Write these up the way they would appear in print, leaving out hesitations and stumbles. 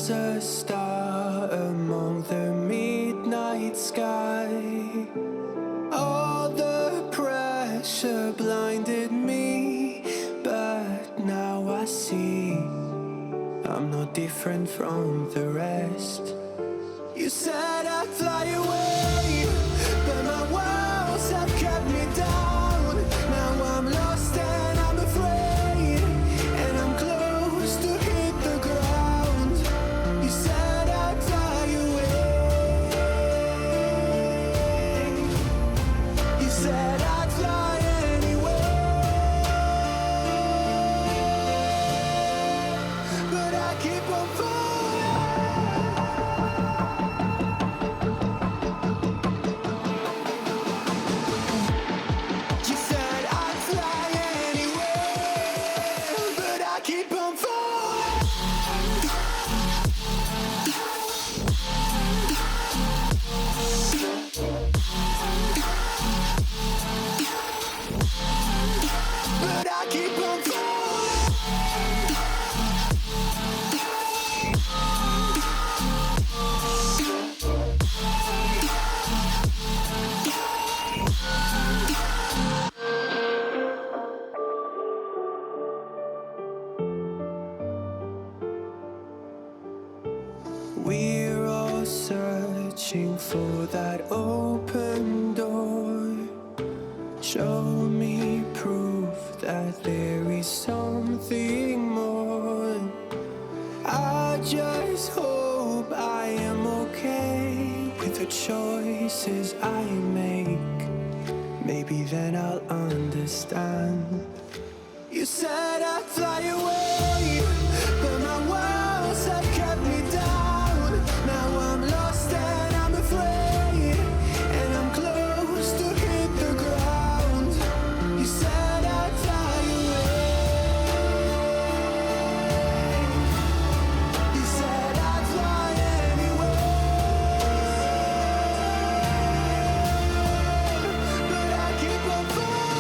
was a star among the midnight sky. All the pressure blinded me, but now I see I'm no different from the rest. You said I'd fly away, but my walls have kept me down. Now I'm lost and I'm afraid, and I'm close to hit the ground. You said I'd fly away. You said I'd fly anyway, but I keep on falling. You said I'd fly anyway, but I keep on falling. But I keep on falling. We're all searching for that open door. Show me proof that there is something more. I just hope I am okay with the choices I make. Maybe then I'll understand. You said I'd fly away, but my walls have kept me down. Now I'm lost and I'm afraid, and I'm close to hit the ground. You said I'd fly away. You said I'd fly anyway, but I keep on falling.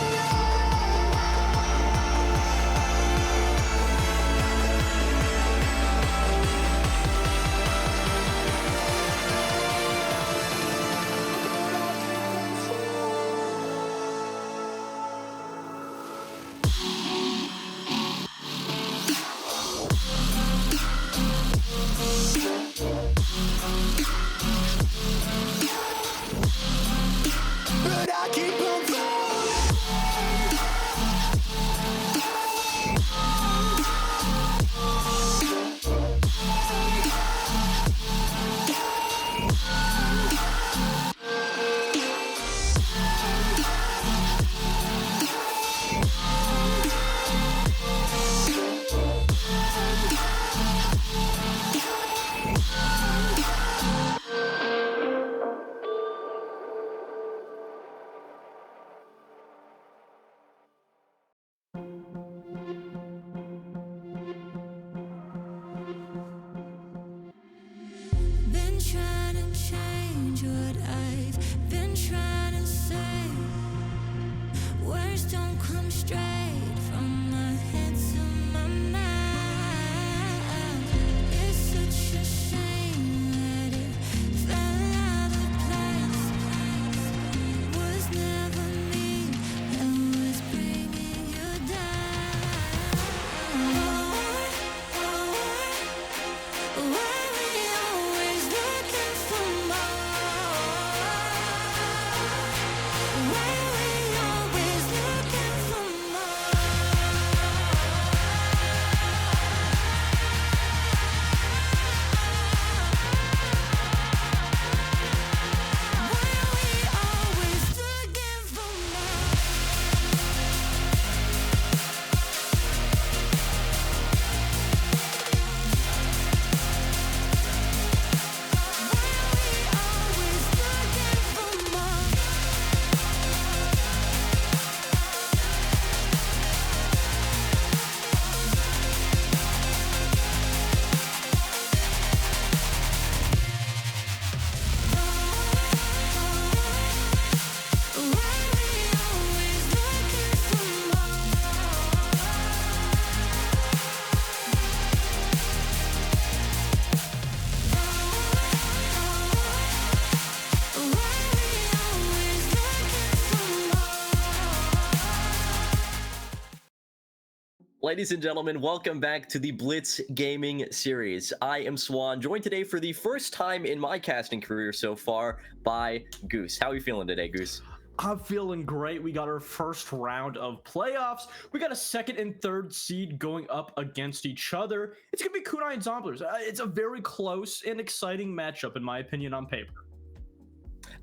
Ladies and gentlemen, welcome back to the Blitz Gaming Series. I am Swan, joined today for the first time in my casting career so far by Goose. How are you feeling today, Goose? I'm feeling great. We got our first round of playoffs. We got a second and third seed going up against each other. It's going to be Kunai and Zomblers. It's a very close and exciting matchup, in my opinion, on paper.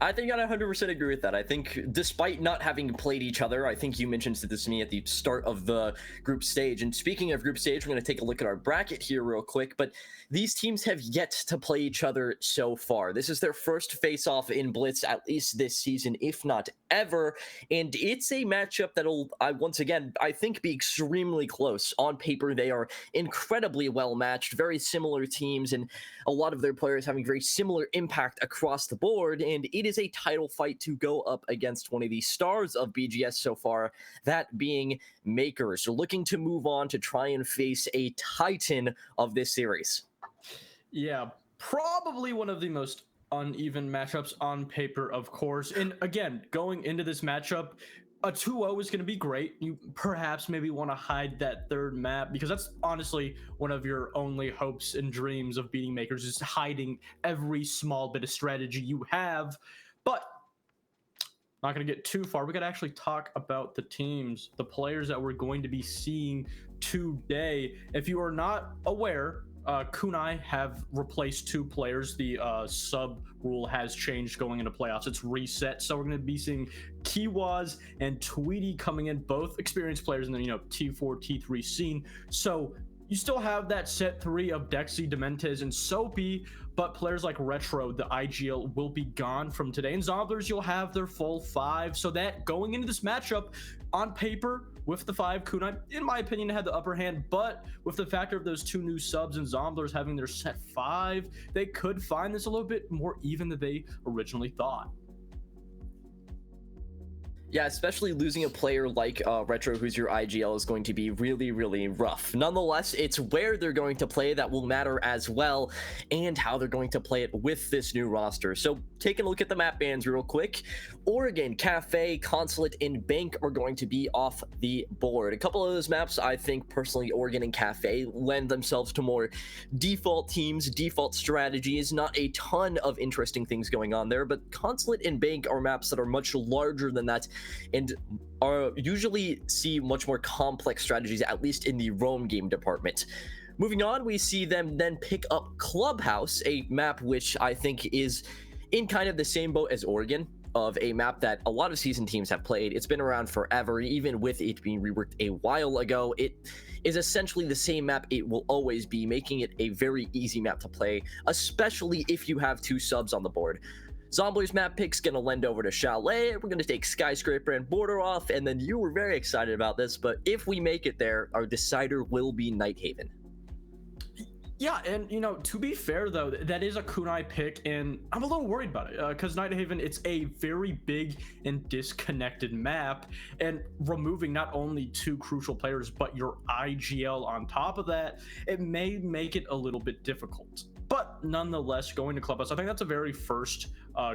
I think I 100% agree with that. I think despite not having played each other, I think you mentioned this to me at the start of the group stage. And speaking of group stage, we're going to take a look at our bracket here real quick. But these teams have yet to play each other so far. This is their first face-off in Blitz, at least this season, if not ever. And it's a matchup that'll, once again, I think be extremely close. On paper, they are incredibly well matched, very similar teams, and a lot of their players having very similar impact across the board. And it is a title fight to go up against one of the stars of BGS so far, that being Makers, looking to move on to try and face a titan of this series. Yeah, probably one of the most uneven matchups on paper, of course. And again, going into this matchup, a 2-0 is going to be great. You perhaps maybe want to hide that third map because that's honestly one of your only hopes and dreams of beating Makers, is hiding every small bit of strategy you have. But not going to get too far. We got to actually talk about the teams, the players that we're going to be seeing today. If you are not aware, Kunai have replaced two players. The sub rule has changed going into playoffs. It's reset. So we're going to be seeing Kiwaz and Tweety coming in, both experienced players in the T4, T3 scene. So you still have that set three of Dexy, Dementes, and Soapy, but players like Retro, the IGL, will be gone from today. And Zomblers, you'll have their full five. So that going into this matchup, on paper, with the five, Kunai, in my opinion, had the upper hand. But with the factor of those two new subs and Zomblers having their set five, they could find this a little bit more even than they originally thought. Yeah, especially losing a player like Retro, who's your IGL, is going to be really, really rough. Nonetheless, it's where they're going to play that will matter as well, and how they're going to play it with this new roster. So taking a look at the map bans real quick, Oregon, Cafe, Consulate, and Bank are going to be off the board. A couple of those maps, I think personally, Oregon and Cafe lend themselves to more default teams, default strategies, not a ton of interesting things going on there, but Consulate and Bank are maps that are much larger than that, and are usually see much more complex strategies, at least in the roam game department. Moving on, we see them then pick up Clubhouse, a map which I think is in kind of the same boat as Oregon, of a map that a lot of seasoned teams have played. It's been around forever, even with it being reworked a while ago. It is essentially the same map it will always be, making it a very easy map to play, especially if you have two subs on the board. Zomblers map pick's gonna lend over to Chalet. We're gonna take Skyscraper and Border off, and then you were very excited about this, but if we make it there, our decider will be Nighthaven. Yeah, and to be fair though, that is a Kunai pick, and I'm a little worried about it because Nighthaven, it's a very big and disconnected map, and removing not only two crucial players but your IGL on top of that, it may make it a little bit difficult. But nonetheless, going to Clubhouse, I think that's a very first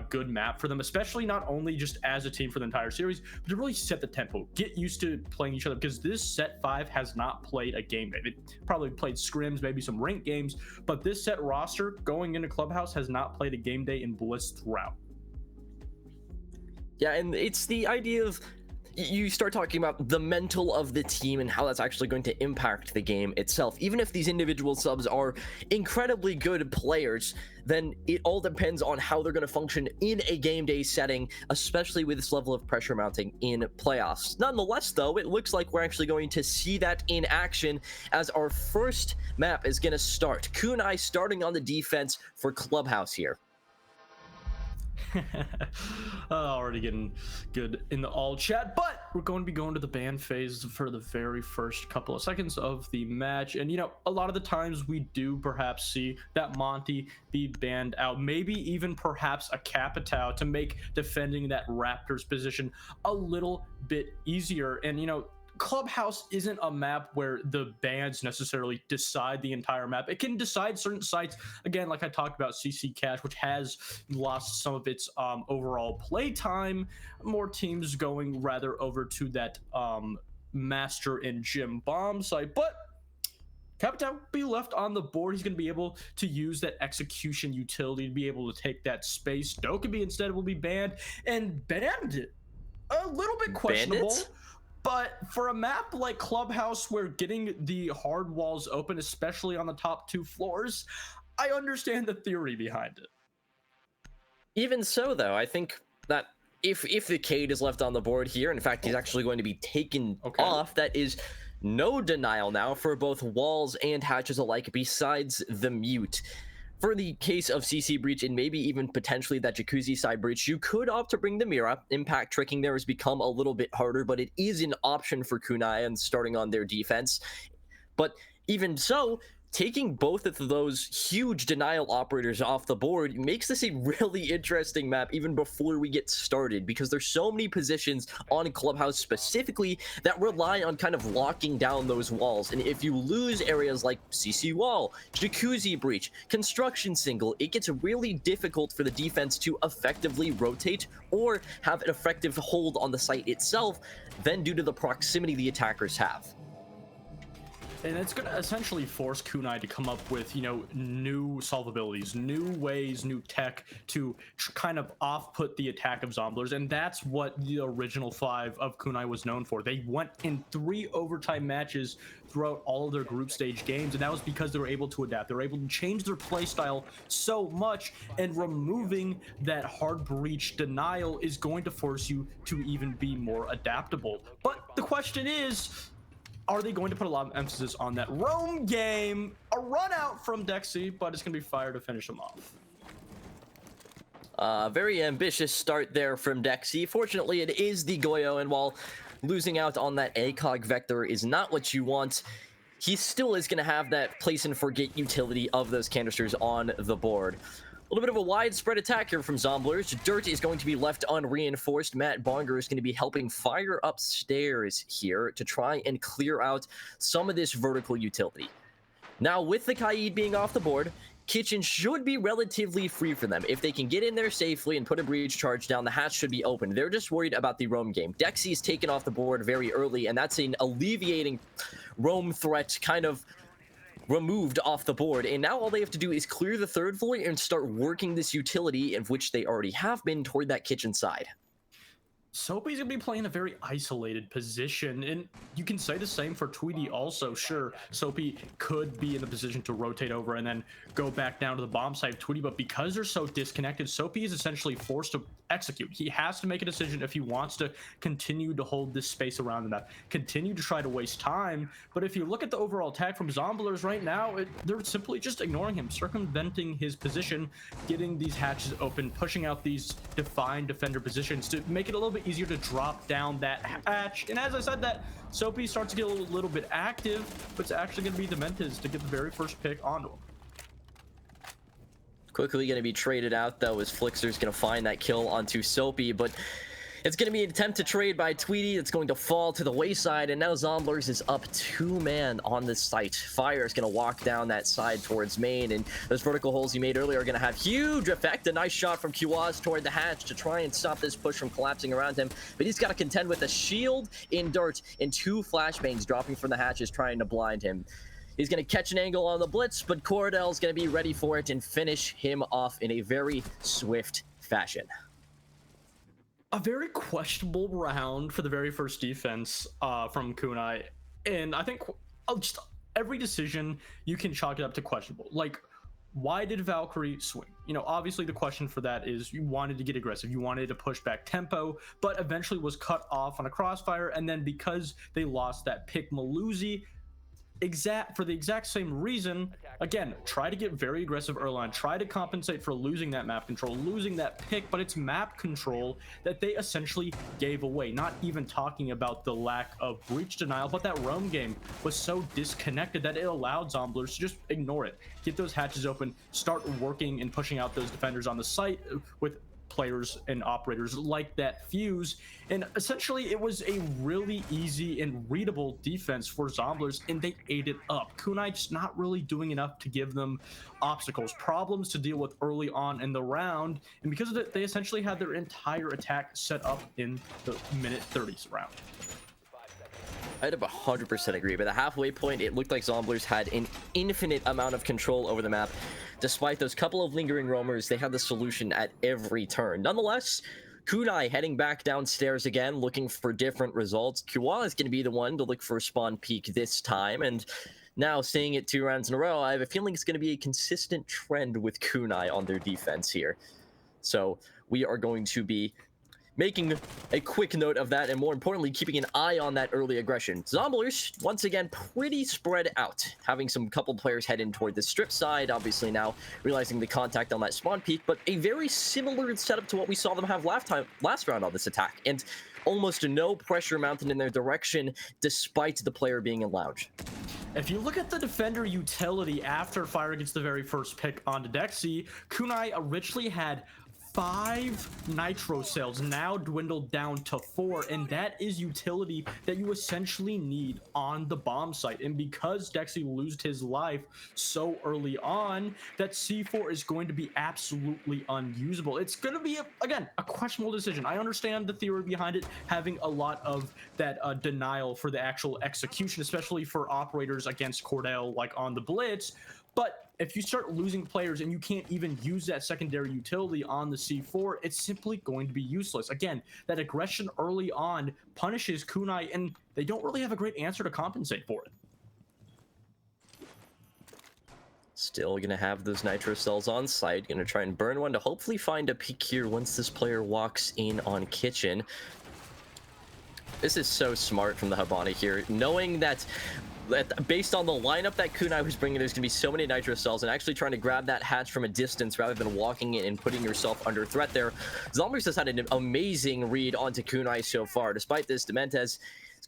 good map for them, especially not only just as a team for the entire series, but to really set the tempo, get used to playing each other, because this set 5 has not played a game day. It probably played scrims, maybe some ranked games, but this set roster going into Clubhouse has not played a game day in Blitz throughout. Yeah, and it's the idea of, you start talking about the mental of the team and how that's actually going to impact the game itself. Even if these individual subs are incredibly good players, then it all depends on how they're going to function in a game day setting, especially with this level of pressure mounting in playoffs. Nonetheless, though, it looks like we're actually going to see that in action as our first map is going to start. Kunai starting on the defense for Clubhouse here. Already getting good in the all chat, but we're going to be going to the ban phase for the very first couple of seconds of the match. And a lot of the times we do perhaps see that Monty be banned out, maybe even perhaps a Capitao, to make defending that Raptors position a little bit easier. And Clubhouse isn't a map where the bans necessarily decide the entire map. It can decide certain sites. Again, like I talked about, CC Cash, which has lost some of its overall play time. More teams going rather over to that master in gym bomb site, but Capitão will be left on the board. He's going to be able to use that execution utility to be able to take that space. Dokkaebi instead will be banned, and Bandit, a little bit questionable. Bandit? But for a map like Clubhouse, where getting the hard walls open, especially on the top 2 floors, I understand the theory behind it. Even so, though, I think that if the Cade is left on the board here, in fact, he's actually going to be taken off, that is no denial now for both walls and hatches alike, besides the mute. For the case of CC breach and maybe even potentially that jacuzzi side breach, you could opt to bring the Mira. Impact tricking there has become a little bit harder, but it is an option for Kunai and starting on their defense. But even so, taking both of those huge denial operators off the board makes this a really interesting map even before we get started, because there's so many positions on Clubhouse specifically that rely on kind of locking down those walls. And if you lose areas like CC wall, jacuzzi breach, construction single, it gets really difficult for the defense to effectively rotate or have an effective hold on the site itself, then due to the proximity the attackers have. And it's going to essentially force Kunai to come up with, new solvabilities, new ways, new tech to kind of off-put the attack of Zomblers. And that's what the original 5 of Kunai was known for. They went in 3 overtime matches throughout all of their group stage games, and that was because they were able to adapt. They were able to change their playstyle so much, and removing that hard breach denial is going to force you to even be more adaptable. But the question is, are they going to put a lot of emphasis on that roam game? A run out from Dexy, but it's going to be fire to finish him off. Very ambitious start there from Dexy. Fortunately, it is the Goyo, and while losing out on that ACOG vector is not what you want, he still is going to have that place and forget utility of those canisters on the board. A little bit of a widespread attack here from Zomblers. Dirt is going to be left unreinforced. Matt Bonger is going to be helping fire upstairs here to try and clear out some of this vertical utility. Now, with the Kaid being off the board, Kitchen should be relatively free for them. If they can get in there safely and put a breach charge down, the hatch should be open. They're just worried about the roam game. Dexy is taken off the board very early, and that's an alleviating roam threat kind of removed off the board, and now all they have to do is clear the 3rd floor and start working this utility, of which they already have been, toward that kitchen side. Soapy's going to be playing a very isolated position, and you can say the same for Tweety also. Sure, Soapy could be in the position to rotate over and then go back down to the bomb side of Tweety, but because they're so disconnected, Soapy is essentially forced to execute. He has to make a decision if he wants to continue to hold this space around the map, continue to try to waste time. But if you look at the overall attack from Zomblers right now, they're simply just ignoring him, circumventing his position, getting these hatches open, pushing out these defined defender positions to make it a little bit easier to drop down that hatch. And as I said, that Soapy starts to get a little bit active, but it's actually going to be Dementes to get the very first pick onto him. Quickly going to be traded out, though, as Flixer's going to find that kill onto Soapy, but it's going to be an attempt to trade by Tweety. It's going to fall to the wayside, and now Zomblers is up 2-man on this site. Fire is going to walk down that side towards main, and those vertical holes he made earlier are going to have huge effect. A nice shot from Kiwaz toward the hatch to try and stop this push from collapsing around him, but he's got to contend with a shield in Dirt and 2 flashbangs dropping from the hatches trying to blind him. He's going to catch an angle on the blitz, but Cordell's going to be ready for it and finish him off in a very swift fashion. A very questionable round for the very first defense from Kunai. And I think just every decision you can chalk it up to questionable. Like, why did Valkyrie swing? Obviously the question for that is you wanted to get aggressive. You wanted to push back tempo, but eventually was cut off on a crossfire. And then because they lost that pick Maluzi, for the exact same reason, again, try to get very aggressive early on, try to compensate for losing that map control, losing that pick, but it's map control that they essentially gave away. Not even talking about the lack of breach denial, but that roam game was so disconnected that it allowed Zomblers to just ignore it, get those hatches open, start working and pushing out those defenders on the site with players and operators like that Fuse, and essentially it was a really easy and readable defense for Zomblers, and they ate it up. Kunai just not really doing enough to give them obstacles, problems to deal with early on in the round, and because of it, they essentially had their entire attack set up in the minute 30s round. I'd 100% agree. By the halfway point, it looked like Zomblers had an infinite amount of control over the map. Despite those couple of lingering roamers, they had the solution at every turn. Nonetheless, Kunai heading back downstairs again, looking for different results. Kua is going to be the one to look for a spawn peak this time, and now seeing it 2 rounds in a row, I have a feeling it's going to be a consistent trend with Kunai on their defense here. So we are going to be making a quick note of that, and more importantly, keeping an eye on that early aggression. Zomblers, once again, pretty spread out, having some couple players head in toward the strip side, obviously now realizing the contact on that spawn peak, but a very similar setup to what we saw them have last round on this attack, and almost no pressure mounted in their direction, despite the player being in lounge. If you look at the defender utility after Fire gets the very first pick onto Dexy, Kunai originally had 5 nitro cells, now dwindled down to 4, and that is utility that you essentially need on the bomb site. And because Dexy lost his life so early on, that C4 is going to be absolutely unusable. It's going to be, again, a questionable decision. I understand the theory behind it, having a lot of that denial for the actual execution, especially for operators against Cordell, like on the Blitz. But if you start losing players and you can't even use that secondary utility on the C4, it's simply going to be useless. Again, that aggression early on punishes Kunai, and they don't really have a great answer to compensate for it. Still gonna have those nitro cells on site. Gonna try and burn one to hopefully find a peek here once this player walks in on Kitchen. This is so smart from the Habana here, knowing that based on the lineup that Kunai was bringing, there's going to be so many nitro cells, and actually trying to grab that hatch from a distance rather than walking in and putting yourself under threat there. Zombies has had an amazing read onto Kunai so far. Despite this, Dementes is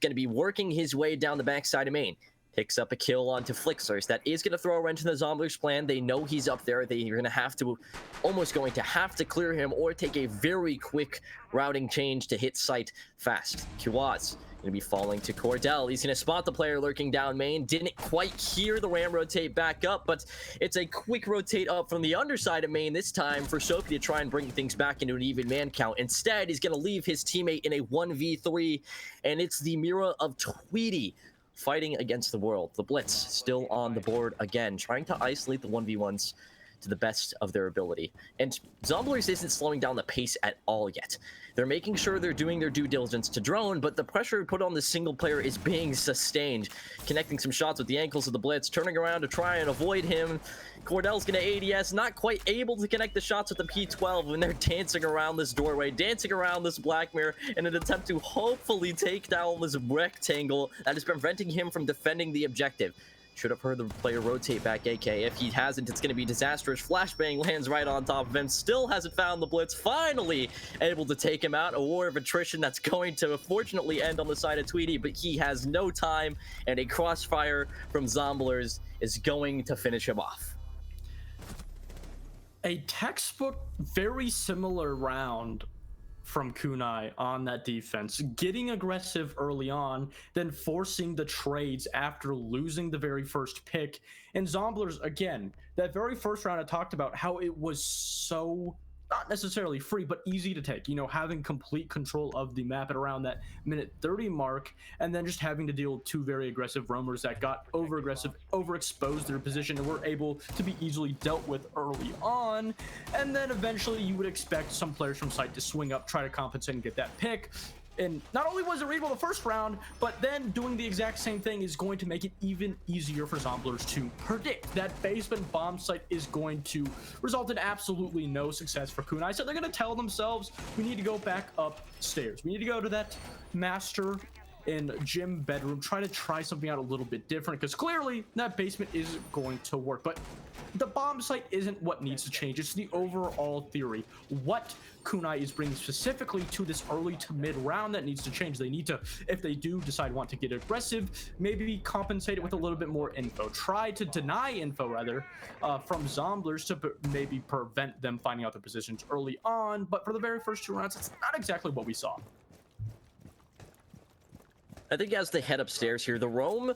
going to be working his way down the backside of main. Picks up a kill onto Flixers. That is going to throw a wrench in the Zombies plan. They know he's up there. They're going to have to, almost going to have to clear him or take a very quick routing change to hit site fast. Kiwaz going to be falling to Cordell. He's going to spot the player lurking down main. Didn't quite hear the ram rotate back up, but it's a quick rotate up from the underside of main this time for Sophie to try and bring things back into an even man count. Instead, he's going to leave his teammate in a 1v3, and it's the Mira of Tweety fighting against the world. The Blitz still on the board again, trying to isolate the 1v1s to the best of their ability. And Zomblers isn't slowing down the pace at all yet. They're making sure they're doing their due diligence to drone, but the pressure put on the single player is being sustained. Connecting some shots with the ankles of the Blitz, turning around to try and avoid him. Cordell's gonna ADS, not quite able to connect the shots with the P12 when they're dancing around this doorway, dancing around this black mirror in an attempt to hopefully take down this rectangle that is preventing him from defending the objective. Should have heard the player rotate back AK. If he hasn't, it's going to be disastrous. Flashbang lands right on top of him. Still hasn't found the Blitz. Finally able to take him out. A war of attrition that's going to fortunately end on the side of Tweety, but he has no time, and a crossfire from Zomblers is going to finish him off. A textbook, very similar round from Kunai on that defense, getting aggressive early on, then forcing the trades after losing the very first pick. And Zomblers, again, that very first round I talked about how it was so, not necessarily free, but easy to take, you know, having complete control of the map at around that minute 30 mark, and then just having to deal with 2 very aggressive roamers that got over aggressive, overexposed their position, and were able to be easily dealt with early on. And then eventually you would expect some players from site to swing up, try to compensate and get that pick. And not only was it readable the first round, but then doing the exact same thing is going to make it even easier for Zomblers to predict. That basement bomb site is going to result in absolutely no success for Kunai. So they're going to tell themselves, we need to go back upstairs. We need to go to that master and gym bedroom, try something out a little bit different, because clearly that basement isn't going to work. But the bomb site isn't what needs to change. It's the overall theory. What Kunai is bringing specifically to this early to mid round that needs to change. They need to, if they do decide want to get aggressive, maybe compensate it with a little bit more info. Try to deny info, rather, from Zomblers to maybe prevent them finding out their positions early on. But for the very first 2 rounds, it's not exactly what we saw. I think as they head upstairs here, the roam,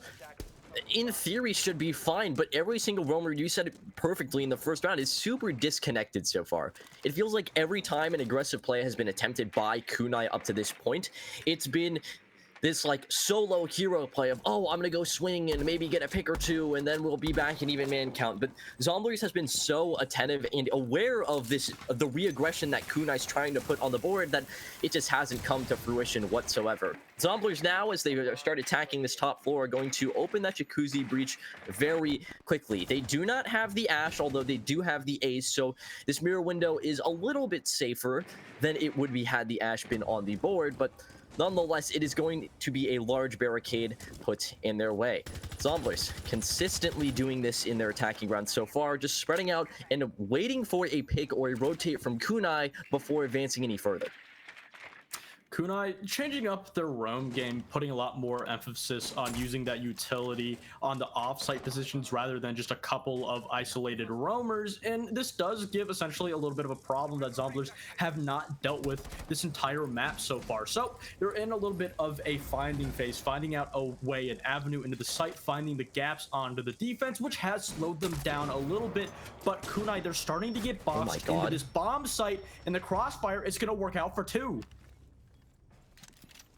in theory, should be fine, but every single roamer, you said it perfectly in the first round, is super disconnected so far. It feels like every time an aggressive play has been attempted by Kunai up to this point, it's been this like solo hero play of, oh, I'm gonna go swing and maybe get a pick or two and then we'll be back in even man count. But Zomblers has been so attentive and aware of the re-aggression that Kunai's trying to put on the board that it just hasn't come to fruition whatsoever. Zomblers now, as they start attacking this top floor, are going to open that Jacuzzi breach very quickly. They do not have the Ash, although they do have the Ace, so this mirror window is a little bit safer than it would be had the Ash been on the board, but nonetheless, it is going to be a large barricade put in their way. Zomblers consistently doing this in their attacking rounds so far, just spreading out and waiting for a pick or a rotate from Kunai before advancing any further. Kunai changing up their roam game, putting a lot more emphasis on using that utility on the off-site positions rather than just a couple of isolated roamers, and this does give essentially a little bit of a problem that Zomblers have not dealt with this entire map so far. So they're in a little bit of a finding phase, finding out a way, an avenue into the site, finding the gaps onto the defense, which has slowed them down a little bit, but Kunai, they're starting to get boxed into this bomb site, and the crossfire is going to work out for 2.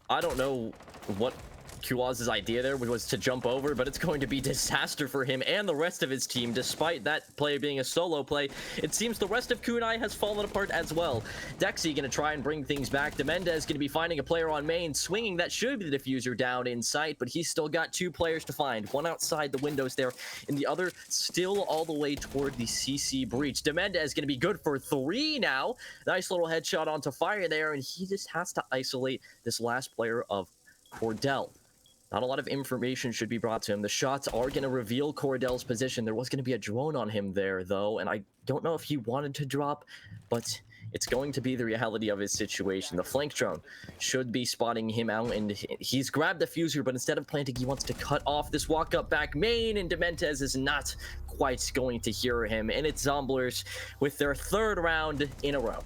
I don't know what Kuwaz's idea there was to jump over, but it's going to be disaster for him and the rest of his team. Despite that play being a solo play, it seems the rest of Kunai has fallen apart as well. Dexy going to try and bring things back. Demendez going to be finding a player on main, swinging that should be the diffuser down in sight, but he's still got 2 players to find. One outside the windows there, and the other still all the way toward the CC breach. Demendez going to be good for 3 now. Nice little headshot onto fire there, and he just has to isolate this last player of Cordell. Not a lot of information should be brought to him. The shots are going to reveal Cordell's position. There was going to be a drone on him there, though, and I don't know if he wanted to drop, but it's going to be the reality of his situation. The flank drone should be spotting him out, and he's grabbed the fuser, but instead of planting, he wants to cut off this walk-up back main, and Demendez is not quite going to hear him, and it's Zomblers with their 3rd round in a row.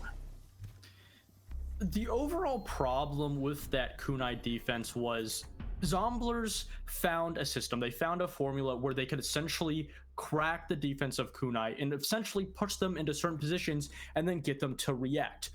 The overall problem with that Kunai defense was Zomblers found a system. They found a formula where they could essentially crack the defense of Kunai and essentially push them into certain positions and then get them to react.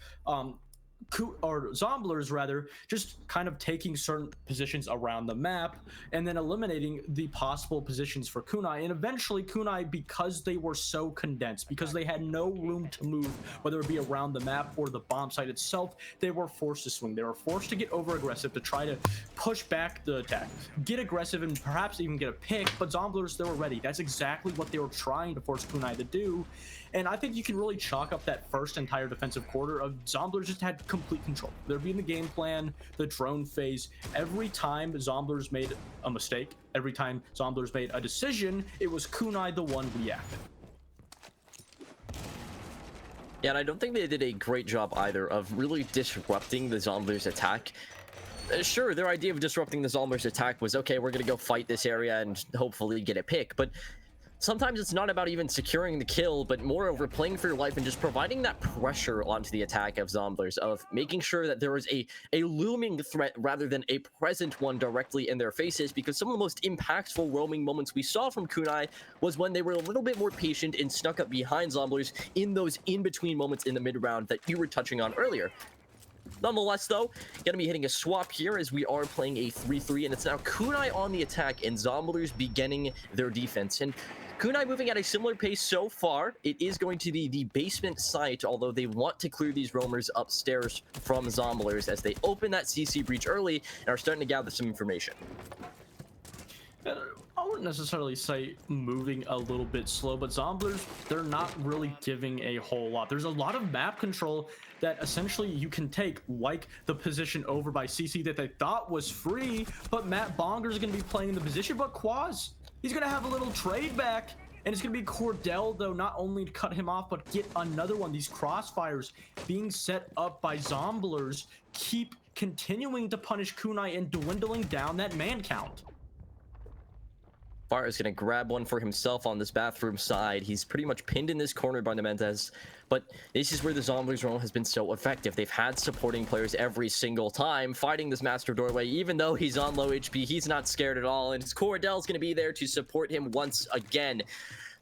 Zomblers rather, just kind of taking certain positions around the map and then eliminating the possible positions for Kunai. And eventually Kunai, because they were so condensed, because they had no room to move, whether it be around the map or the bomb site itself, they were forced to swing. They were forced to get over aggressive to try to push back the attack, get aggressive, and perhaps even get a pick. But Zomblers, they were ready. That's exactly what they were trying to force Kunai to do. And I think you can really chalk up that first entire defensive quarter of Zomblers just had complete control. There'd be in the game plan, the drone phase. Every time Zomblers made a mistake, every time Zomblers made a decision, it was Kunai the one reacting. Yeah, and I don't think they did a great job either of really disrupting the Zomblers attack. Sure, their idea of disrupting the Zomblers attack was, okay, we're going to go fight this area and hopefully get a pick, but sometimes it's not about even securing the kill, but more over playing for your life and just providing that pressure onto the attack of Zomblers, of making sure that there is a looming threat rather than a present one directly in their faces, because some of the most impactful roaming moments we saw from Kunai was when they were a little bit more patient and snuck up behind Zomblers in those in-between moments in the mid-round that you were touching on earlier. Nonetheless, though, gonna be hitting a swap here as we are playing a 3-3, and it's now Kunai on the attack and Zomblers beginning their defense. And Kunai moving at a similar pace so far. It is going to be the basement site, although they want to clear these roamers upstairs from Zomblers as they open that CC breach early and are starting to gather some information. I wouldn't necessarily say moving a little bit slow, but Zomblers, they're not really giving a whole lot. There's a lot of map control that essentially you can take, like the position over by CC that they thought was free, but Matt Bonger's going to be playing in the position, but Quaz, he's going to have a little trade back, and it's going to be Cordell, though, not only to cut him off, but get another one. These crossfires being set up by Zomblers keep continuing to punish Kunai and dwindling down that man count. Fire is going to grab one for himself on this bathroom side. He's pretty much pinned in this corner by Demendez, but this is where the Zomblers role has been so effective. They've had supporting players every single time fighting this master doorway. Even though he's on low HP, he's not scared at all, and Cordell's going to be there to support him once again.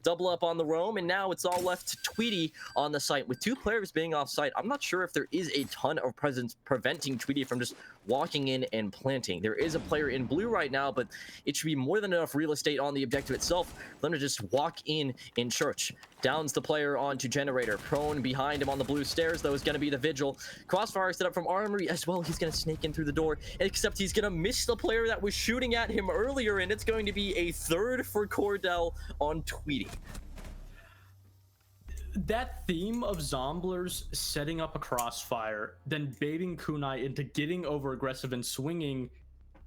Double up on the roam, and now it's all left to Tweety on the site. With 2 players being off site, I'm not sure if there is a ton of presence preventing Tweety from just walking in and planting. There is a player in blue right now, but it should be more than enough real estate on the objective itself for them to just walk in church. Downs the player onto generator. Prone behind him on the blue stairs, though, is going to be the Vigil. Crossfire set up from Armory as well. He's going to snake in through the door, except he's going to miss the player that was shooting at him earlier, and it's going to be a third for Cordell on Tweety. That theme of Zomblers setting up a crossfire, then baiting Kunai into getting over aggressive and swinging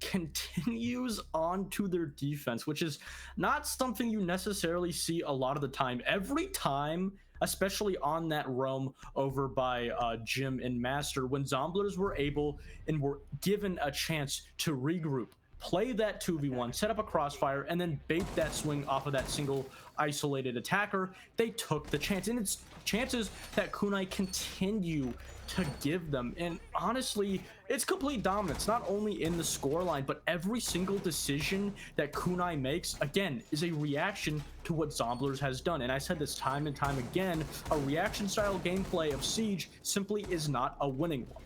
continues onto their defense, which is not something you necessarily see a lot of the time. Every time, especially on that roam over by Jim and Master, when Zomblers were able and were given a chance to regroup, play that 2v1, set up a crossfire, and then bait that swing off of that single isolated attacker, they took the chance. And it's chances that Kunai continue to give them. And honestly, it's complete dominance, not only in the scoreline, but every single decision that Kunai makes, again, is a reaction to what Zomblers has done. And I said this time and time again, a reaction style gameplay of Siege simply is not a winning one.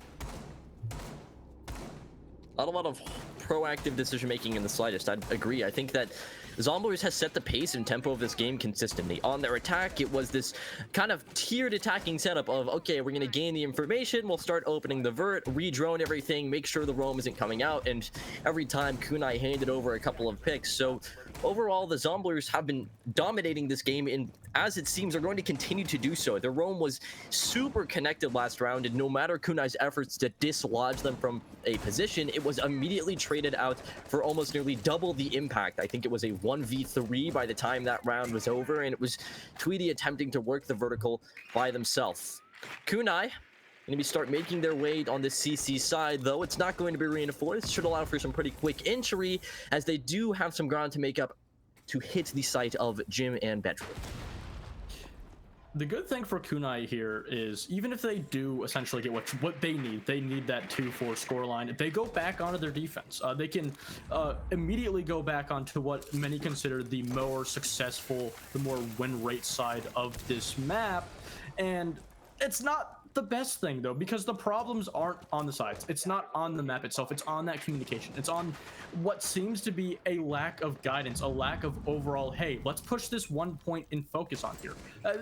Not a lot of proactive decision making in the slightest. I'd agree. I think that Zomblers has set the pace and tempo of this game consistently. On their attack, it was this kind of tiered attacking setup of, okay, we're going to gain the information, we'll start opening the vert, re-drone everything, make sure the roam isn't coming out, and every time Kunai handed over a couple of picks. So overall, the Zomblers have been dominating this game, and as it seems, are going to continue to do so. Their roam was super connected last round, and no matter Kunai's efforts to dislodge them from a position, it was immediately traded out for almost nearly double the impact. I think it was a 1v3 by the time that round was over, and it was Tweety attempting to work the vertical by themselves. Kunai going to start making their way on the CC side, though it's not going to be reinforced. Should allow for some pretty quick entry, as they do have some ground to make up to hit the site of Jim and Bedroom. The good thing for Kunai here is, even if they do essentially get what they need that 2-4 scoreline. If they go back onto their defense, they can immediately go back onto what many consider the more successful, the more win rate side of this map. And it's not the best thing, though, because the problems aren't on the sides. It's not on the map itself. It's on that communication. It's on what seems to be a lack of guidance, a lack of overall, hey, let's push this one point in focus on here.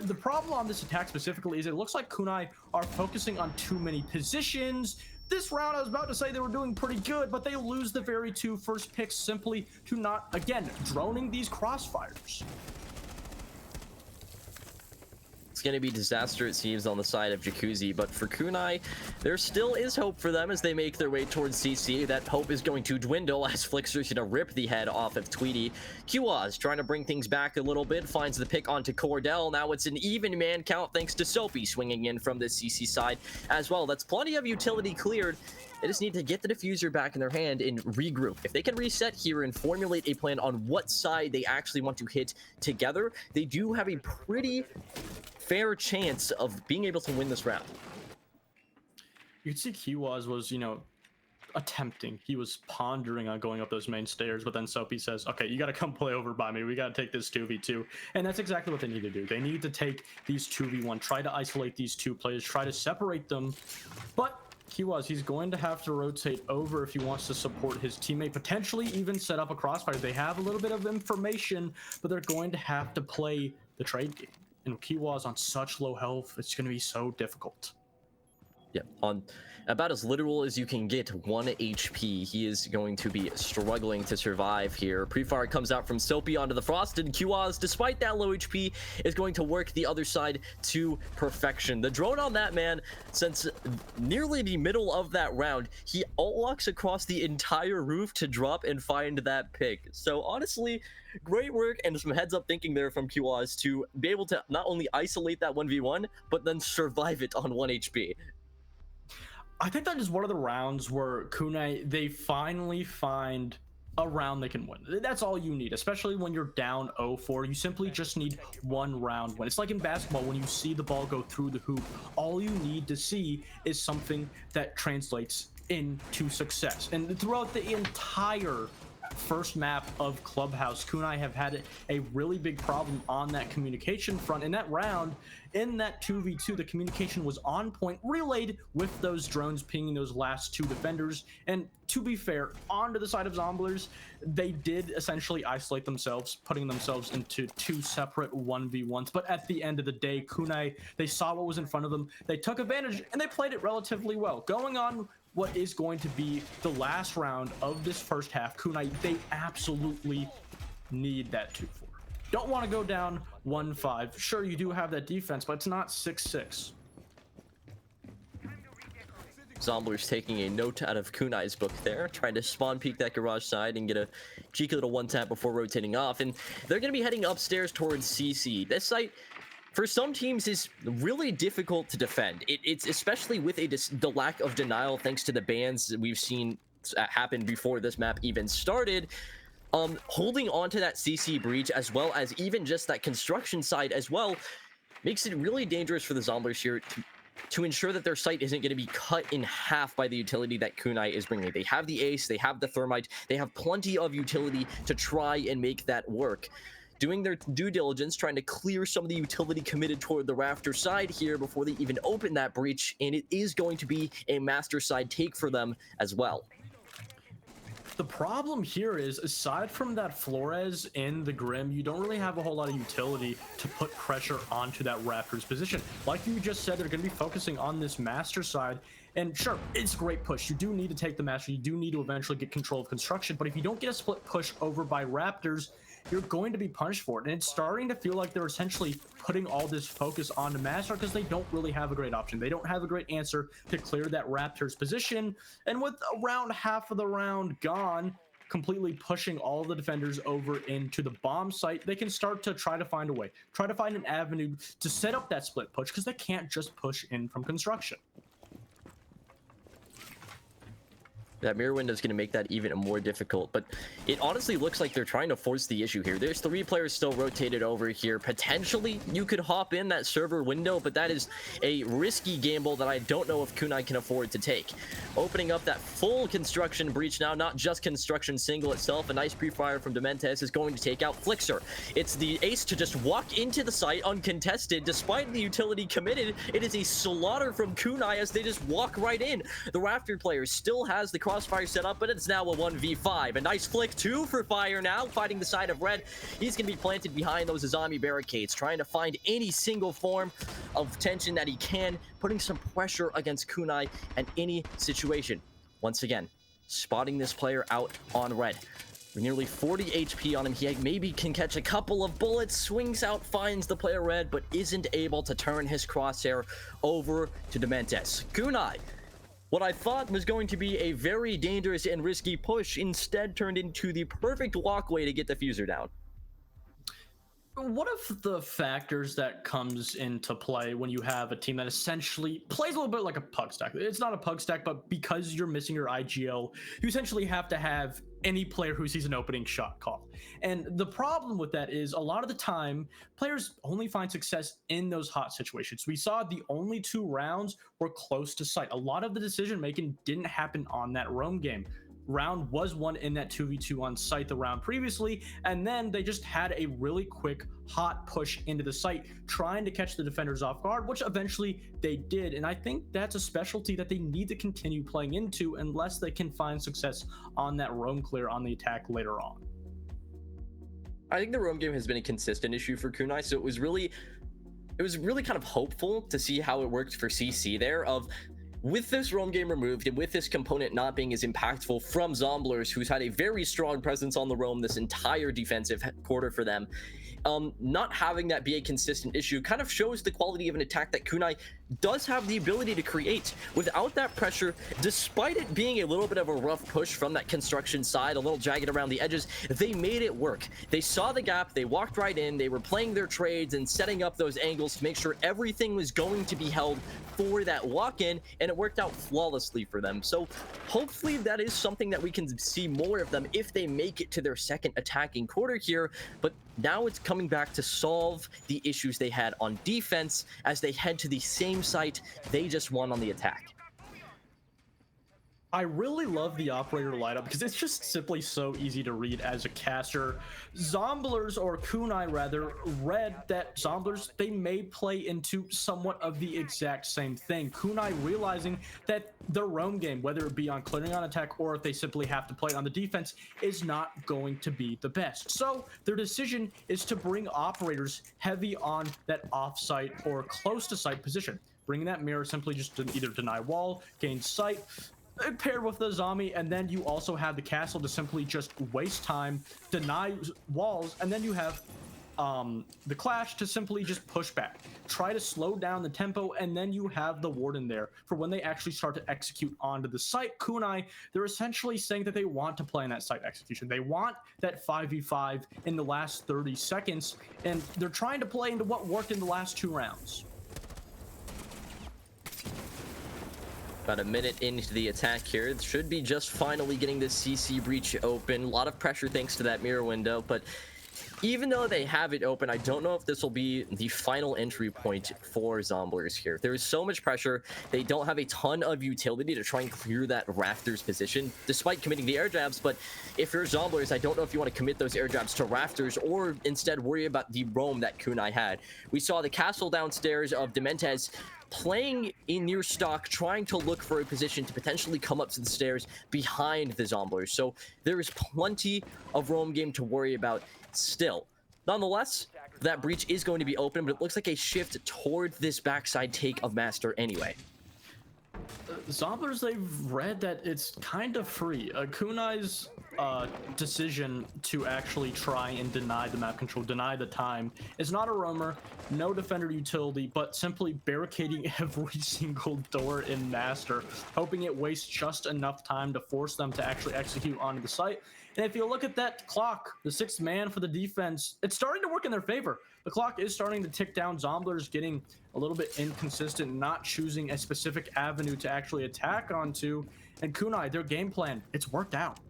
The problem on this attack specifically is it looks like Kunai are focusing on too many positions. This round, I was about to say they were doing pretty good, but they lose the very two first picks simply to not, again, droning these crossfires. It's going to be disaster, it seems, on the side of Jacuzzi, but for Kunai, there still is hope for them as they make their way towards CC. That hope is going to dwindle as Flixer's going to rip the head off of Tweety. Kiwaz trying to bring things back a little bit, finds the pick onto Cordell. Now it's an even man count thanks to Soapy swinging in from the CC side as well. That's plenty of utility cleared. They just need to get the diffuser back in their hand and regroup. If they can reset here and formulate a plan on what side they actually want to hit together, they do have a pretty fair chance of being able to win this round. You could see Kiwaz was, attempting. He was pondering on going up those main stairs, but then Soapy says, okay, you got to come play over by me. We got to take this 2v2. And that's exactly what they need to do. They need to take these 2v1, try to isolate these two players, try to separate them. But Kiwaz, he's going to have to rotate over if he wants to support his teammate, potentially even set up a crossfire. They have a little bit of information, but they're going to have to play the trade game. And Kiwaz on such low health, it's going to be so difficult. Yeah, on about as literal as you can get, 1 HP. He is going to be struggling to survive here. Pre-fire comes out from Soapy onto the Frosted. Kiwaz, despite that low HP, is going to work the other side to perfection. The drone on that man, since nearly the middle of that round, he alt-locks across the entire roof to drop and find that pick. So honestly, great work and some heads-up thinking there from Kiwaz to be able to not only isolate that 1v1, but then survive it on 1 HP. I think that is one of the rounds where Kunai, they finally find a round they can win. That's all you need, especially when you're down 0-4. You simply just need one round win. It's like in basketball, when you see the ball go through the hoop, all you need to see is something that translates into success. And throughout the entire first map of Clubhouse, Kunai have had a really big problem on that communication front. In that round, in that 2v2, the communication was on point, relayed with those drones pinging those last two defenders. And to be fair, onto the side of Zomblers, they did essentially isolate themselves, putting themselves into two separate 1v1s. But at the end of the day, Kunai, they saw what was in front of them, they took advantage, and they played it relatively well. Going on what is going to be the last round of this first half, Kunai, they absolutely need that 2-4. Don't want to go down 1-5. Sure, you do have that defense, but it's not 6-6. Zomblers taking a note out of Kunai's book there, trying to spawn peek that garage side and get a cheeky little one tap before rotating off. And they're going to be heading upstairs towards CC. This site, for some teams, is really difficult to defend. It's especially with the lack of denial thanks to the bans that we've seen happen before this map even started. Holding on to that CC breach, as well as even just that construction side as well, makes it really dangerous for the Zomblers here to ensure that their site isn't going to be cut in half by the utility that Kunai is bringing. They have the ace, they have the thermite, they have plenty of utility to try and make that work. Doing their due diligence, trying to clear some of the utility committed toward the rafter side here before they even open that breach, and it is going to be a master side take for them as well. The problem here is, aside from that Flores and the Grim, you don't really have a whole lot of utility to put pressure onto that Raptors position. Like you just said, they're going to be focusing on this master side. And sure, it's a great push. You do need to take the master. You do need to eventually get control of construction. But if you don't get a split push over by Raptors, you're going to be punished for it. And it's starting to feel like they're essentially putting all this focus on the master because they don't really have a great option. They don't have a great answer to clear that Raptors position. And with around half of the round gone, completely pushing all the defenders over into the bomb site, they can start to try to find a way, try to find an avenue to set up that split push because they can't just push in from construction. That mirror window is going to make that even more difficult, but it honestly looks like they're trying to force the issue here. There's 3 players still rotated over here. Potentially, you could hop in that server window, but that is a risky gamble that I don't know if Kunai can afford to take. Opening up that full construction breach now, not just construction single itself. A nice pre-fire from Dementes is going to take out Flixer. It's the ace to just walk into the site uncontested. Despite the utility committed, it is a slaughter from Kunai as they just walk right in. The Rafter player still has the crossfire set up, but it's now a 1v5. A nice flick too for Fire now, fighting the side of red. He's going to be planted behind those zombie barricades, trying to find any single form of tension that he can, putting some pressure against Kunai in any situation. Once again, spotting this player out on red. With nearly 40 HP on him, he maybe can catch a couple of bullets, swings out, finds the player red, but isn't able to turn his crosshair over to Dementes. Kunai, what I thought was going to be a very dangerous and risky push, instead turned into the perfect walkway to get the fuser down. One of the factors that comes into play when you have a team that essentially plays a little bit like a pug stack. It's not a pug stack, but because you're missing your IGL, you essentially have to have any player who sees an opening shot call. And the problem with that is a lot of the time, players only find success in those hot situations. We saw the only 2 rounds were close to sight. A lot of the decision making didn't happen on that roam game. Round was won in that 2v2 on site the round previously, and then they just had a really quick hot push into the site trying to catch the defenders off guard, which eventually they did. And I think that's a specialty that they need to continue playing into unless they can find success on that roam clear on the attack later on. I think the roam game has been a consistent issue for Kunai, so it was really kind of hopeful to see how it worked for CC there. With this roam game removed and with this component not being as impactful from Zomblers, who's had a very strong presence on the roam this entire defensive quarter for them, not having that be a consistent issue kind of shows the quality of an attack that Kunai does have the ability to create without that pressure. Despite it being a little bit of a rough push from that construction side, a little jagged around the edges, they made it work. They saw the gap, they walked right in, they were playing their trades and setting up those angles to make sure everything was going to be held for that walk-in, and it worked out flawlessly for them. So hopefully that is something that we can see more of them if they make it to their second attacking quarter here. But now it's coming back to solve the issues they had on defense as they head to the same site they just won on the attack. I really love the operator lineup because it's just simply so easy to read as a caster. Zomblers, or Kunai rather, read that Zomblers, they may play into somewhat of the exact same thing. Kunai realizing that their roam game, whether it be on clearing on attack or if they simply have to play on the defense, is not going to be the best. So their decision is to bring operators heavy on that off-site or close to site position. Bringing that mirror simply just to either deny wall, gain sight, paired with the zombie, and then you also have the castle to simply just waste time, deny walls, and then you have the clash to simply just push back, try to slow down the tempo, and then you have the warden there for when they actually start to execute onto the site. Kunai, they're essentially saying that they want to play in that site execution. They want that 5v5 in the last 30 seconds, and they're trying to play into what worked in the last 2 rounds. About a minute into the attack here. It should be just finally getting this CC breach open. A lot of pressure thanks to that mirror window, but even though they have it open, I don't know if this will be the final entry point for Zomblers here. There is so much pressure. They don't have a ton of utility to try and clear that Rafters position, despite committing the air jabs. But if you're Zomblers, I don't know if you want to commit those air jabs to Rafters or instead worry about the roam that Kunai had. We saw the castle downstairs of Dementes playing in near stock, trying to look for a position to potentially come up to the stairs behind the Zomblers. So there is plenty of roam game to worry about still. Nonetheless, that breach is going to be open, but it looks like a shift toward this backside take of Master anyway. Zomblers, they've read that it's kind of free. Kunai's decision to actually try and deny the map control, deny the time, is not a roamer, no defender utility, but simply barricading every single door in Master, hoping it wastes just enough time to force them to actually execute onto the site. And if you look at that clock, the 6th man for the defense, it's starting to work in their favor. The clock is starting to tick down. Zomblers getting a little bit inconsistent, not choosing a specific avenue to actually attack onto. And Kunai, their game plan, it's worked out.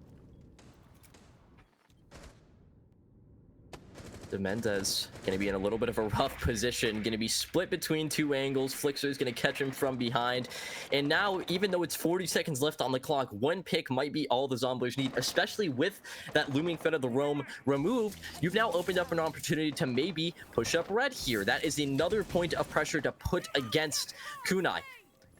Dementes going to be in a little bit of a rough position, going to be split between 2 angles. Flixer is going to catch him from behind. And now, even though it's 40 seconds left on the clock, 1 pick might be all the Zomblers need, especially with that looming threat of the roam removed. You've now opened up an opportunity to maybe push up red here. That is another point of pressure to put against Kunai.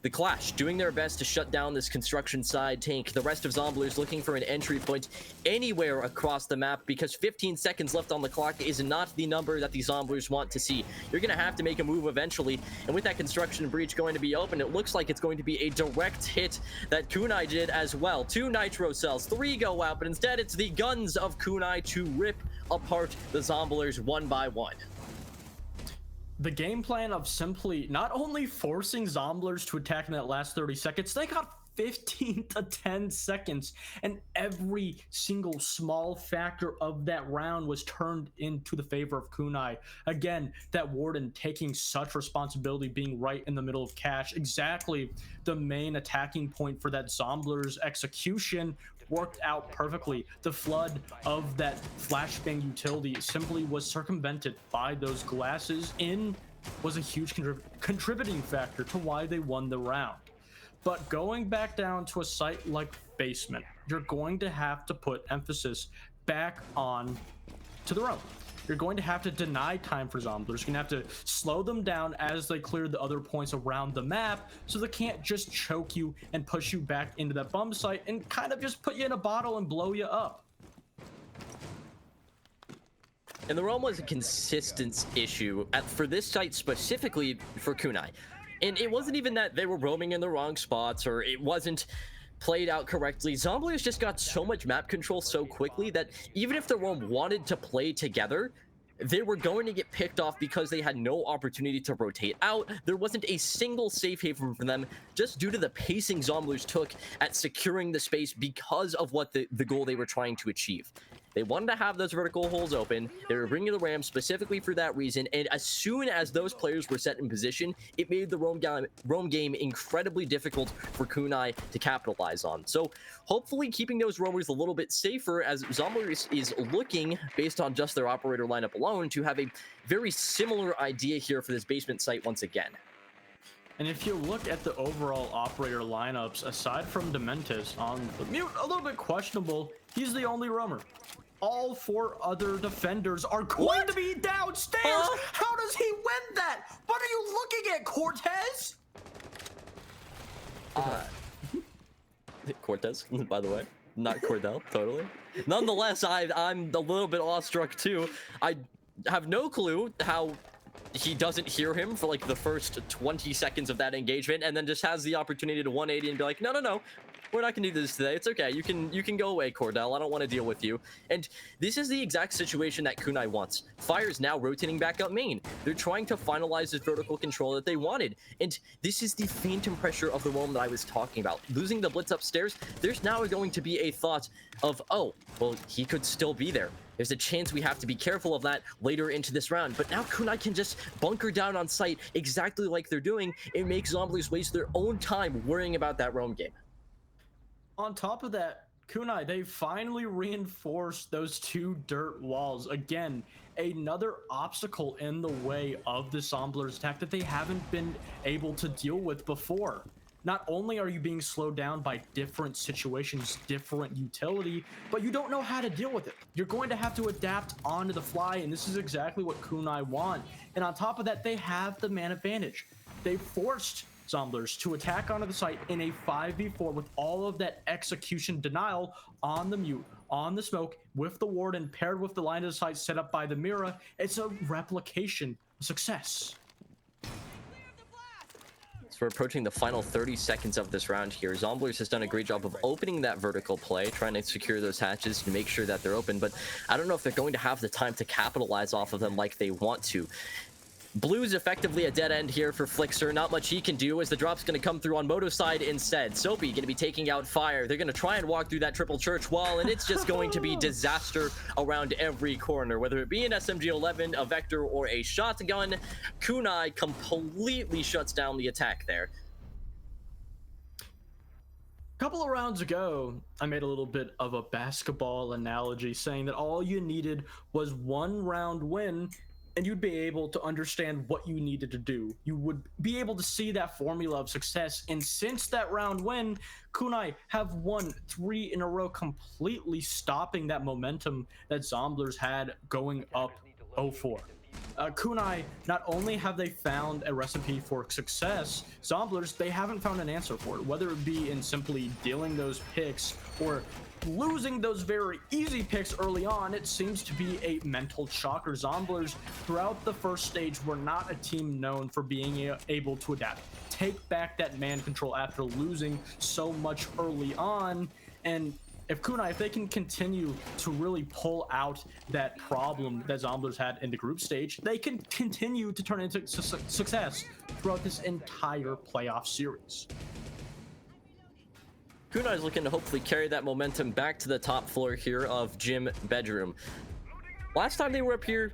The Clash doing their best to shut down this construction side tank. The rest of Zomblers looking for an entry point anywhere across the map, because 15 seconds left on the clock is not the number that the Zomblers want to see. You're going to have to make a move eventually, and with that construction breach going to be open, it looks like it's going to be a direct hit that Kunai did as well. 2 nitro cells, 3 go out, but instead it's the guns of Kunai to rip apart the Zomblers one by one. The game plan of simply not only forcing Zomblers to attack in that last 30 seconds, they got 15 to 10 seconds, and every single small factor of that round was turned into the favor of Kunai. Again, that warden taking such responsibility, being right in the middle of cash, exactly the main attacking point for that Zomblers execution, worked out perfectly. The flood of that flashbang utility simply was circumvented by those glasses in, was a huge contributing factor to why they won the round. But going back down to a site like basement, you're going to have to put emphasis back on to the roam. You're going to have to deny time for Zomblers. You're going to have to slow them down as they clear the other points around the map, so they can't just choke you and push you back into that bum site and kind of just put you in a bottle and blow you up. And the roam was a consistent issue for this site, specifically for Kunai. And it wasn't even that they were roaming in the wrong spots or it wasn't played out correctly. Zomblers just got so much map control so quickly that even if the roam wanted to play together, they were going to get picked off because they had no opportunity to rotate out. There wasn't a single safe haven for them, just due to the pacing Zomblers took at securing the space because of what the goal they were trying to achieve. They wanted to have those vertical holes open. They were bringing the Ram specifically for that reason, and as soon as those players were set in position, it made the roam game incredibly difficult for Kunai to capitalize on. So hopefully keeping those roamers a little bit safer, as Zomblers is looking, based on just their operator lineup alone, to have a very similar idea here for this basement site once again. And if you look at the overall operator lineups, aside from Dementis on the mute, a little bit questionable, he's the only roamer. All 4 other defenders are going to be downstairs. How does he win that? What are you looking at, Cortez? Cortez, by the way, not Cordell, totally. Nonetheless, I'm a little bit awestruck too. I have no clue how he doesn't hear him for like the first 20 seconds of that engagement, and then just has the opportunity to 180 and be like, no, we're not gonna do this today. It's okay. You can go away, Cordell. I don't want to deal with you. And this is the exact situation that Kunai wants. Fire's now rotating back up main. They're trying to finalize this vertical control that they wanted. And this is the phantom pressure of the roam that I was talking about. Losing the blitz upstairs, there's now going to be a thought of, oh, well, he could still be there. There's a chance we have to be careful of that later into this round. But now Kunai can just bunker down on site exactly like they're doing. It makes Zombies waste their own time worrying about that roam game. On top of that, Kunai, they finally reinforced those 2 dirt walls. Again, another obstacle in the way of the Zomblers attack that they haven't been able to deal with before. Not only are you being slowed down by different situations, different utility, but you don't know how to deal with it. You're going to have to adapt onto the fly, and this is exactly what Kunai want. And on top of that, they have the man advantage. They forced Zomblers to attack onto the site in a 5v4 with all of that execution denial on the mute, on the smoke, with the warden paired with the line of sight set up by the Mira. It's a replication success. So we're approaching the final 30 seconds of this round here. Zomblers has done a great job of opening that vertical play, trying to secure those hatches to make sure that they're open, but I don't know if they're going to have the time to capitalize off of them like they want to. Blue's effectively a dead end here for Flixer. Not much he can do as the drop's going to come through on Moto side instead. Soapy going to be taking out Fire. They're going to try and walk through that triple church wall, and it's just going to be disaster around every corner. Whether it be an SMG-11, a Vector, or a shotgun, Kunai completely shuts down the attack there. A couple of rounds ago, I made a little bit of a basketball analogy saying that all you needed was 1 round win and you'd be able to understand what you needed to do. You would be able to see that formula of success. And since that round win, Kunai have won 3 in a row, completely stopping that momentum that Zomblers had going up 0-4. Kunai, not only have they found a recipe for success, Zomblers, they haven't found an answer for it, whether it be in simply dealing those picks or losing those very easy picks early on. It seems to be a mental shocker. Zomblers, throughout the first stage, were not a team known for being able to adapt, take back that man control after losing so much early on. And if Kunai, if they can continue to really pull out that problem that Zomblers had in the group stage, they can continue to turn into success throughout this entire playoff series. Kunai is looking to hopefully carry that momentum back to the top floor here of Gym Bedroom. Last time they were up here,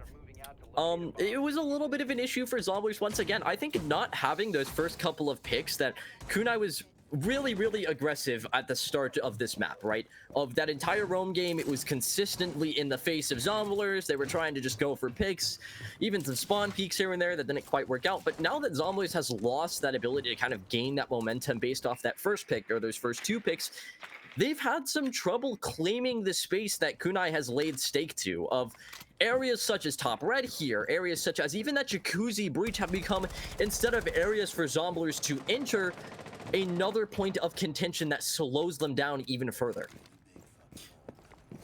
it was a little bit of an issue for Zomblers once again. I think not having those first couple of picks, that Kunai was really aggressive at the start of this map, right? Of that entire roam game, it was consistently in the face of Zomblers. They were trying to just go for picks, even some spawn peaks here and there that didn't quite work out. But now that Zomblers has lost that ability to kind of gain that momentum based off that first pick or those first 2 picks, they've had some trouble claiming the space that Kunai has laid stake to, of areas such as top red here, areas such as even that jacuzzi breach have become, instead of areas for Zomblers to enter, another point of contention that slows them down even further.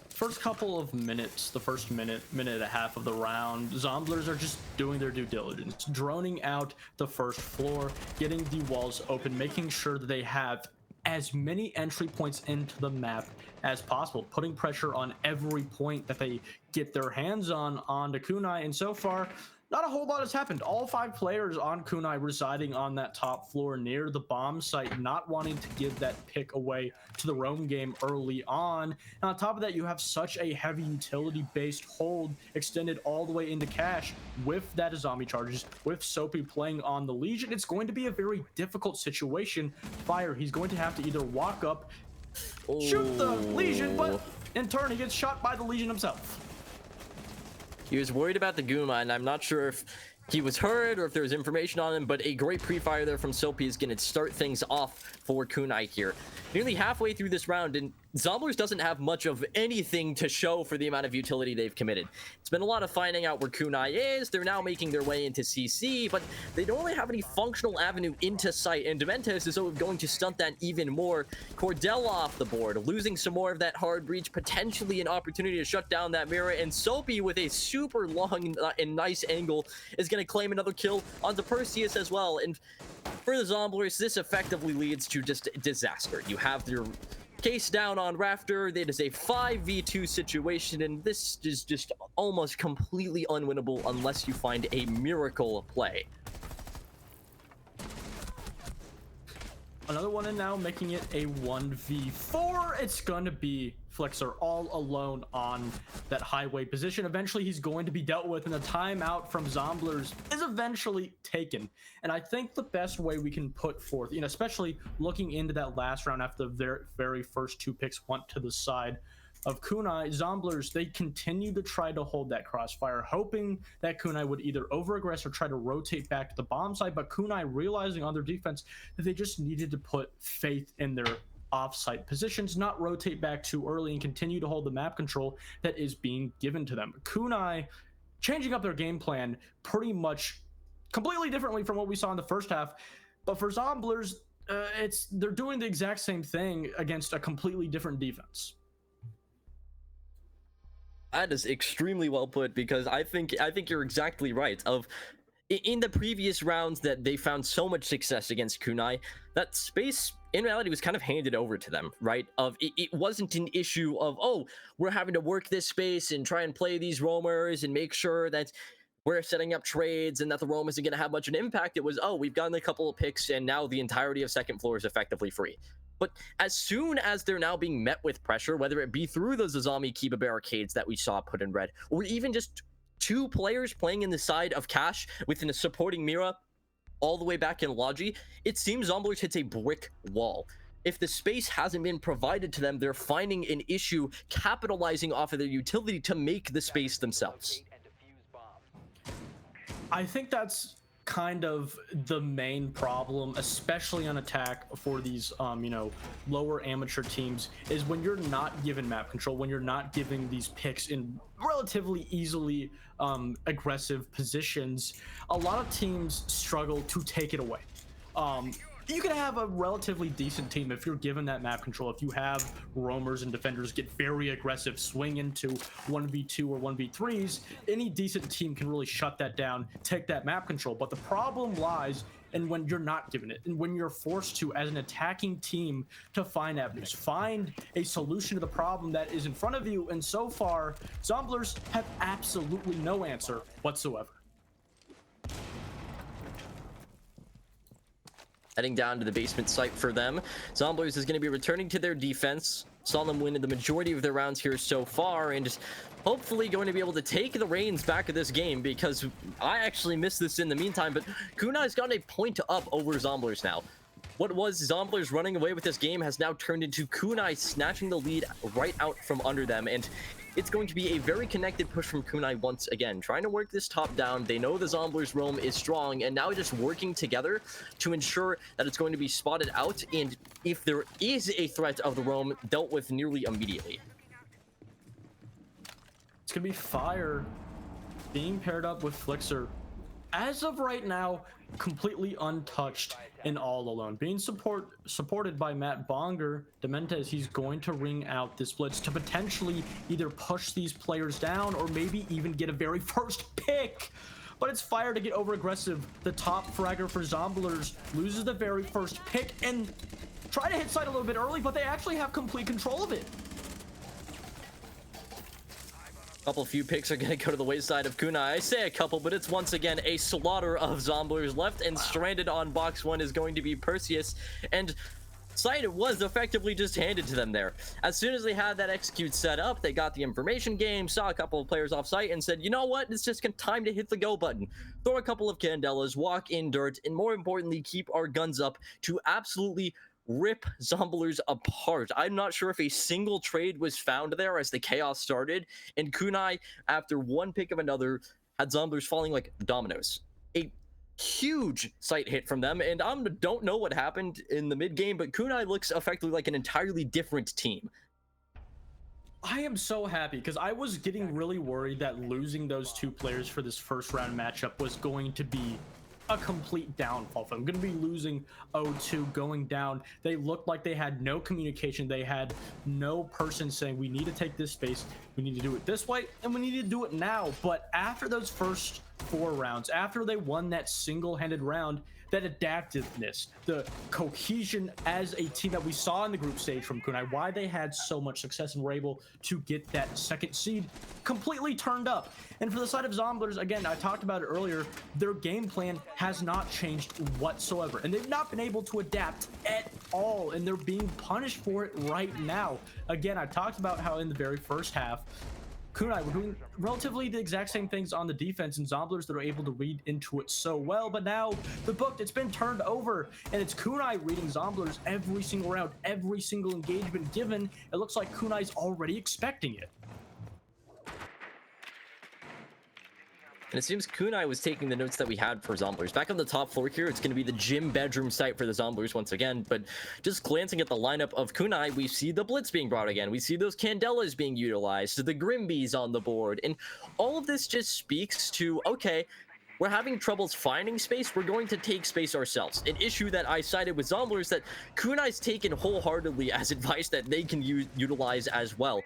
First couple of minutes, the first minute and a half of the round, Zomblers are just doing their due diligence, droning out the first floor, getting the walls open, making sure that they have as many entry points into the map as possible, putting pressure on every point that they get their hands on onto Kunai. And so far, not a whole lot has happened. All 5 players on Kunai residing on that top floor near the bomb site, not wanting to give that pick away to the roam game early on. And on top of that, you have such a heavy utility-based hold extended all the way into cash with that zombie charges, with Soapy playing on the Legion. It's going to be a very difficult situation. Fire, he's going to have to either walk up, shoot the Legion, but in turn, he gets shot by the Legion himself. He was worried about the Guma, and I'm not sure if he was hurt or if there was information on him, but a great pre-fire there from Soapy is going to start things off for Kunai here. Nearly halfway through this round, and Zomblers doesn't have much of anything to show for the amount of utility they've committed. It's been a lot of finding out where Kunai is. They're now making their way into CC, but they don't really have any functional avenue into sight, and Dementes is going to stunt that even more. Cordell off the board, losing some more of that hard breach, potentially an opportunity to shut down that mirror, and Soapy with a super long and nice angle is going to claim another kill onto Perseus as well. And for the Zomblers, this effectively leads to just disaster. You have your case down on Rafter. It is a 5v2 situation, and this is just almost completely unwinnable unless you find a miracle play. Another one, and now making it a 1v4. It's going to be Flixer all alone on that highway position. Eventually, he's going to be dealt with, and the timeout from Zomblers is eventually taken. And I think the best way we can put forth, especially looking into that last round after the very first 2 picks went to the side of Kunai, Zomblers, they continue to try to hold that crossfire, hoping that Kunai would either over-aggress or try to rotate back to the bomb side, but Kunai realizing on their defense that they just needed to put faith in their off-site positions, not rotate back too early, and continue to hold the map control that is being given to them. Kunai changing up their game plan pretty much completely differently from what we saw in the first half, but for Zomblers, they're doing the exact same thing against a completely different defense. That is extremely well put, because I think you're exactly right. In the previous rounds that they found so much success against Kunai, that space in reality was kind of handed over to them, right? It wasn't an issue of, oh, we're having to work this space and try and play these roamers and make sure that we're setting up trades and that the roam isn't going to have much of an impact. It was, oh, we've gotten a couple of picks and now the entirety of second floor is effectively free. But as soon as they're now being met with pressure, whether it be through those Azami Kiba barricades that we saw put in red, or even just 2 players playing in the side of Cash within a supporting Mira all the way back in Logi, it seems Zomblers hits a brick wall. If the space hasn't been provided to them, they're finding an issue capitalizing off of their utility to make the space themselves. I think that's kind of the main problem, especially on attack for these lower amateur teams, is when you're not given map control, when you're not giving these picks in relatively easily aggressive positions, a lot of teams struggle to take it away. You can have a relatively decent team if you're given that map control. If you have roamers and defenders get very aggressive, swing into 1v2 or 1v3s, any decent team can really shut that down, take that map control. But the problem lies in when you're not given it, and when you're forced to, as an attacking team, to find avenues, find a solution to the problem that is in front of you. And so far, Zomblers have absolutely no answer whatsoever. Heading down to the basement site for them. Zomblers is going to be returning to their defense. Saw them win the majority of their rounds here so far, and just hopefully going to be able to take the reins back of this game, because I actually missed this in the meantime, but Kunai's got a point up over Zomblers now. What was Zomblers running away with this game has now turned into Kunai snatching the lead right out from under them, and it's going to be a very connected push from Kunai once again, trying to work this top down. They know the Zomblers roam is strong, and now just working together to ensure that it's going to be spotted out, and if there is a threat of the roam, dealt with nearly immediately. It's gonna be Fire being paired up with Flixer. As of right now, completely untouched and all alone. Being supported by Matt Bonger, Dementes, he's going to ring out this blitz to potentially either push these players down or maybe even get a very first pick. But it's Fire to get over aggressive. The top fragger for Zomblers loses the very first pick and try to hit side a little bit early, but they actually have complete control of it. Few picks are going to go to the wayside of Kunai. I say a couple, but it's once again a slaughter of Zomblers left, and stranded on box 1 is going to be Perseus, and site was effectively just handed to them there. As soon as they had that execute set up, they got the information game, saw a couple of players off site, and said, you know what, it's just time to hit the go button. Throw a couple of candelas, walk in dirt, and more importantly, keep our guns up to absolutely rip Zomblers apart. I'm not sure if a single trade was found there as the chaos started, and Kunai, after one pick of another, had Zomblers falling like dominoes. a huge sight hit from them, and I don't know what happened in the mid game, but Kunai looks effectively like an entirely different team. I am so happy because I was getting really worried that losing those two players for this first round matchup was going to be a complete downfall for them. Going to be losing 0-2, going down. They looked like they had no communication. They had no person saying, we need to take this space, we need to do it this way, and we need to do it now. But after those first 4 rounds, after they won that single-handed round, that adaptiveness, the cohesion as a team that we saw in the group stage from Kunai, why they had so much success and were able to get that second seed, completely turned up. And for the side of Zomblers, again, I talked about it earlier, their game plan has not changed whatsoever, and they've not been able to adapt at all, and they're being punished for it right now. Again, I talked about how in the very first half, Kunai were doing relatively the exact same things on the defense, and Zomblers that are able to read into it so well. But now the book, it's been turned over, and it's Kunai reading Zomblers every single round, every single engagement given. It looks like Kunai's already expecting it. And it seems Kunai was taking the notes that we had for Zomblers. Back on the top floor here, it's going to be the gym bedroom site for the Zomblers once again. But just glancing at the lineup of Kunai, we see the Blitz being brought again. We see those Candelas being utilized, the Grimbies on the board. And all of this just speaks to, okay, we're having troubles finding space, we're going to take space ourselves. An issue that I cited with Zomblers that Kunai's taken wholeheartedly as advice that they can utilize as well.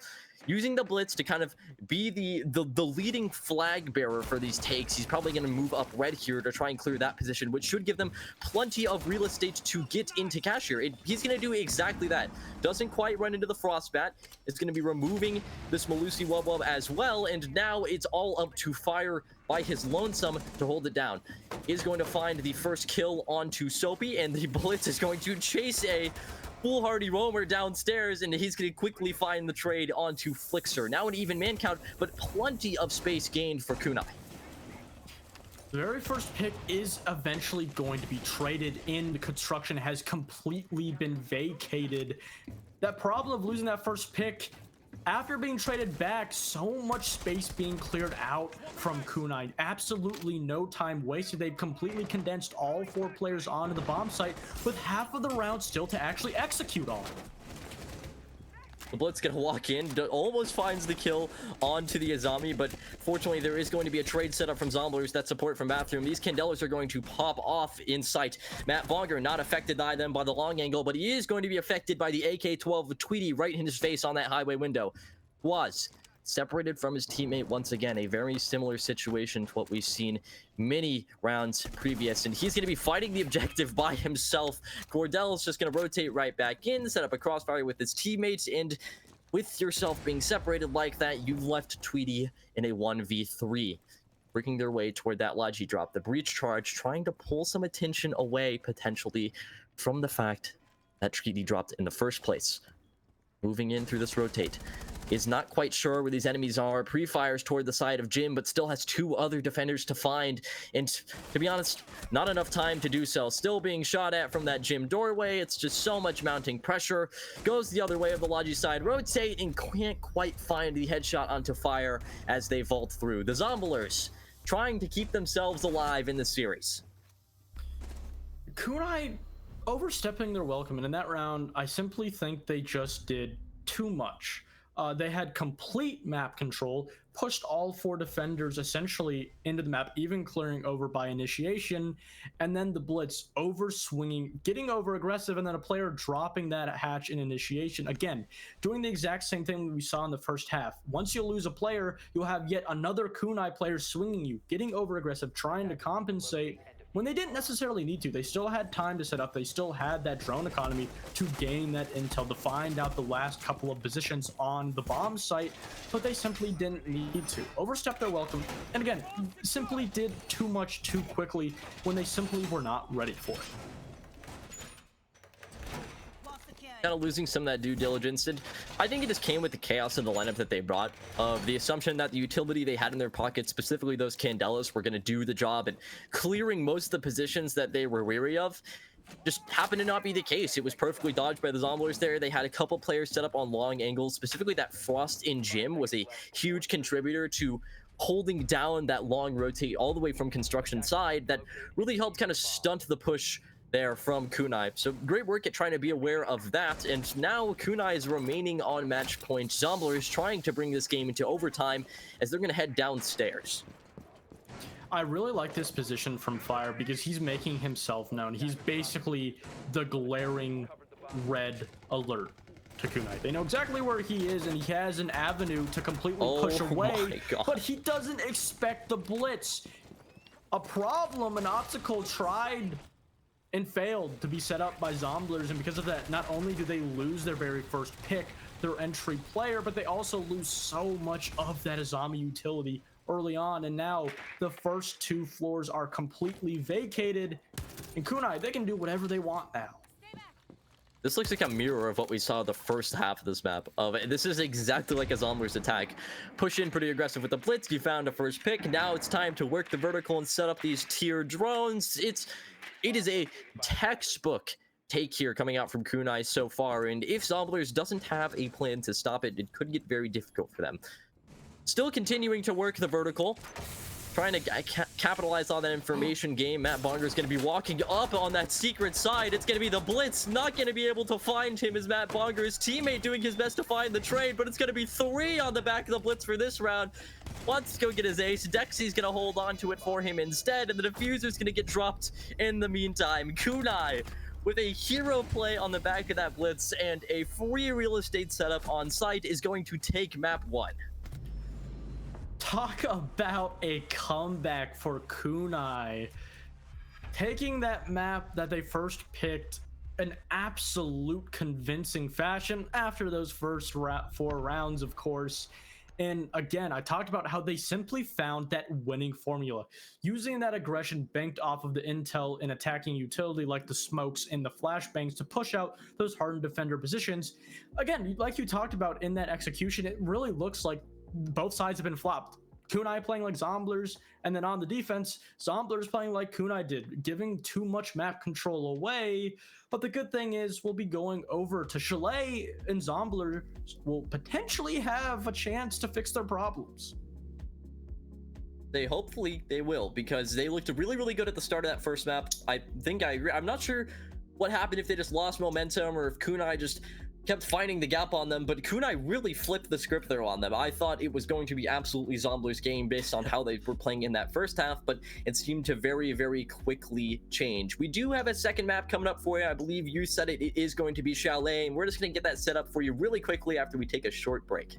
Using the Blitz to kind of be the leading flag bearer for these takes. He's probably going to move up red here to try and clear that position, which should give them plenty of real estate to get into Cashier. He's going to do exactly that. Doesn't quite run into the Frostbat. It's going to be removing this Malusi Wubwub as well, and now it's all up to Fire by his lonesome to hold it down. Is going to find the first kill onto Soapy, and the Blitz is going to chase a foolhardy roamer downstairs, and he's going to quickly find the trade onto Flixer. Now an even man count, but plenty of space gained for Kunai. The very first pick is eventually going to be traded in. The construction has completely been vacated. That problem of losing that first pick after being traded back, so much space being cleared out from Kunai. Absolutely no time wasted. They've completely condensed all 4 players onto the bomb site with half of the round still to actually execute on. The Blitz gonna walk in, almost finds the kill onto the Azami, but fortunately there is going to be a trade setup from Zomblers, that support from Bathroom. These Candelas are going to pop off in sight. Matt Vonger not affected by them by the long angle, but he is going to be affected by the AK-12 Tweety right in his face on that highway window. Was separated from his teammate once again, a very similar situation to what we've seen many rounds previous, and he's going to be fighting the objective by himself. Gordell's just going to rotate right back in, set up a crossfire with his teammates, and with yourself being separated like that, you've left Tweety in a 1v3, working their way toward that Logi drop. The breach charge trying to pull some attention away potentially from the fact that Tweety dropped in the first place. Moving in through this rotate. Is not quite sure where these enemies are. Pre-fires toward the side of Jim, but still has 2 other defenders to find. And to be honest, not enough time to do so. Still being shot at from that Jim doorway. It's just so much mounting pressure. Goes the other way of the Logi side. Rotate and can't quite find the headshot onto Fire as they vault through. The Zomblers trying to keep themselves alive in the series. Kunai overstepping their welcome, and in that round, I simply think they just did too much. They had complete map control, pushed all 4 defenders essentially into the map, even clearing over by initiation, and then the Blitz over swinging, getting over aggressive, and then a player dropping that hatch in initiation. Again, doing the exact same thing we saw in the first half. Once you lose a player, you'll have yet another Kunai player swinging you, getting over aggressive, trying to compensate when they didn't necessarily need to. They still had time to set up. They still had that drone economy to gain that intel, to find out the last couple of positions on the bomb site, but they simply didn't need to. Overstepped their welcome, and again, simply did too much too quickly when they simply were not ready for it. Kind of losing some of that due diligence, and I think it just came with the chaos of the lineup that they brought, of the assumption that the utility they had in their pockets, specifically those Candelas, were going to do the job and clearing most of the positions that they were weary of. Just happened to not be the case. It was perfectly dodged by the Zomblers there. They had a couple players set up on long angles. Specifically, that Frost in Gym was a huge contributor to holding down that long rotate all the way from construction side that really helped kind of stunt the push there from Kunai. So great work at trying to be aware of that. And now Kunai is remaining on match point. Zombler is trying to bring this game into overtime as they're going to head downstairs. I really like this position from Fire because he's making himself known. He's basically the glaring red alert to Kunai. They know exactly where he is, and he has an avenue to completely push away, but he doesn't expect the blitz. A problem, an obstacle tried and failed to be set up by Zomblers, and because of that, not only do they lose their very first pick, their entry player, but they also lose so much of that Azami utility early on, and now the first 2 floors are completely vacated, and Kunai, they can do whatever they want now. This looks like a mirror of what we saw the first half of this map. This is exactly like a Zombler's attack. Push in pretty aggressive with the blitz. You found a first pick. Now it's time to work the vertical and set up these tier drones. It is a textbook take here coming out from Kunai so far, and if Zomblers doesn't have a plan to stop it, it could get very difficult for them. Still continuing to work the vertical, trying to capitalize on that information game. Matt Bonger is going to be walking up on that secret side. It's going to be the blitz, not going to be able to find him as Matt Bonger, his teammate, doing his best to find the trade, but it's going to be 3 on the back of the blitz for this round. Wants to go get his ace. Dexy's going to hold on to it for him instead, and the diffuser's going to get dropped in the meantime. Kunai with a hero play on the back of that blitz and a free real estate setup on site is going to take map 1. Talk about a comeback for Kunai. Taking that map that they first picked an absolute convincing fashion after those first 4 rounds, of course. And again, I talked about how they simply found that winning formula, using that aggression banked off of the intel and attacking utility like the smokes and the flashbangs to push out those hardened defender positions. Again, like you talked about in that execution, it really looks like both sides have been flopped. Kunai playing like Zomblers, and then on the defense, Zomblers playing like Kunai did, giving too much map control away. But the good thing is we'll be going over to Chalet, and Zomblers will potentially have a chance to fix their problems. Hopefully they will, because they looked really, really good at the start of that first map. I think I agree. I'm not sure what happened, if they just lost momentum or if Kunai just kept finding the gap on them, but Kunai really flipped the script there on them. I thought it was going to be absolutely Zombler's game based on how they were playing in that first half, but it seemed to very, very quickly change. We do have a second map coming up for you. I believe you said it is going to be Chalet, and we're just going to get that set up for you really quickly after we take a short break.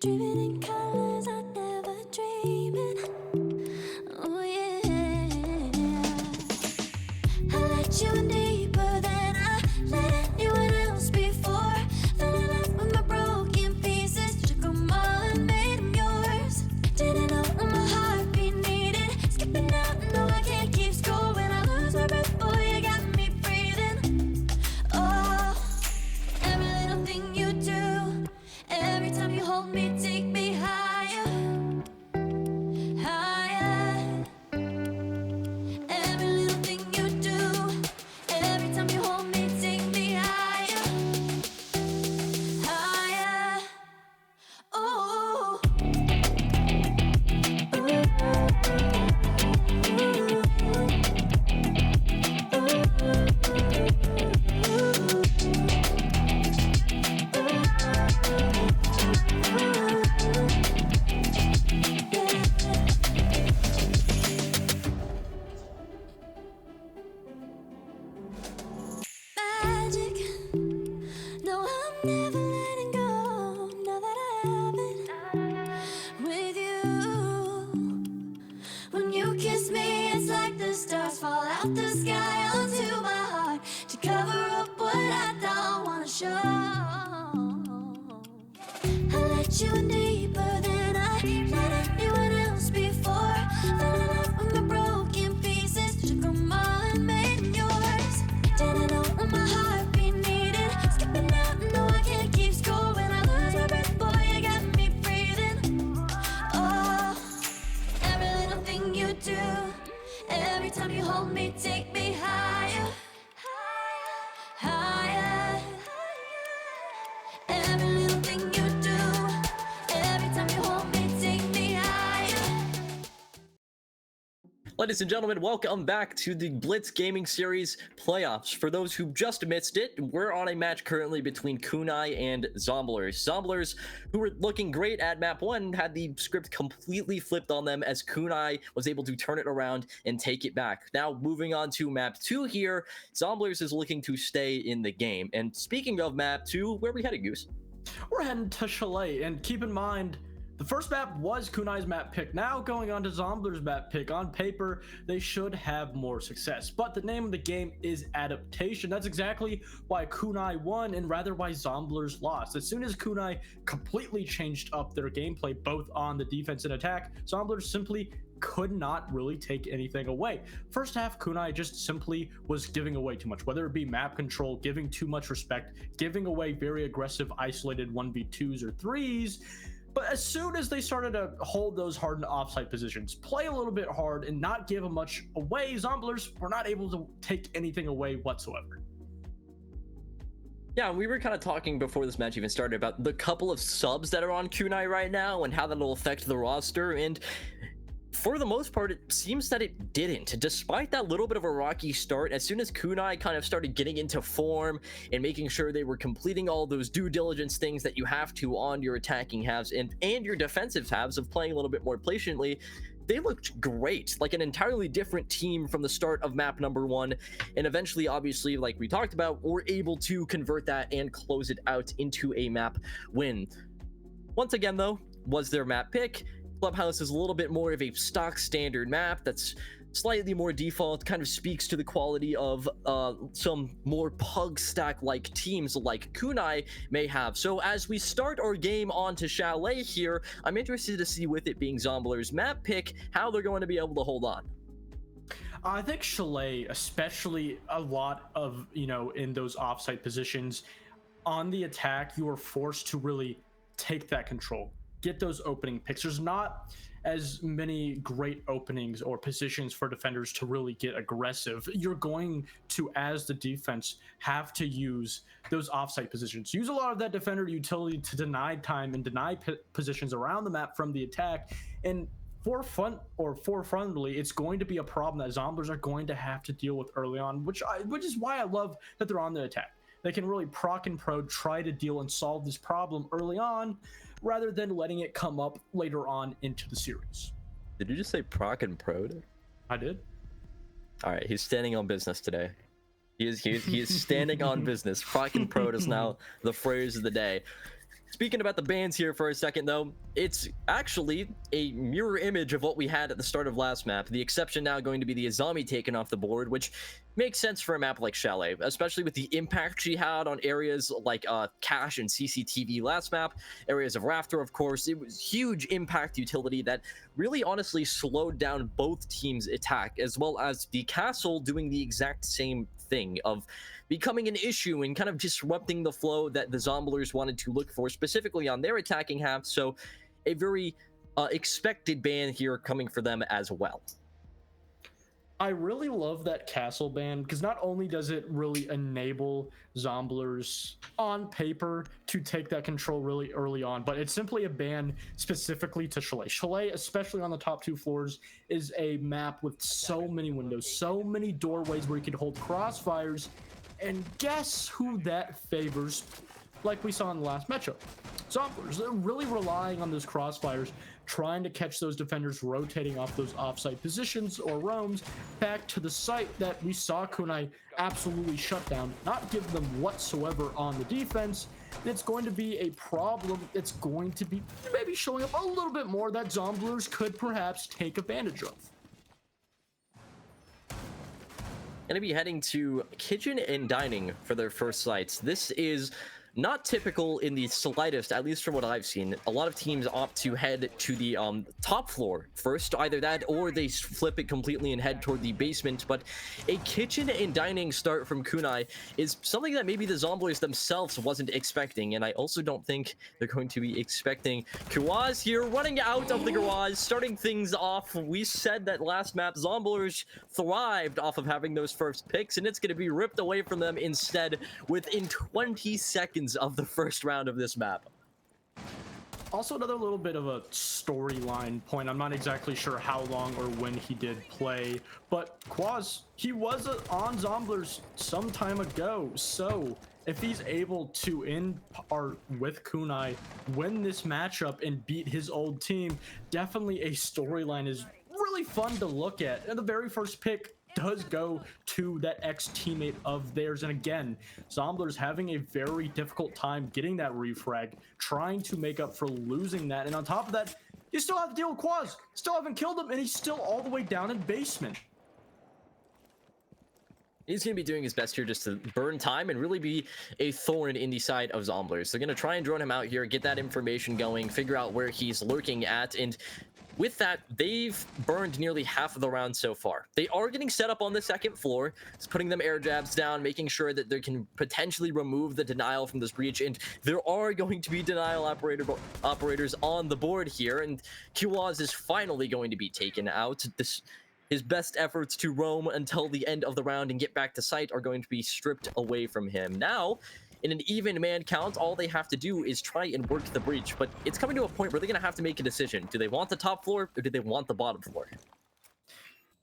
Driven in colors I never dreamed. Oh yeah. I let you in deeper than I let anyone else before. Fell in love with my broken pieces, took them all and made them yours. Didn't know what my heartbeat needed. Skipping out, no I can't keep score. When I lose my breath, boy, you got me breathing. Oh, every little thing you do, every time you hold me, take me higher, higher. Every little thing you do, every time you hold me, take me higher, higher. Oh. Magic. No, I'm never letting go. Now that I have it with you. When you kiss me, it's like the stars fall out the sky onto my heart to cover up what I don't wanna show. I let you in deeper than I let anyone else before. Fell in love with my broken pieces, took them all and made them yours. Didn't know what my heartbeat needed. Skipping out, no I can't keep score. When I lose my breath, boy, you got me breathing. Oh, every little thing you do, every time you hold me, take me higher, higher. Every little thing you do, every time you hold me, take me higher. Ladies and gentlemen, welcome back to the Blitz Gaming Series playoffs. For those who just missed it, we're on a match currently between Kunai and Zomblers. Zomblers, who were looking great at map 1, had the script completely flipped on them as Kunai was able to turn it around and take it back. Now, moving on to map 2 here, Zomblers is looking to stay in the game. And speaking of map 2, where are we headed, Goose? We're heading to Chalet, and keep in mind, the first map was Kunai's map pick. Now going on to Zombler's map pick. On paper, they should have more success, but the name of the game is adaptation. That's exactly why Kunai won, and rather why Zomblers lost. As soon as Kunai completely changed up their gameplay, both on the defense and attack, Zomblers simply could not really take anything away. First half, Kunai just simply was giving away too much, whether it be map control, giving too much respect, giving away very aggressive isolated 1v2s or 3s. But as soon as they started to hold those hardened offside positions, play a little bit hard, and not give much away, Zomblers were not able to take anything away whatsoever. Yeah, we were kind of talking before this match even started about the couple of subs that are on Kunai right now and how that'll affect the roster, and for the most part, it seems that it didn't. Despite that little bit of a rocky start, as soon as Kunai kind of started getting into form and making sure they were completing all those due diligence things that you have to on your attacking halves and your defensive halves of playing a little bit more patiently, they looked great, like an entirely different team from the start of map number 1. And eventually, obviously, like we talked about, were able to convert that and close it out into a map win. Once again, though, was their map pick. Clubhouse is a little bit more of a stock standard map that's slightly more default, kind of speaks to the quality of some more pug stack like teams like Kunai may have. So as we start our game on to Chalet here, I'm interested to see, with it being Zombler's map pick, how they're going to be able to hold on. I think Chalet, especially a lot of, in those offside positions, on the attack, you are forced to really take that control, get those opening picks. There's not as many great openings or positions for defenders to really get aggressive. You're going to, as the defense, have to use those offside positions. Use a lot of that defender utility to deny time and deny positions around the map from the attack. And forefrontally, it's going to be a problem that Zomblers are going to have to deal with early on, which is why I love that they're on the attack. They can really proc and pro try to deal and solve this problem early on, rather than letting it come up later on into the series. Did you just say proc and pro? I did. All right, he's standing on business today. He is standing on business. Proc and pro is now the phrase of the day. Speaking about the bans here for a second, though, it's actually a mirror image of what we had at the start of last map. The exception now going to be the Azami taken off the board, which makes sense for a map like Chalet, especially with the impact she had on areas like Cache and CCTV last map, areas of Rafter, of course. It was huge impact utility that really honestly slowed down both teams' attack, as well as the castle doing the exact same thing of becoming an issue and kind of disrupting the flow that the Zomblers wanted to look for, specifically on their attacking half. So a very expected ban here coming for them as well. I really love that castle ban because not only does it really enable Zomblers on paper to take that control really early on, but it's simply a ban specifically to Chalet. Chalet, especially on the top 2 floors, is a map with so many windows, so many doorways where you can hold crossfires, and guess who that favors? Like we saw in the last matchup. Zomblers, they're really relying on those crossfires, trying to catch those defenders rotating off those offsite positions or roams back to the site that we saw Kunai absolutely shut down, not give them whatsoever on the defense. It's going to be a problem. It's going to be maybe showing up a little bit more that Zomblers could perhaps take advantage of. Going to be heading to Kitchen and Dining for their first sites. This is not typical in the slightest, at least from what I've seen. A lot of teams opt to head to the top floor first, either that or they flip it completely and head toward the basement. But a Kitchen and Dining start from Kunai is something that maybe the Zomblers themselves wasn't expecting, and I also don't think they're going to be expecting. Kawaz here running out of the garage, starting things off. We said that last map Zomblers thrived off of having those first picks, and it's going to be ripped away from them instead within 20 seconds of the first round of this map. Also, another little bit of a storyline point. I'm not exactly sure how long or when he did play, but Quaz, he was on Zomblers some time ago. So if he's able to end or with Kunai, win this matchup and beat his old team, definitely a storyline is really fun to look at. And the very first pick does go to that ex-teammate of theirs. And again, Zomblers having a very difficult time getting that refrag, trying to make up for losing that. And on top of that, you still have to deal with Quaz. Still haven't killed him, and he's still all the way down in basement. He's going to be doing his best here just to burn time and really be a thorn in the side of Zomblers. They're going to try and drone him out here, get that information going, figure out where he's lurking at, and with that, they've burned nearly half of the round so far. They are getting set up on the second floor, just putting them air jabs down, making sure that they can potentially remove the denial from this breach, and there are going to be denial operators on the board here, and Kiwaz is finally going to be taken out. His best efforts to roam until the end of the round and get back to site are going to be stripped away from him. Now, in an even man count, all they have to do is try and work the breach, but it's coming to a point where they're going to have to make a decision. Do they want the top floor or do they want the bottom floor?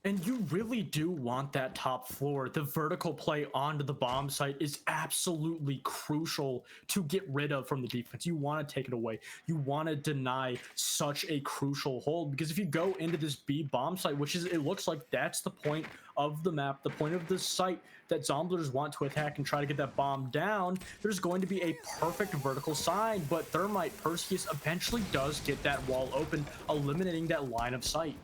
And you really do want that top floor. The vertical play onto the bomb site is absolutely crucial to get rid of from the defense. You want to take it away. You want to deny such a crucial hold, because if you go into this B bomb site, which is, it looks like that's the point of the map, the point of the site that Zomblers want to attack and try to get that bomb down, there's going to be a perfect vertical sign, but Thermite Perseus eventually does get that wall open, eliminating that line of sight.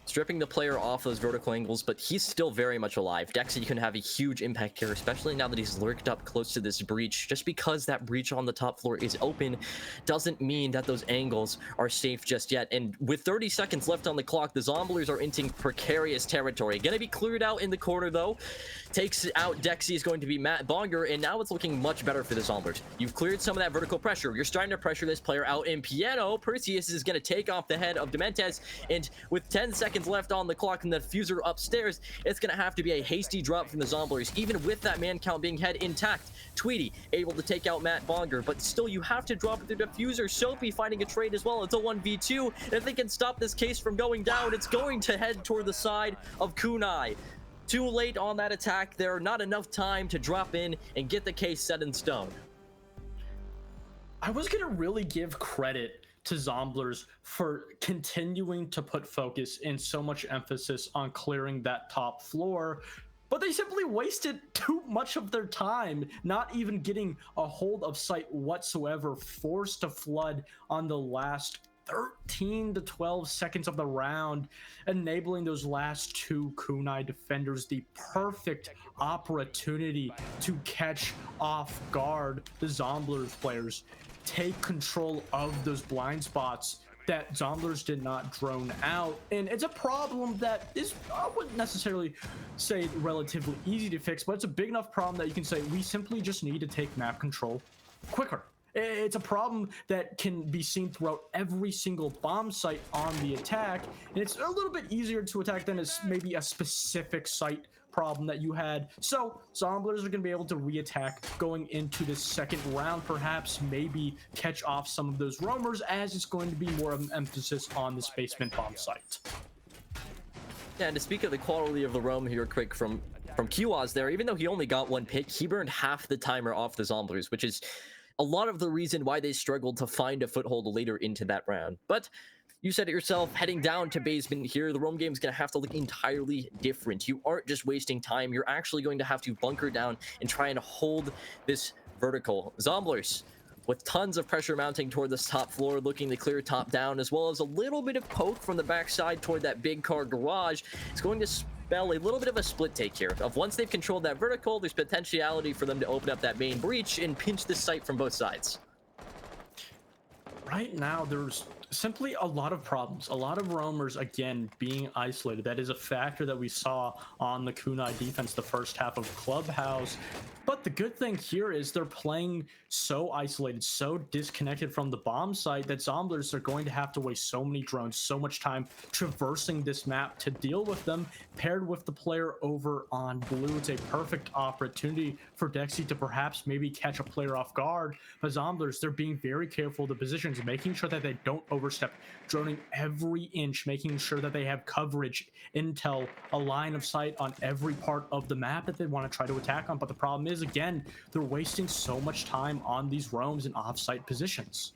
Stripping the player off those vertical angles, but he's still very much alive. Dexy can have a huge impact here, especially now that he's lurked up close to this breach. Just because that breach on the top floor is open doesn't mean that those angles are safe just yet. And with 30 seconds left on the clock, the Zomblers are entering precarious territory. Gonna be cleared out in the corner though. Takes out Dexy is going to be Matt Bonger, and now it's looking much better for the Zomblers. You've cleared some of that vertical pressure. You're starting to pressure this player out in Piano. Perseus is gonna take off the head of Dementes, and with 10 seconds left on the clock and the fuser upstairs, it's gonna have to be a hasty drop from the Zomblers, even with that man count being head intact. Tweety able to take out Matt Bonger, but still you have to drop the diffuser. Soapy finding a trade as well. It's a 1v2, and if they can stop this case from going down, it's going to head toward the side of Kunai. Too late on that attack there, not enough time to drop in and get the case set in stone. I was gonna really give credit to Zomblers for continuing to put focus and so much emphasis on clearing that top floor, but they simply wasted too much of their time, not even getting a hold of sight whatsoever, forced to flood on the last 13 to 12 seconds of the round, enabling those last two kunai defenders the perfect opportunity to catch off guard the Zomblers players, take control of those blind spots that Zomblers did not drone out. And it's a problem that is, I wouldn't necessarily say relatively easy to fix, but it's a big enough problem that you can say we simply just need to take map control quicker. It's a problem that can be seen throughout every single bomb site on the attack, and it's a little bit easier to attack than maybe a specific site problem that you had. So Zomblers are going to be able to re-attack going into the second round, perhaps maybe catch off some of those roamers, as it's going to be more of an emphasis on this basement bomb site. Yeah, and to speak of the quality of the roam here quick from Kiwaz there, even though he only got one pick, he burned half the timer off the Zomblers, which is a lot of the reason why they struggled to find a foothold later into that round. But you said it yourself, heading down to basement here, the roam game is going to have to look entirely different. You aren't just wasting time, you're actually going to have to bunker down and try and hold this vertical. Zomblers, with tons of pressure mounting toward this top floor, looking to clear top down, as well as a little bit of poke from the backside toward that big car garage. It's going to spell a little bit of a split take here. Of once they've controlled that vertical, there's potentiality for them to open up that main breach and pinch this site from both sides. Right now, there's simply a lot of problems. A lot of roamers, again, being isolated. That is a factor that we saw on the kunai defense the first half of Clubhouse. But the good thing here is they're playing so isolated, so disconnected from the bomb site that Zomblers are going to have to waste so many drones, so much time traversing this map to deal with them. Paired with the player over on blue, it's a perfect opportunity for Dexy to perhaps maybe catch a player off guard. But Zomblers, they're being very careful of the positions, making sure that they don't overstep, droning every inch, making sure that they have coverage, intel, a line of sight on every part of the map that they want to try to attack on. But the problem is, again, they're wasting so much time on these roams and off-site positions.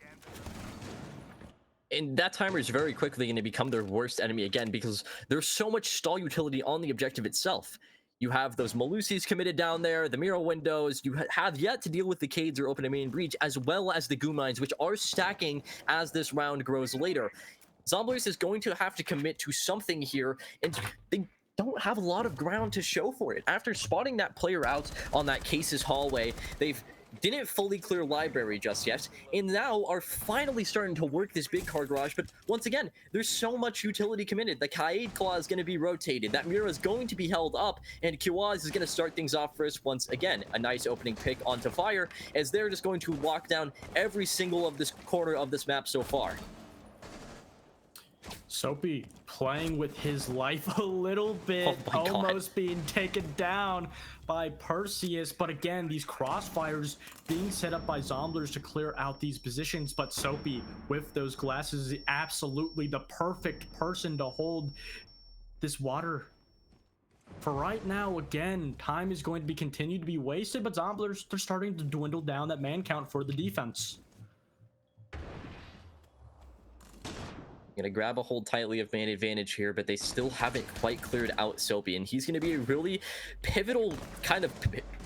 And that timer is very quickly going to become their worst enemy again, because there's so much stall utility on the objective itself. You have those Malusis committed down there, the Miro windows, you have yet to deal with the Cades or open a main breach, as well as the Goo Mines, which are stacking as this round grows later. Zomblers is going to have to commit to something here, and they don't have a lot of ground to show for it. After spotting that player out on that Case's hallway, they've didn't fully clear library just yet, and now are finally starting to work this big car garage. But once again, there's so much utility committed. The Kaid Claw is going to be rotated, that Mira is going to be held up, and Kiwaz is going to start things off first once again. A nice opening pick onto Fire, as they're just going to lock down every single of this corner of this map so far. Soapy playing with his life a little bit, almost being taken down by Perseus. But again, these crossfires being set up by Zomblers to clear out these positions. But Soapy, with those glasses, is absolutely the perfect person to hold this water. For right now, again, time is going to be continued to be wasted, but Zomblers, they're starting to dwindle down that man count for the defense. Gonna grab a hold tightly of man advantage here, but they still haven't quite cleared out Soapy, and he's gonna be a really pivotal kind of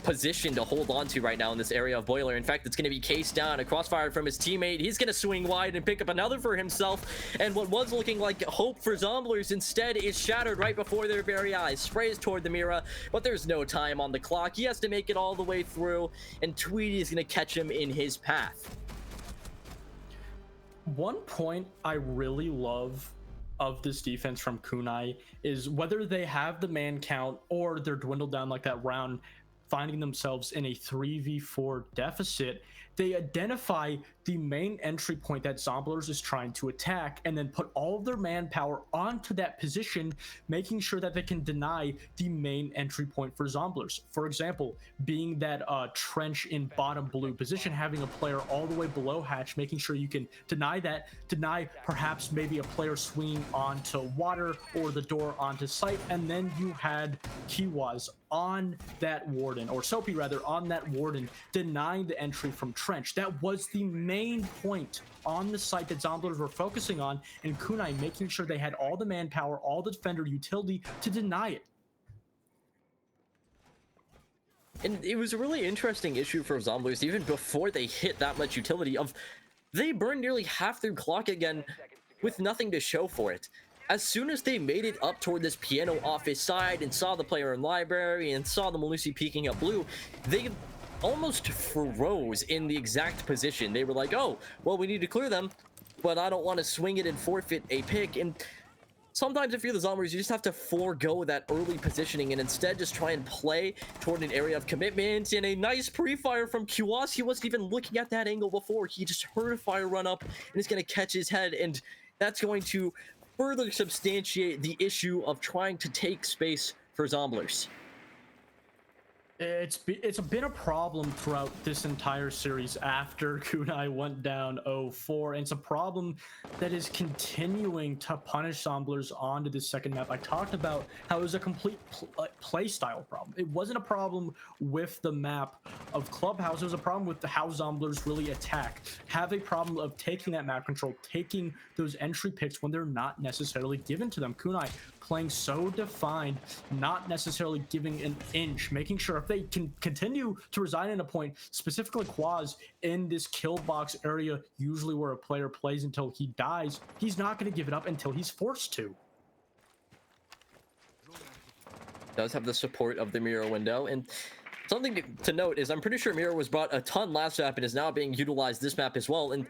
position to hold on to right now in this area of Boiler. In fact, it's gonna be Case down, a crossfire from his teammate. He's gonna swing wide and pick up another for himself, and what was looking like hope for Zomblers instead is shattered right before their very eyes. Sprays toward the Mira, but there's no time on the clock. He has to make it all the way through, and Tweedy is gonna catch him in his path. One point I really love of this defense from Kunai is whether they have the man count or they're dwindled down like that round, finding themselves in a 3v4 deficit, they identify the main entry point that Zomblers is trying to attack and then put all of their manpower onto that position, making sure that they can deny the main entry point for Zomblers. For example, being that trench in bottom blue position, having a player all the way below hatch, making sure you can deny that, deny perhaps maybe a player swinging onto water or the door onto site, and then you had Kiwaz on that warden, or Soapy rather, on that warden, denying the entry from trench. That was the main point on the site that Zomblers were focusing on, and Kunai making sure they had all the manpower, all the defender utility to deny it. And it was a really interesting issue for Zomblers even before they hit that much utility of they burned nearly half their clock again with nothing to show for it. As soon as they made it up toward this piano office side and saw the player in library and saw the Melusi peeking up blue, they almost froze in the exact position. They were like, oh, well, we need to clear them, but I don't want to swing it and forfeit a pick. And sometimes if you're the Zombies, you just have to forego that early positioning and instead just try and play toward an area of commitment. And a nice pre-fire from Kiwas. He wasn't even looking at that angle before. He just heard a fire run up and it's going to catch his head. And that's going to further substantiate the issue of trying to take space for Zomblers. It's been a problem throughout this entire series after Kunai went down 0-4, and it's a problem that is continuing to punish Zomblers onto the second map. I talked about how it was a complete play style problem. It wasn't a problem with the map of Clubhouse, it was a problem with how Zomblers really attack. Have a problem of taking that map control, taking those entry picks when they're not necessarily given to them. Kunai playing so defined, not necessarily giving an inch, making sure if they can continue to reside in a point, specifically Quaz, in this kill box area, usually where a player plays until he dies, he's not going to give it up until he's forced to. Does have the support of the mirror window, and something to note is I'm pretty sure mirror was brought a ton last map and is now being utilized this map as well. And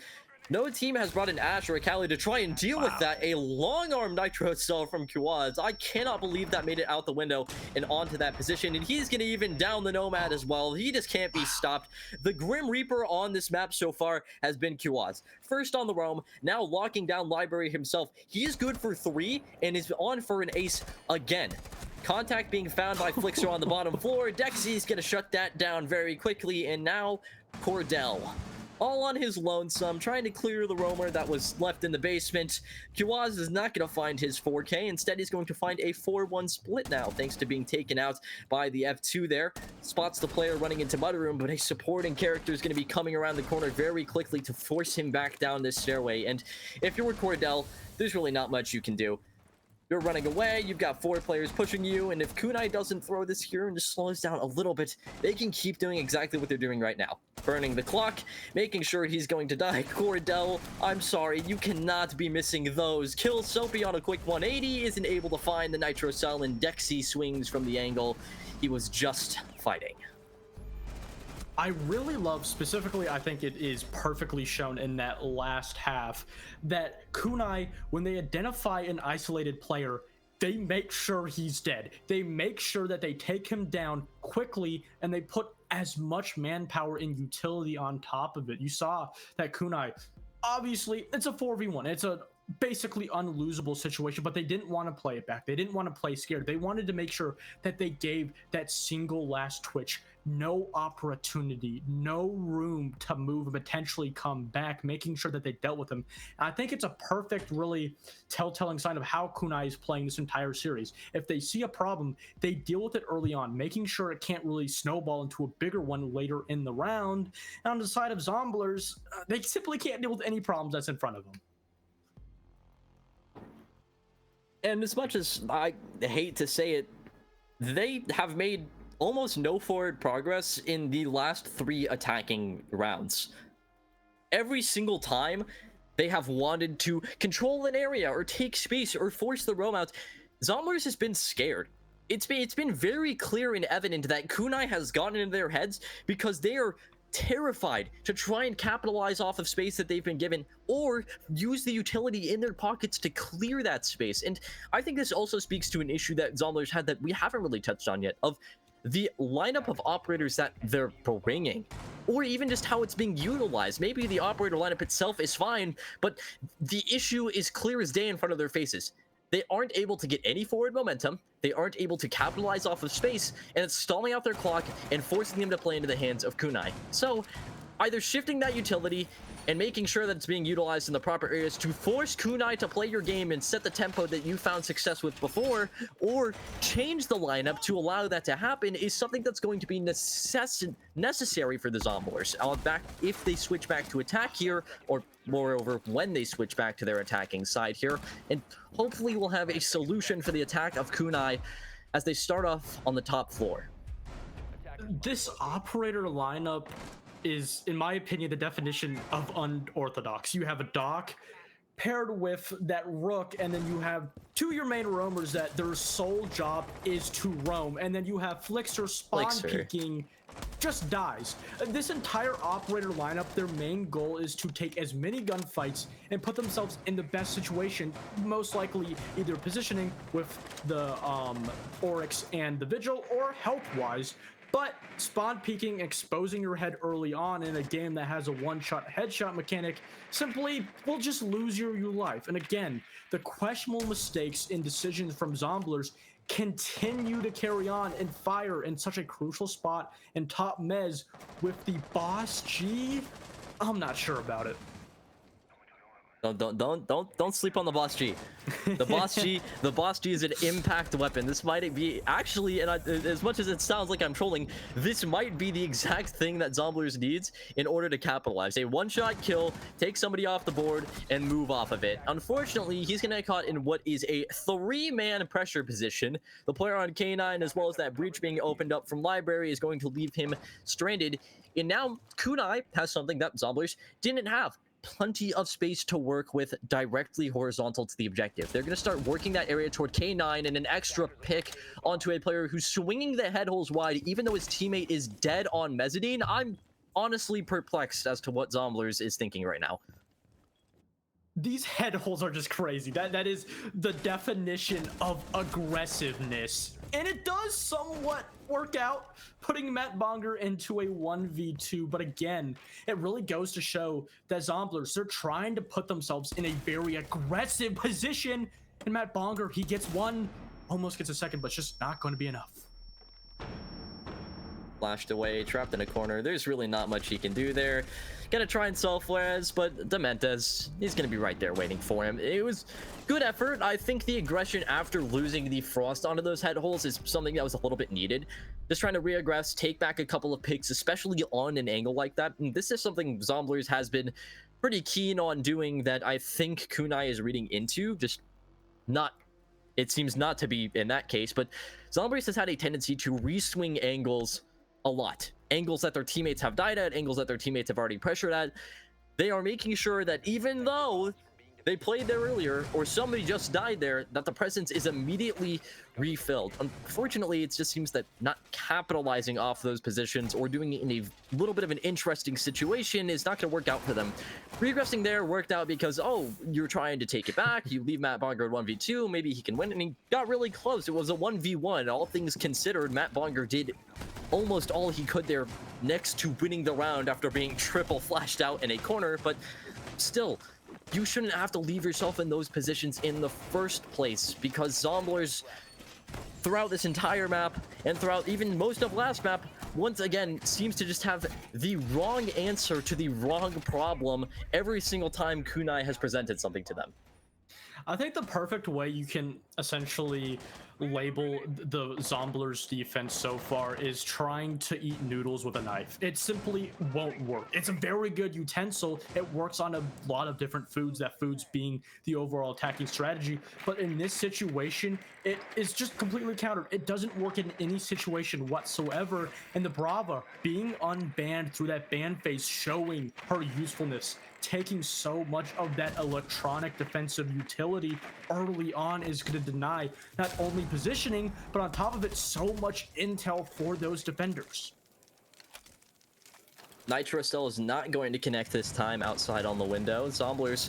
no team has brought an Ash or a Kali to try and deal with that. A long-arm Nitro cell from Quaz. I cannot believe that made it out the window and onto that position. And he's going to even down the Nomad as well. He just can't be stopped. The Grim Reaper on this map so far has been Quaz. First on the roam, now locking down Library himself. He is good for 3 and is on for an ace again. Contact being found by Flixer on the bottom floor. Dexy's going to shut that down very quickly. And now Cordell, all on his lonesome, trying to clear the roamer that was left in the basement. Kiwaz is not going to find his 4K. Instead, he's going to find a 4-1 split now, thanks to being taken out by the F2 there. Spots the player running into Mudroom, but a supporting character is going to be coming around the corner very quickly to force him back down this stairway. And if you're Cordell, there's really not much you can do. You're running away, you've got 4 players pushing you, and if Kunai doesn't throw this here and just slows down a little bit, they can keep doing exactly what they're doing right now. Burning the clock, making sure he's going to die. Cordell, I'm sorry, you cannot be missing those. Kills Soapy on a quick 180, isn't able to find the Nitro Cell, and Dexy swings from the angle. He was just fighting. I really love, specifically, I think it is perfectly shown in that last half, that Kunai, when they identify an isolated player, they make sure he's dead. They make sure that they take him down quickly, and they put as much manpower and utility on top of it. You saw that Kunai, obviously, it's a 4v1. It's a basically unlosable situation, but they didn't want to play it back. They didn't want to play scared. They wanted to make sure that they gave that single last twitch no opportunity, no room to move and potentially come back, making sure that they dealt with him. And I think it's a perfect, really telltale sign of how Kunai is playing this entire series. If they see a problem, they deal with it early on, making sure it can't really snowball into a bigger one later in the round. And on the side of Zomblers, they simply can't deal with any problems that's in front of them. And as much as I hate to say it, they have made almost no forward progress in the last 3 attacking rounds. Every single time they have wanted to control an area or take space or force the roam out, Zomblers has been scared. It's been very clear and evident that Kunai has gotten into their heads because they are terrified to try and capitalize off of space that they've been given or use the utility in their pockets to clear that space. And I think this also speaks to an issue that Zomblers had that we haven't really touched on yet, of the lineup of operators that they're bringing, or even just how it's being utilized. Maybe the operator lineup itself is fine, but the issue is clear as day in front of their faces. They aren't able to get any forward momentum, they aren't able to capitalize off of space, and it's stalling out their clock and forcing them to play into the hands of Kunai. So, either shifting that utility and making sure that it's being utilized in the proper areas to force Kunai to play your game and set the tempo that you found success with before, or change the lineup to allow that to happen, is something that's going to be necessary for the Zomblers. If they switch back to attack here, or moreover, when they switch back to their attacking side here, and hopefully we'll have a solution for the attack of Kunai as they start off on the top floor. This operator lineup is, in my opinion, the definition of unorthodox. You have a Doc paired with that Rook, and then you have two of your main roamers that their sole job is to roam, and then you have Flixer spawn peeking, just dies. This entire operator lineup, their main goal is to take as many gunfights and put themselves in the best situation, most likely either positioning with the Oryx and the Vigil, or health-wise. But spawn peeking, exposing your head early on in a game that has a one-shot headshot mechanic simply will just lose your life. And again, the questionable mistakes and decisions from Zomblers continue to carry on and fire in such a crucial spot in top mez with the Boss G. I'm not sure about it. Don't sleep on the Boss G. The Boss G, the Boss G is an impact weapon. This might be actually, and as much as it sounds like I'm trolling, this might be the exact thing that Zomblers needs in order to capitalize. A one-shot kill, take somebody off the board, and move off of it. Unfortunately, he's gonna get caught in what is a 3-man pressure position. The player on K9, as well as that breach being opened up from Library, is going to leave him stranded. And now Kunai has something that Zomblers didn't have. Plenty of space to work with directly horizontal to the objective. They're going to start working that area toward K9 and an extra pick onto a player who's swinging the head holes wide, even though his teammate is dead on Mezzanine. I'm honestly perplexed as to what Zomblers is thinking right now. These head holes are just crazy. That is the definition of aggressiveness. And it does somewhat work out, putting Matt Bonger into a 1v2. But again, it really goes to show that Zomblers, they're trying to put themselves in a very aggressive position. And Matt Bonger, he gets one, almost gets a second, but it's just not going to be enough. Flashed away, trapped in a corner. There's really not much he can do there. Gonna try and self-res, but Dementes, he's gonna be right there waiting for him. It was good effort. I think the aggression after losing the frost onto those head holes is something that was a little bit needed. Just trying to re-aggress, take back a couple of picks, especially on an angle like that. And this is something Zomblers has been pretty keen on doing that I think Kunai is reading into. Just not, it seems not to be in that case, but Zomblers has had a tendency to re-swing angles a lot. Angles that their teammates have died at, angles that their teammates have already pressured at. They are making sure that even though they played there earlier, or somebody just died there, that the presence is immediately refilled. Unfortunately, it just seems that not capitalizing off those positions or doing it in a little bit of an interesting situation is not going to work out for them. Regressing there worked out because, oh, you're trying to take it back, you leave Matt Bonger at 1v2, maybe he can win, and he got really close. It was a 1v1. All things considered, Matt Bonger did almost all he could there next to winning the round after being triple flashed out in a corner, but still, you shouldn't have to leave yourself in those positions in the first place, because Zomblers, throughout this entire map, and throughout even most of last map, once again, seems to just have the wrong answer to the wrong problem every single time Kunai has presented something to them. I think the perfect way you can essentially label the Zomblers defense so far is trying to eat noodles with a knife. It simply won't work. It's a very good utensil. It works on a lot of different foods, that foods being the overall attacking strategy. But in this situation, it is just completely countered. It doesn't work in any situation whatsoever. And the Brava being unbanned through that ban phase, showing her usefulness, taking so much of that electronic defensive utility early on is going to deny not only positioning, but on top of it, so much intel for those defenders. Nitro still is not going to connect this time outside on the window. Zomblers,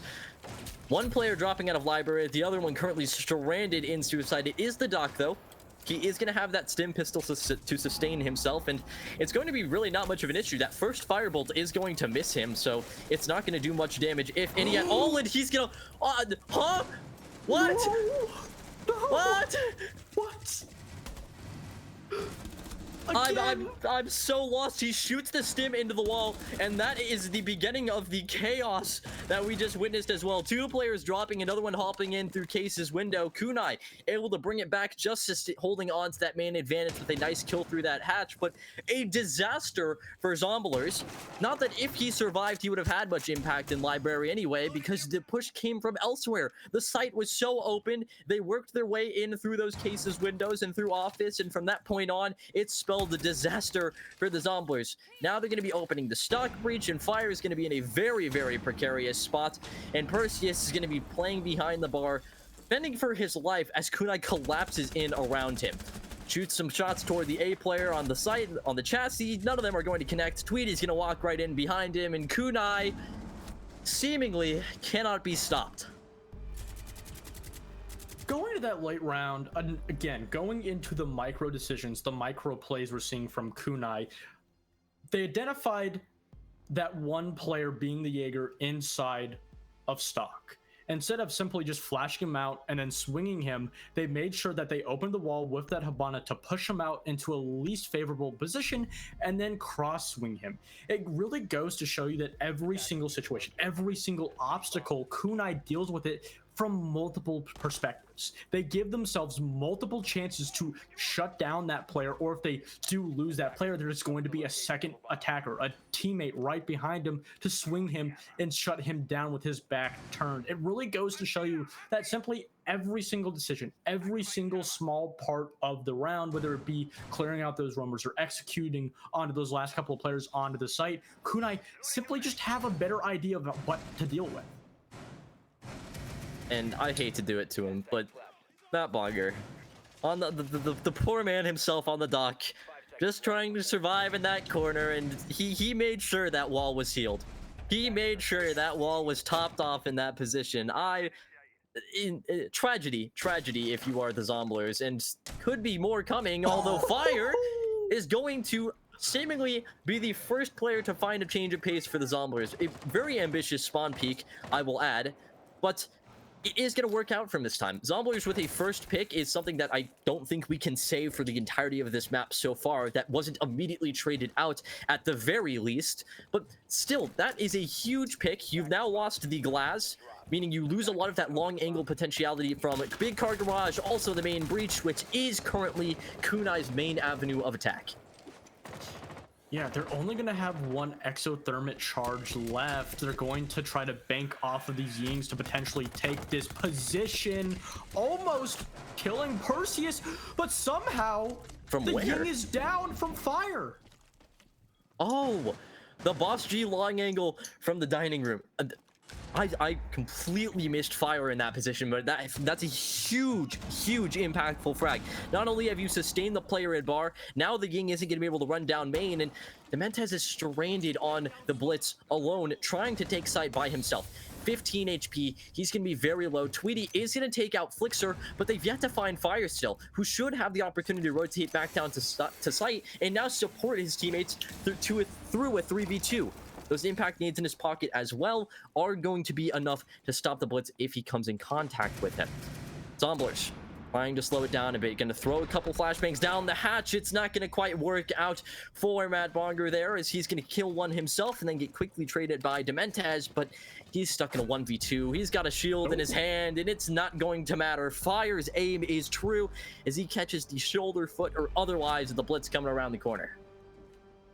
one player dropping out of Library, the other one currently stranded in Suicide. It is the Doc, though. He is going to have that stim pistol to sustain himself, and it's going to be really not much of an issue. That first firebolt is going to miss him, so it's not going to do much damage, if any at all, and he's going to... huh? What? No. What? What? I'm so lost. He shoots the stim into the wall, and that is the beginning of the chaos that we just witnessed as well. Two players dropping, another one hopping in through Case's window. Kunai able to bring it back, just holding on to that man advantage with a nice kill through that hatch, but a disaster for Zomblers. Not that if he survived, he would have had much impact in Library anyway, because the push came from elsewhere. The site was so open, they worked their way in through those Case's windows and through Office, and from that point on, it spelled spelled the disaster for the Zomblers. Now they're going to be opening the stock breach, and Fire is going to be in a very, very precarious spot, and Perseus is going to be playing behind the bar, fending for his life as Kunai collapses in around him. Shoots some shots toward the A player on the site, on the chassis. None of them are going to connect. Tweety's going to walk right in behind him, and Kunai seemingly cannot be stopped. Going to that late round, again, going into the micro decisions, the micro plays we're seeing from Kunai, they identified that one player being the Jaeger inside of stock. Instead of simply just flashing him out and then swinging him, they made sure that they opened the wall with that Hibana to push him out into a least favorable position and then cross swing him. It really goes to show you that every single situation, every single obstacle, Kunai deals with it from multiple perspectives. They give themselves multiple chances to shut down that player, or if they do lose that player, there's going to be a second attacker, a teammate right behind him to swing him and shut him down with his back turned. It really goes to show you that simply every single decision, every single small part of the round, whether it be clearing out those roamers or executing onto those last couple of players onto the site, Kunai simply just have a better idea of what to deal with. And I hate to do it to him, but Matt Bonner, on the poor man himself on the dock, just trying to survive in that corner, and he made sure that wall was healed. He made sure that wall was topped off in that position. Tragedy if you are the Zomblers, and could be more coming, although Fire is going to seemingly be the first player to find a change of pace for the Zomblers. A very ambitious spawn peak, I will add, but it is going to work out from this time. Zomblers with a first pick is something that I don't think we can say for the entirety of this map so far. That wasn't immediately traded out at the very least, but still, that is a huge pick. You've now lost the glass, meaning you lose a lot of that long angle potentiality from Big Car Garage, also the main breach, which is currently Kunai's main avenue of attack. Yeah, they're only going to have one exothermic charge left. They're going to try to bank off of these Yings to potentially take this position, almost killing Perseus, but somehow From the where? Ying is down from Fire. Oh, the Boss G long angle from the dining room. I completely missed Fire in that position, but that's a huge impactful frag. Not only have you sustained the player at bar, now the Ying isn't going to be able to run down main, and Dementez is stranded on the Blitz alone, trying to take site by himself. 15 HP, he's going to be very low. Tweety is going to take out Flixer, but they've yet to find Fire still, who should have the opportunity to rotate back down to site and now support his teammates through a 3v2. Those impact needs in his pocket as well are going to be enough to stop the Blitz if he comes in contact with him. Zomblers trying to slow it down a bit, going to throw a couple flashbangs down the hatch. It's not going to quite work out for Matt Bonger there, as he's going to kill one himself and then get quickly traded by Dementez, but he's stuck in a 1v2. He's got a shield in his hand, and it's not going to matter. Fire's aim is true as he catches the shoulder, foot, or otherwise of the Blitz coming around the corner.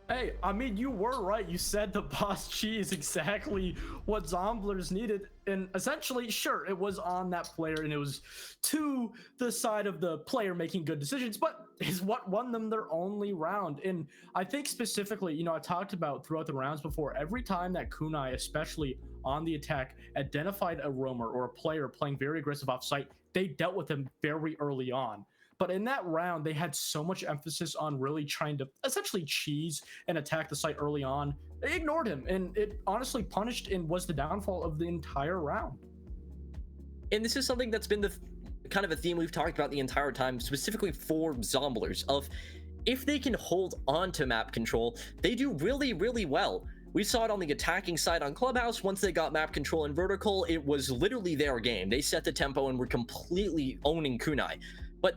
Hey, I mean, you were right. You said the Boss G is exactly what Zomblers needed. And essentially, sure, it was on that player and it was to the side of the player making good decisions, but is what won them their only round. And I think specifically, you know, I talked about throughout the rounds before, every time that Kunai, especially on the attack, identified a roamer or a player playing very aggressive offsite, they dealt with him very early on. But in that round, they had so much emphasis on really trying to essentially cheese and attack the site early on. They ignored him, and it honestly punished and was the downfall of the entire round. And this is something that's been the kind of a theme we've talked about the entire time, specifically for Zomblers, of if they can hold on to map control, they do really well. We saw it on the attacking side on Clubhouse. Once they got map control and vertical, it was literally their game. They set the tempo and were completely owning Kunai. But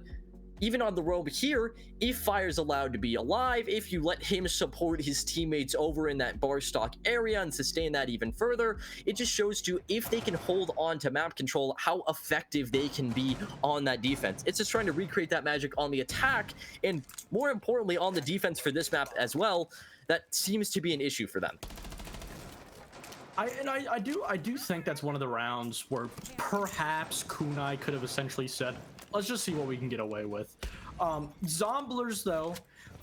even on the roam here, if Fire's allowed to be alive, if you let him support his teammates over in that bar stock area and sustain that even further, it just shows you if they can hold on to map control, how effective they can be on that defense. It's just trying to recreate that magic on the attack, and more importantly, on the defense for this map as well, that seems to be an issue for them. I do think that's one of the rounds where perhaps Kunai could have essentially said, let's just see what we can get away with. Zomblers, though,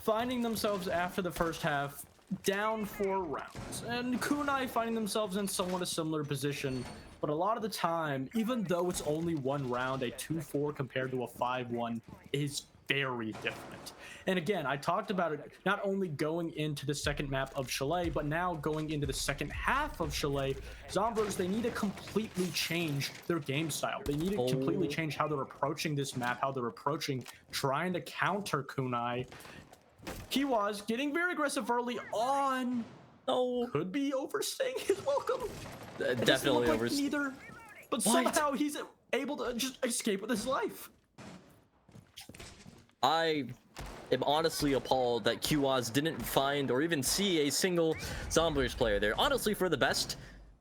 finding themselves after the first half down 4 rounds, and Kunai finding themselves in somewhat a similar position. But a lot of the time, even though it's only 1 round, a 2-4 compared to a 5-1 is very different. And again, I talked about it not only going into the second map of Chalet, but now going into the second half of Chalet. Zombies, they need to completely change their game style. They need to completely change how they're approaching this map, how they're approaching trying to counter Kunai. Kiwaz getting very aggressive early on. Oh, Could be overstaying his welcome. definitely like neither, but What? somehow he's able to just escape with his life. I am honestly appalled that QoS didn't find or even see a single Zombies player there. Honestly, for the best,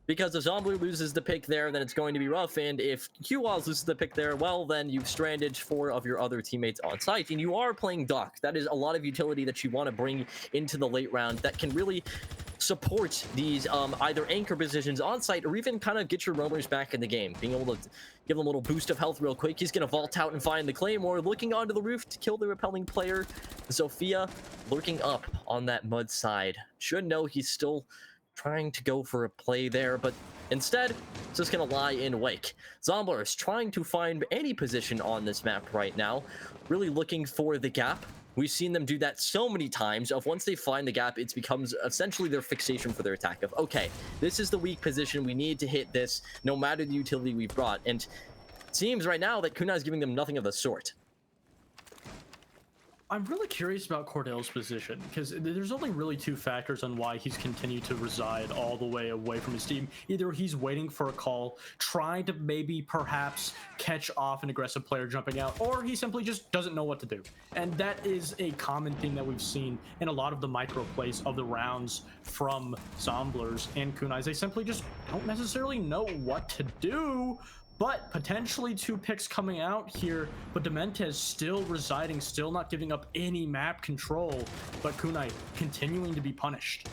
because if Zombie loses the pick there, then it's going to be rough, and if QoS loses the pick there, well, then you've stranded 4 of your other teammates on site, and you are playing Doc. That is a lot of utility that you want to bring into the late round that can really support these either anchor positions on site or even kind of get your roamers back in the game. Being able to give them a little boost of health real quick. He's going to vault out and find the Claymore, looking onto the roof to kill the repelling player. Zofia lurking up on that mud side. Should know he's still trying to go for a play there, but instead, it's just going to lie in wake. Zomblers trying to find any position on this map right now, really looking for the gap. We've seen them do that so many times of once they find the gap, it becomes essentially their fixation for their attack of, okay, this is the weak position. We need to hit this no matter the utility we've brought. And it seems right now that Kunai is giving them nothing of the sort. I'm really curious about Cordell's position, because there's only really 2 factors on why he's continued to reside all the way away from his team. Either he's waiting for a call, trying to maybe perhaps catch off an aggressive player jumping out, or he simply just doesn't know what to do. And that is a common thing that we've seen in a lot of the micro plays of the rounds from Zomblers and Kunai. They simply just don't necessarily know what to do. But potentially 2 picks coming out here, but Dementez still residing, still not giving up any map control, but Kunai continuing to be punished.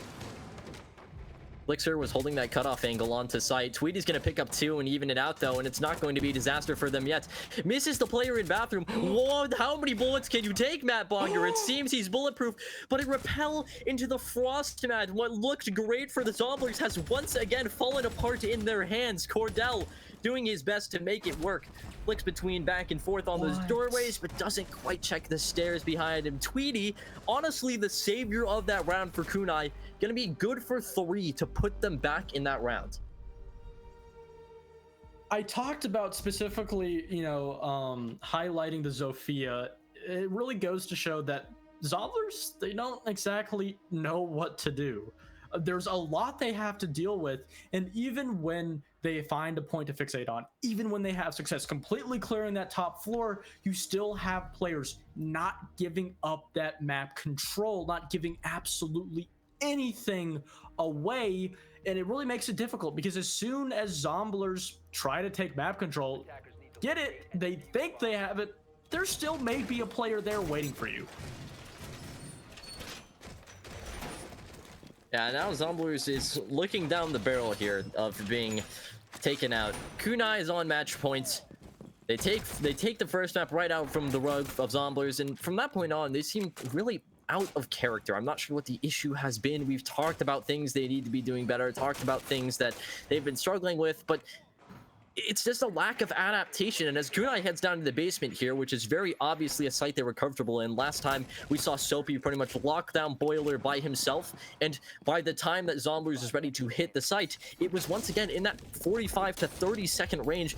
Blixer was holding that cutoff angle onto site. Tweety's going to pick up 2 and even it out, though, and it's not going to be a disaster for them yet. Misses the player in bathroom. Whoa, how many bullets can you take, Matt Bonger? It seems he's bulletproof, but it repel into the frost mat. What looked great for the Zomblers has once again fallen apart in their hands. Cordell doing his best to make it work. Flicks between back and forth on those doorways, but doesn't quite check the stairs behind him. Tweety, honestly the savior of that round for Kunai, gonna be good for 3 to put them back in that round. I talked about specifically, highlighting the Zofia. It really goes to show that Zomblers, they don't exactly know what to do. There's a lot they have to deal with, and even when they find a point to fixate on, even when they have success completely clearing that top floor, you still have players not giving up that map control, not giving absolutely anything away, and it really makes it difficult because as soon as Zomblers try to take map control, get it, they think they have it, there still may be a player there waiting for you. Yeah, now Zomblers is looking down the barrel here of being taken out. Kunai is on match points. They take the first map right out from the rug of Zomblers, and from that point on, they seem really out of character. I'm not sure what the issue has been. We've talked about things they need to be doing better, talked about things that they've been struggling with, but it's just a lack of adaptation. And as Kunai heads down to the basement here, which is very obviously a site they were comfortable in, last time we saw Soapy pretty much lock down Boiler by himself, and by the time that Zomblers is ready to hit the site, it was once again in that 45 to 30 second range.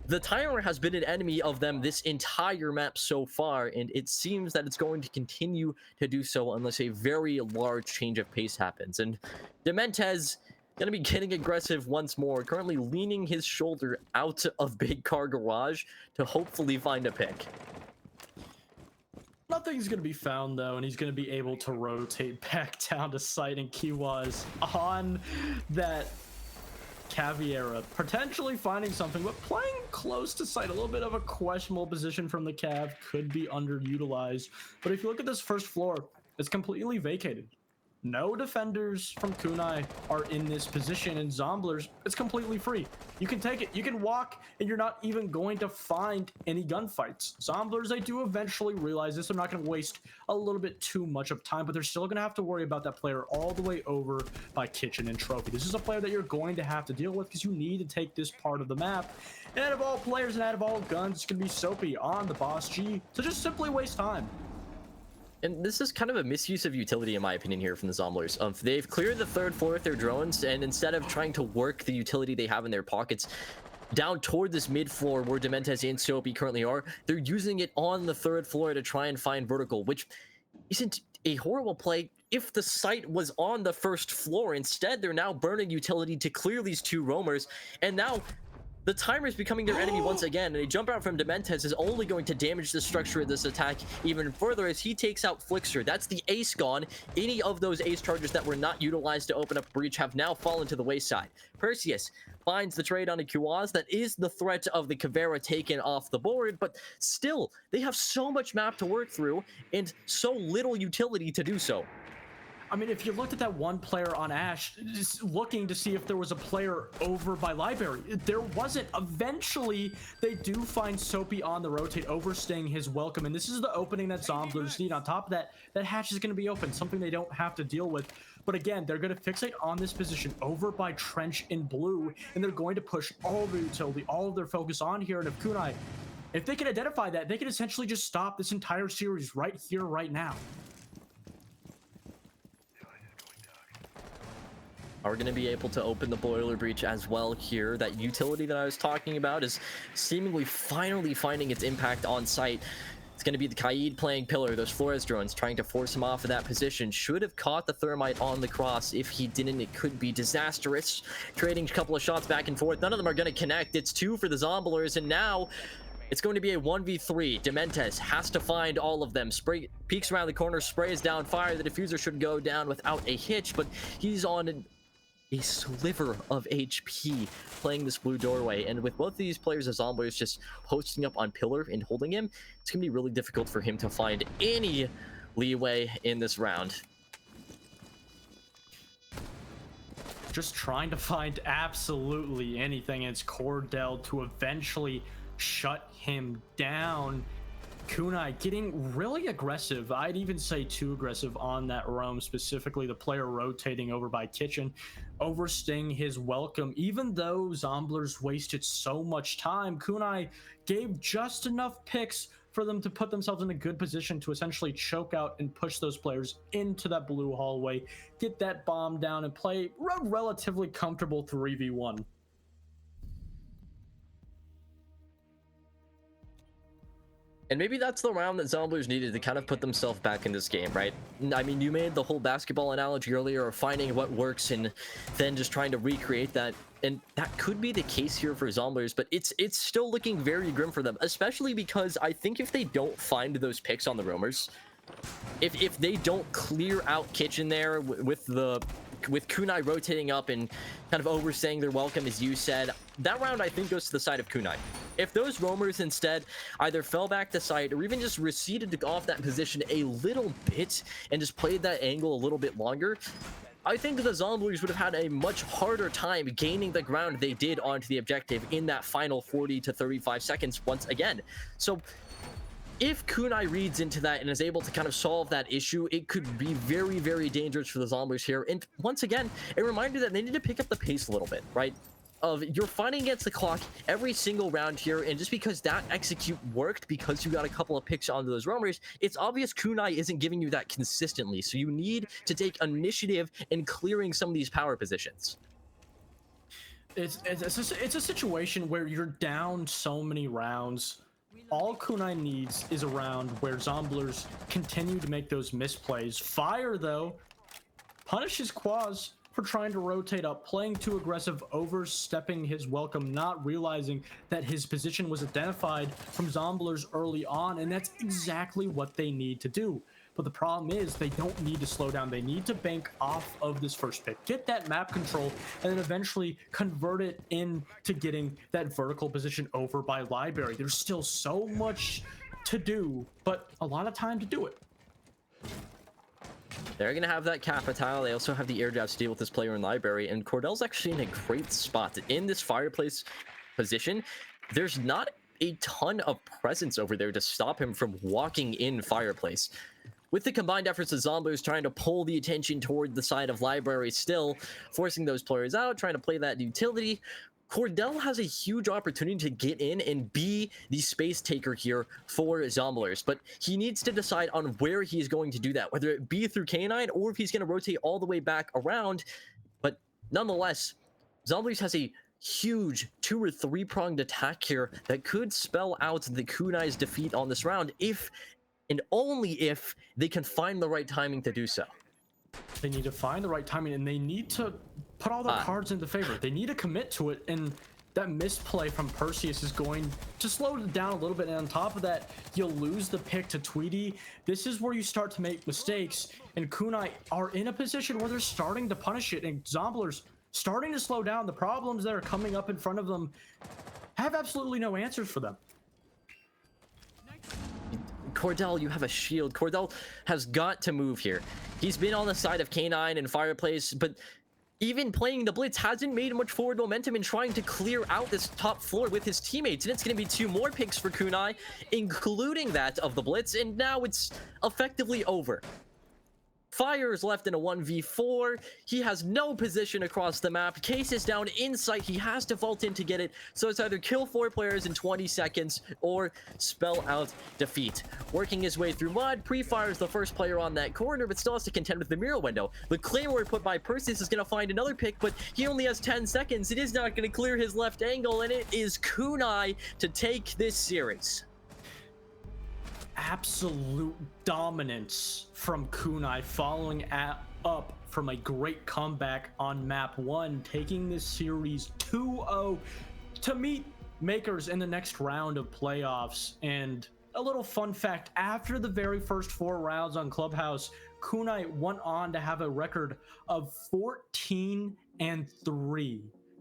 The timer has been an enemy of them this entire map so far, and it seems that it's going to continue to do so unless a very large change of pace happens. And Dementez gonna be getting aggressive once more, currently leaning his shoulder out of Big Car Garage to hopefully find a pick. Nothing's going to be found, though, and he's going to be able to rotate back down to site, and Kiwaz on that Caviera, potentially finding something, but playing close to site. A little bit of a questionable position from the Cav, could be underutilized. But if you look at this first floor, it's completely vacated. No defenders from Kunai are in this position, and Zomblers, it's completely free. You can take it, you can walk, and you're not even going to find any gunfights. Zomblers, they do eventually realize this. They're not going to waste a little bit too much of time, but they're still going to have to worry about that player all the way over by Kitchen and Trophy. This is a player that you're going to have to deal with because you need to take this part of the map. And out of all players and out of all guns, it's going to be Soapy on the Boss G to just simply waste time. And this is kind of a misuse of utility, in my opinion, here from the Zomblers. They've cleared the 3rd floor with their drones, and instead of trying to work the utility they have in their pockets down toward this mid floor where Dementes and Soapy currently are, they're using it on the 3rd floor to try and find vertical, which isn't a horrible play if the site was on the 1st floor. Instead, they're now burning utility to clear these 2 roamers, and now the timer is becoming their enemy once again, and a jump out from Dementes is only going to damage the structure of this attack even further as he takes out Flixer. That's the ace gone. Any of those ace charges that were not utilized to open up breach have now fallen to the wayside. Perseus finds the trade on a Kuaz. That is the threat of the Caveira taken off the board, but still, they have so much map to work through and so little utility to do so. I mean, if you looked at that one player on Ash, just looking to see if there was a player over by Library, there wasn't. Eventually, they do find Soapy on the rotate, overstaying his welcome, and this is the opening that Zomblers need. On top of that, that hatch is going to be open, something they don't have to deal with. But again, they're going to fixate on this position over by Trench in blue, and they're going to push all their utility, all of their focus on here. And if Kunai, if they can identify that, they can essentially just stop this entire series right here, right now. Are going to be able to open the boiler breach as well here. That utility that I was talking about is seemingly finally finding its impact on site. It's going to be the Kaid playing pillar. Those Flores drones trying to force him off of that position. Should have caught the thermite on the cross. If he didn't, it could be disastrous. Trading a couple of shots back and forth. None of them are going to connect. It's 2 for the Zomblers, and now it's going to be a 1v3. Dementes has to find all of them. Spray peeks around the corner, sprays down fire. The diffuser should go down without a hitch, but he's on a sliver of HP playing this blue doorway, and with both of these players as Zomblers just posting up on pillar and holding him, it's gonna be really difficult for him to find any leeway in this round. Just trying to find absolutely anything. It's Cordell to eventually shut him down. Kunai getting really aggressive. I'd even say too aggressive on that roam, specifically the player rotating over by Kitchen, overstaying his welcome. Even though Zomblers wasted so much time, Kunai gave just enough picks for them to put themselves in a good position to essentially choke out and push those players into that blue hallway, get that bomb down, and play a relatively comfortable 3v1. And maybe that's the round that Zomblers needed to kind of put themselves back in this game, right? I mean, you made the whole basketball analogy earlier of finding what works and then just trying to recreate that. And that could be the case here for Zomblers, but it's still looking very grim for them, especially because I think if they don't find those picks on the roamers, if they don't clear out Kitchen there with Kunai rotating up and kind of overstaying their welcome, as you said, that round I think goes to the side of Kunai. If those roamers instead either fell back to site or even just receded off that position a little bit and just played that angle a little bit longer, I think the Zomblers would have had a much harder time gaining the ground they did onto the objective in that final 40 to 35 seconds once again. So if Kunai reads into that and is able to kind of solve that issue, it could be very, very dangerous for the Zomblers here. And once again, a reminder that they need to pick up the pace a little bit, right? You're fighting against the clock every single round here, and just because that execute worked because you got a couple of picks onto those roamers, it's obvious Kunai isn't giving you that consistently. So you need to take initiative in clearing some of these power positions. It's a situation where you're down so many rounds. All Kunai needs is a round where Zomblers continue to make those misplays. Fire, though, punishes Quaz for trying to rotate up, playing too aggressive, overstepping his welcome, not realizing that his position was identified from Zomblers early on, and that's exactly what they need to do. But the problem is they don't need to slow down. They need to bank off of this first pick, get that map control, and then eventually convert it into getting that vertical position over by Library. There's still so much to do, but a lot of time to do it. They're going to have that Capitale. They also have the air jabs to deal with this player in Library. And Cordell's actually in a great spot. In this Fireplace position, there's not a ton of presence over there to stop him from walking in Fireplace. With the combined efforts of Zomblers trying to pull the attention toward the side of Library still, forcing those players out, trying to play that utility, Cordell has a huge opportunity to get in and be the space taker here for Zomblers, but he needs to decide on where he's going to do that, whether it be through K9 or if he's going to rotate all the way back around. But nonetheless, Zomblers has a huge 2 or 3 pronged attack here that could spell out the Kunai's defeat on this round if and only if they can find the right timing to do so. They need to find the right timing, and they need to put all their cards into favor. They need to commit to it, and that misplay from Perseus is going to slow it down a little bit. And on top of that, you'll lose the pick to Tweedy. This is where you start to make mistakes, and Kunai are in a position where they're starting to punish it, and Zomblers starting to slow down. The problems that are coming up in front of them have absolutely no answers for them. Cordell, you have a shield. Cordell has got to move here. He's been on the side of K9 and Fireplace, but even playing the Blitz hasn't made much forward momentum in trying to clear out this top floor with his teammates. And it's going to be 2 more picks for Kunai, including that of the Blitz, and now it's effectively over. Fire is left in a 1v4. He has no position across the map. Case is down in sight. He has to vault in to get it. So it's either kill 4 players in 20 seconds or spell out defeat. Working his way through mud, Pre-Fire is the first player on that corner, but still has to contend with the mirror window. The Claymore put by Perseus is going to find another pick, but he only has 10 seconds. It is not going to clear his left angle, and it is Kunai to take this series. Absolute dominance from Kunai, following up from a great comeback on map 1, taking this series 2-0 to meet Makers in the next round of playoffs. And a little fun fact, after the very first 4 rounds on Clubhouse, Kunai went on to have a record of 14-3,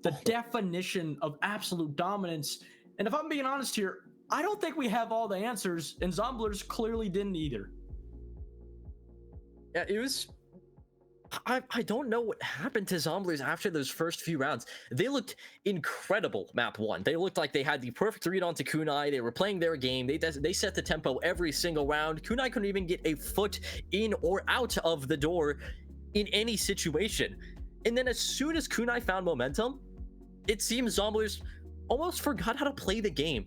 the definition of absolute dominance. And if I'm being honest here, I don't think we have all the answers, and Zomblers clearly didn't either. Yeah, it was... I don't know what happened to Zomblers after those first few rounds. They looked incredible map 1. They looked like they had the perfect read onto Kunai. They were playing their game. They set the tempo every single round. Kunai couldn't even get a foot in or out of the door in any situation. And then as soon as Kunai found momentum, it seems Zomblers almost forgot how to play the game.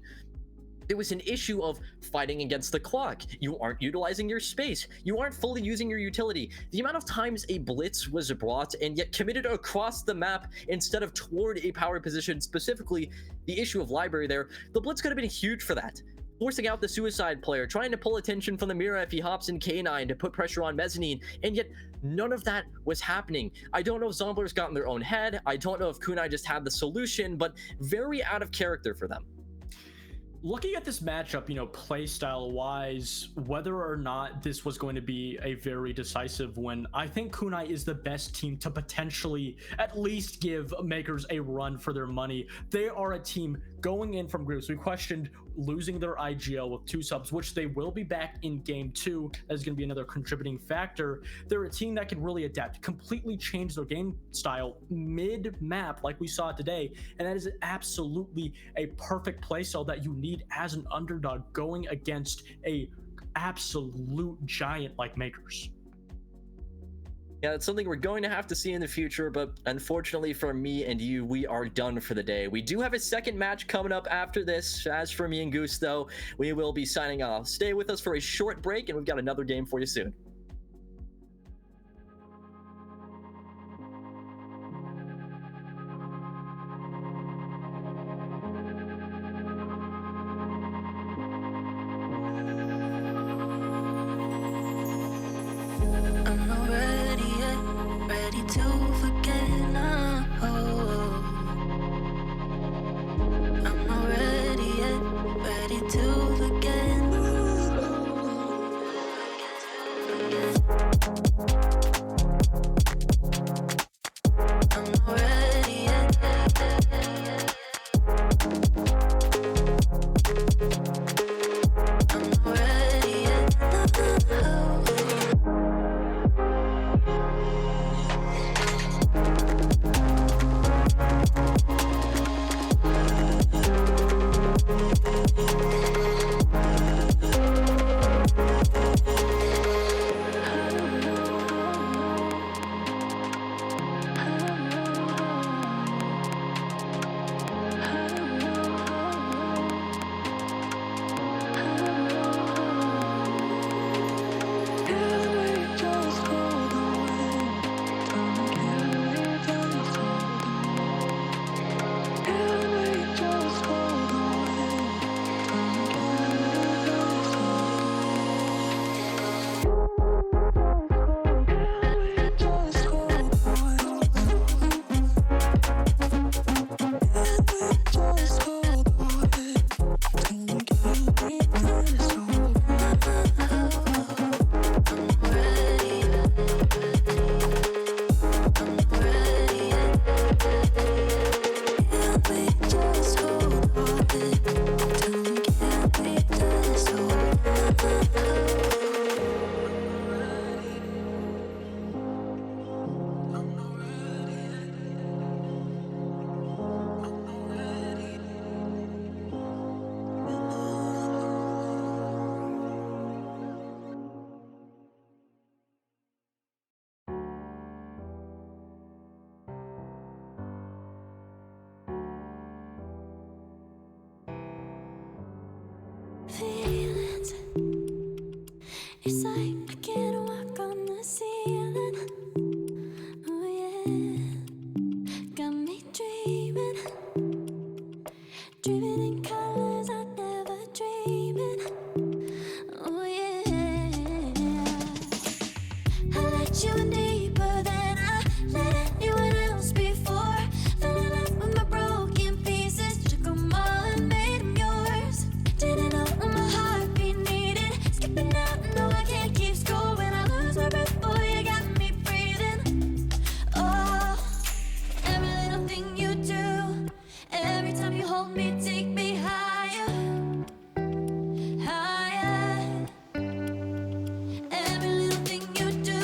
There was an issue of fighting against the clock. You aren't utilizing your space. You aren't fully using your utility. The amount of times a blitz was brought and yet committed across the map instead of toward a power position, specifically the issue of Library there, the blitz could have been huge for that. Forcing out the suicide player, trying to pull attention from the mirror if he hops in K9 to put pressure on Mezzanine, and yet none of that was happening. I don't know if Zomblers got in their own head. I don't know if Kunai just had the solution, but very out of character for them. Looking at this matchup, play style wise, whether or not this was going to be a very decisive win, I think Kunai is the best team to potentially at least give Makers a run for their money. They are a team going in from groups. We questioned losing their IGL with 2 subs, which they will be back in game 2. That's going to be another contributing factor. They're a team that can really adapt, completely change their game style mid-map like we saw today, and that is absolutely a perfect play style that you need as an underdog going against a absolute giant like Makers. Yeah, it's something we're going to have to see in the future, but unfortunately for me and you, we are done for the day. We do have a second match coming up after this. As for me and Goose, though, we will be signing off. Stay with us for a short break, and we've got another game for you soon. I'm not ready yet, ready to forget now. I'm not ready yet, ready to forget. feelings. It's like I can't walk on the ceiling. Oh yeah, got me dreaming, dreaming in colors I never dreamed. Oh yeah, I let you in deeper than I let anyone else before. Fell in love with my broken pieces, took them all and made them yours. Didn't know what my heartbeat needed, skipping out, no I can't keep score. When I lose my breath, boy, you got me breathing. Oh, every little thing you do, every time you hold me, take me higher, higher. Every little thing you do,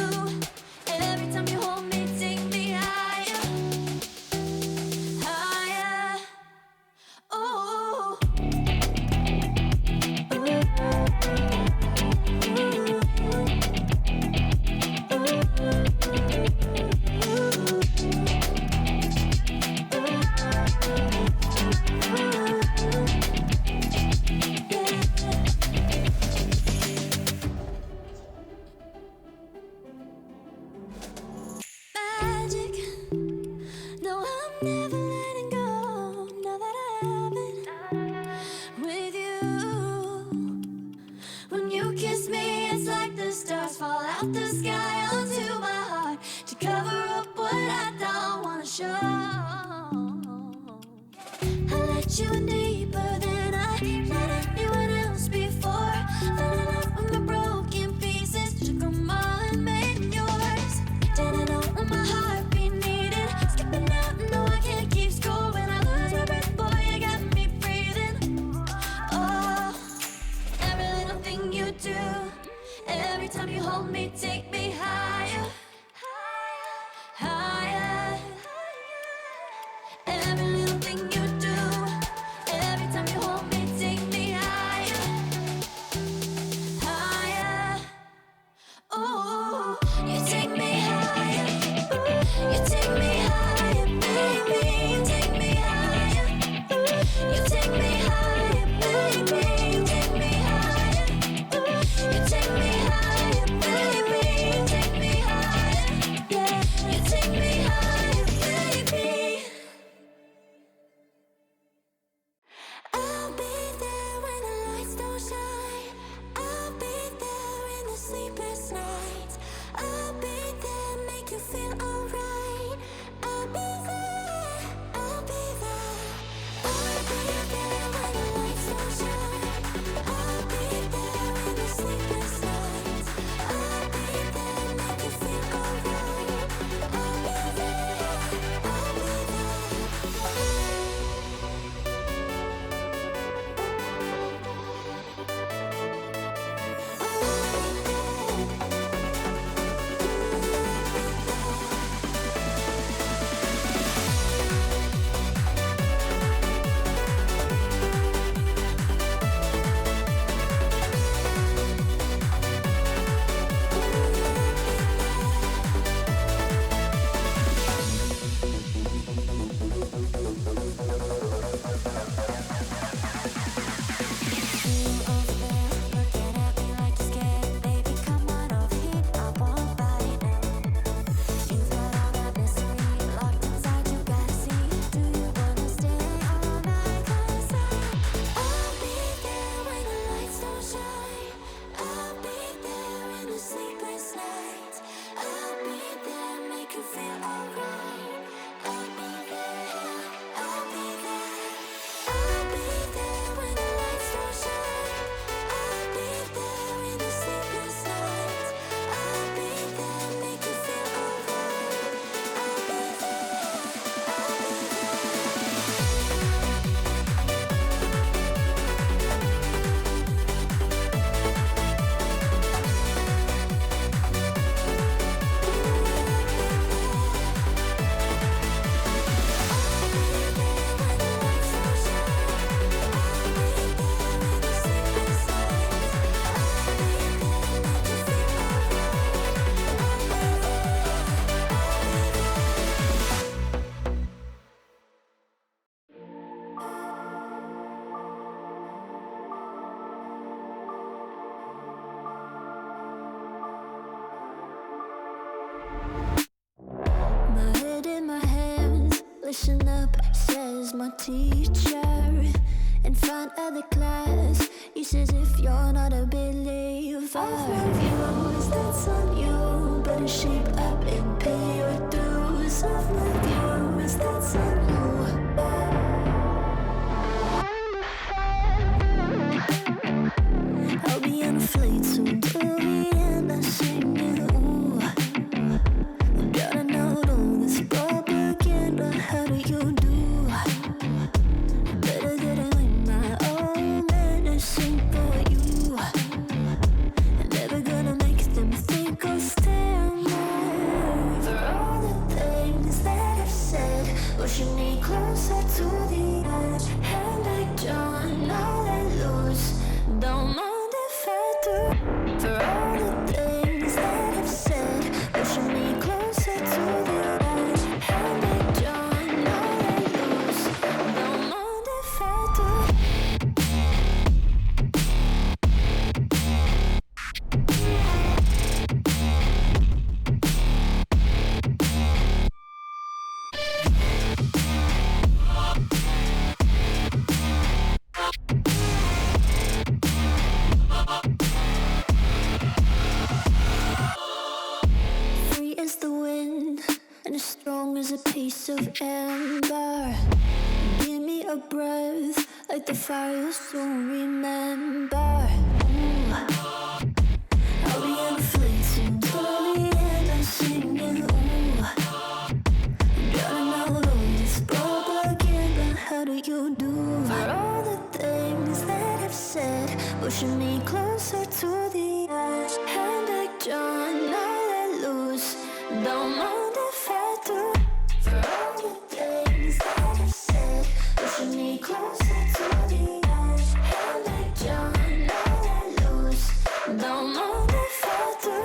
every time you hold me, take me higher, higher. Oh. Magic. No, I'm never letting go. Now that I have it with you. When you kiss me, it's like the stars fall out the sky onto my heart to cover up what I don't wanna show. I let you in deeper than I let anyone else before. Fell in love with my broken pieces, took them all and made them yours. Didn't know what my heartbeat needed, skipping out, no I can't keep score. When I lose my breath, boy, you got me breathing. Oh, every little thing you do, every time you hold me, take me higher, higher. Every little thing you do, every time you hold me, take me Listen up, says my teacher. In front of the class, he says if you're not a believer, I'll love you, that's on you. Better shape up and pay your dues. I'll love you, that's on you. I'll be on a flight soon to the end. I sing you. Gotta know all this propaganda. How do you do? Better get it in my own medicine for you. Never gonna make them think I'll stand there. For all the things that I've said, pushing me closer to the edge. And I don't know let loose. Don't mind if I do. For all the things that I've said, pushing me closer to the edge. And I don't know let loose. Don't mind if I do. Free as the wind and as strong as a piece of amber. Give me a breath like the fire you'll soon remember. Ooh. I'll be on a fleet soon to the end. I'm singing. Ooh. Gotta know all this propaganda. How do you do? For all the things that I've said, pushing me closer to the edge. And I don't know let loose. Don't mind if I do. For all the things that I've said, pushing me closer to the edge. And I don't know let loose. Don't mind if I do.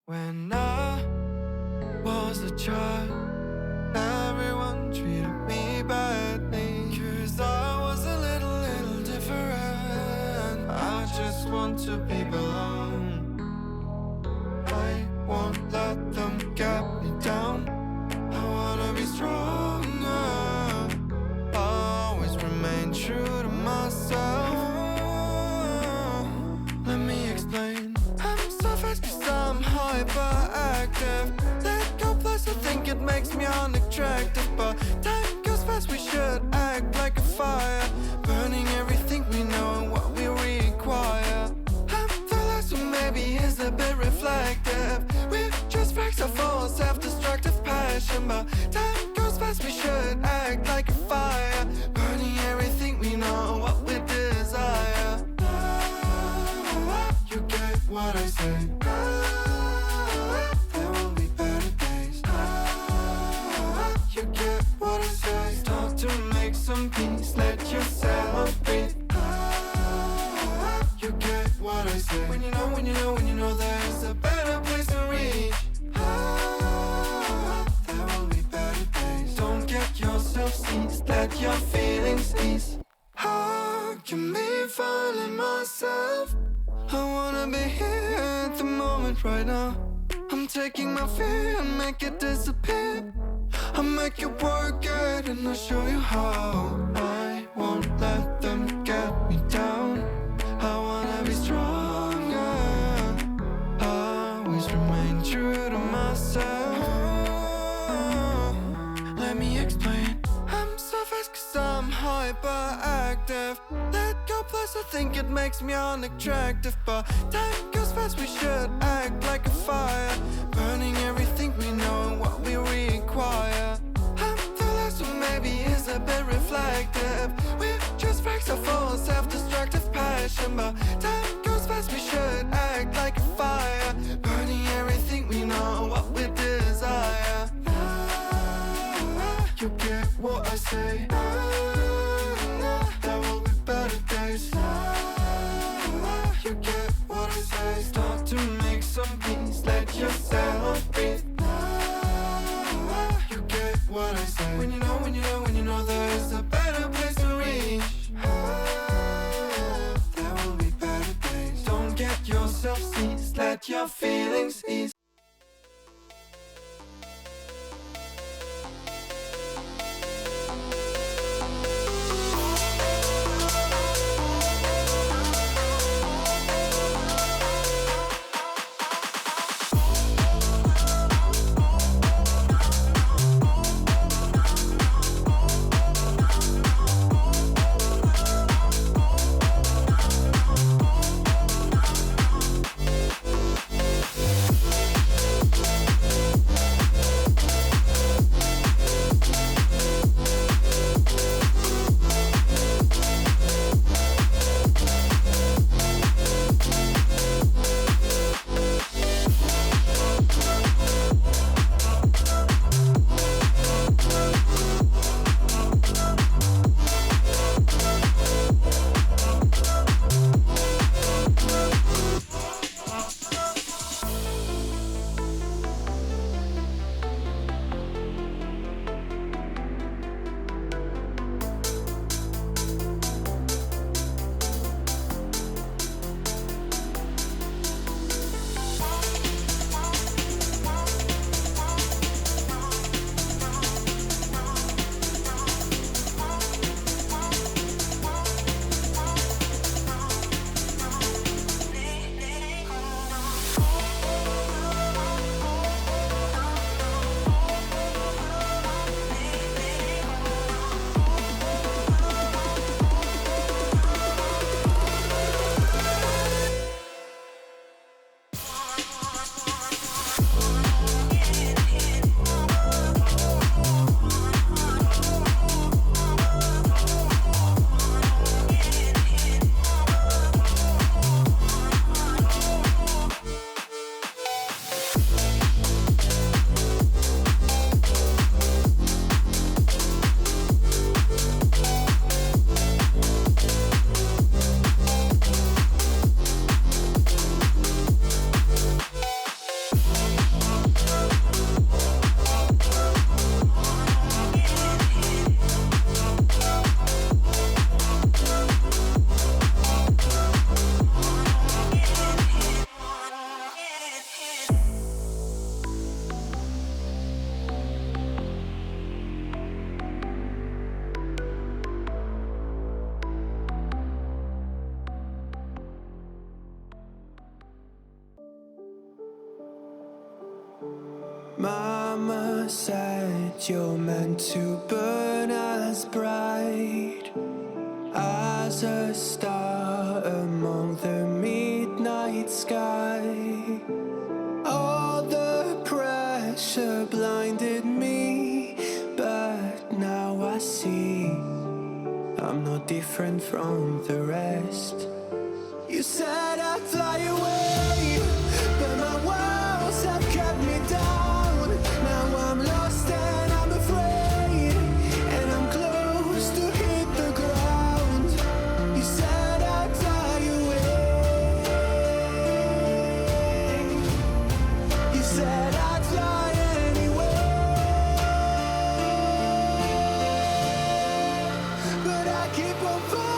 When I was a child, everyone treated me badly. 'Cause I was a little different. I just want to be belong. I won't let them get me down. I wanna be stronger. Always remain true to myself. Let me explain. I'm so fast 'cause I'm hyperactive. Let go plus I think it makes me unattractive. But time goes fast, we should act like a fire, burning everything we know and what we require. I'm the last who maybe is a bit reflective. We're just wrecks of all self-destructive passion. But time goes fast, we should act like a fire, burning everything we know and what we desire. You get what I say. There will be better days. You get what I say. Start to make some peace. Let yourself breathe. You get what I say. When you know there's a better place to reach. There will be better days. Don't get yourself seized. Let your feelings ease. How can me finding myself? I wanna be here at the moment right now. I'm taking my fear and make it disappear. I'll make it work it and I'll show you how. I won't let them get me down. reflective. Let go, plus I think it makes me unattractive. But time goes fast, we should act like a fire, burning everything we know and what we require. I'm the last one, maybe is a bit reflective. We're just facts of full self-destructive passion. But time goes fast, we should act like a fire, burning everything we know and what we desire. You get what I say. There will be better days. You get what I say. Start to make some peace. Let yourself breathe. You get what I say. When you know, when you know, when you know there is a better place to reach. There will be better days. Don't get yourself seized. Let your feelings ease. Mama said you're meant to burn as bright as a star among the midnight sky. All the pressure blinded me, but now I see I'm no different from the rest. You said I'd fly away, but my walls have kept me down. Now I'm lost and I'm afraid, and I'm close to hit the ground. You said I'd fly away. You said I'd fly anyway, but I keep on falling.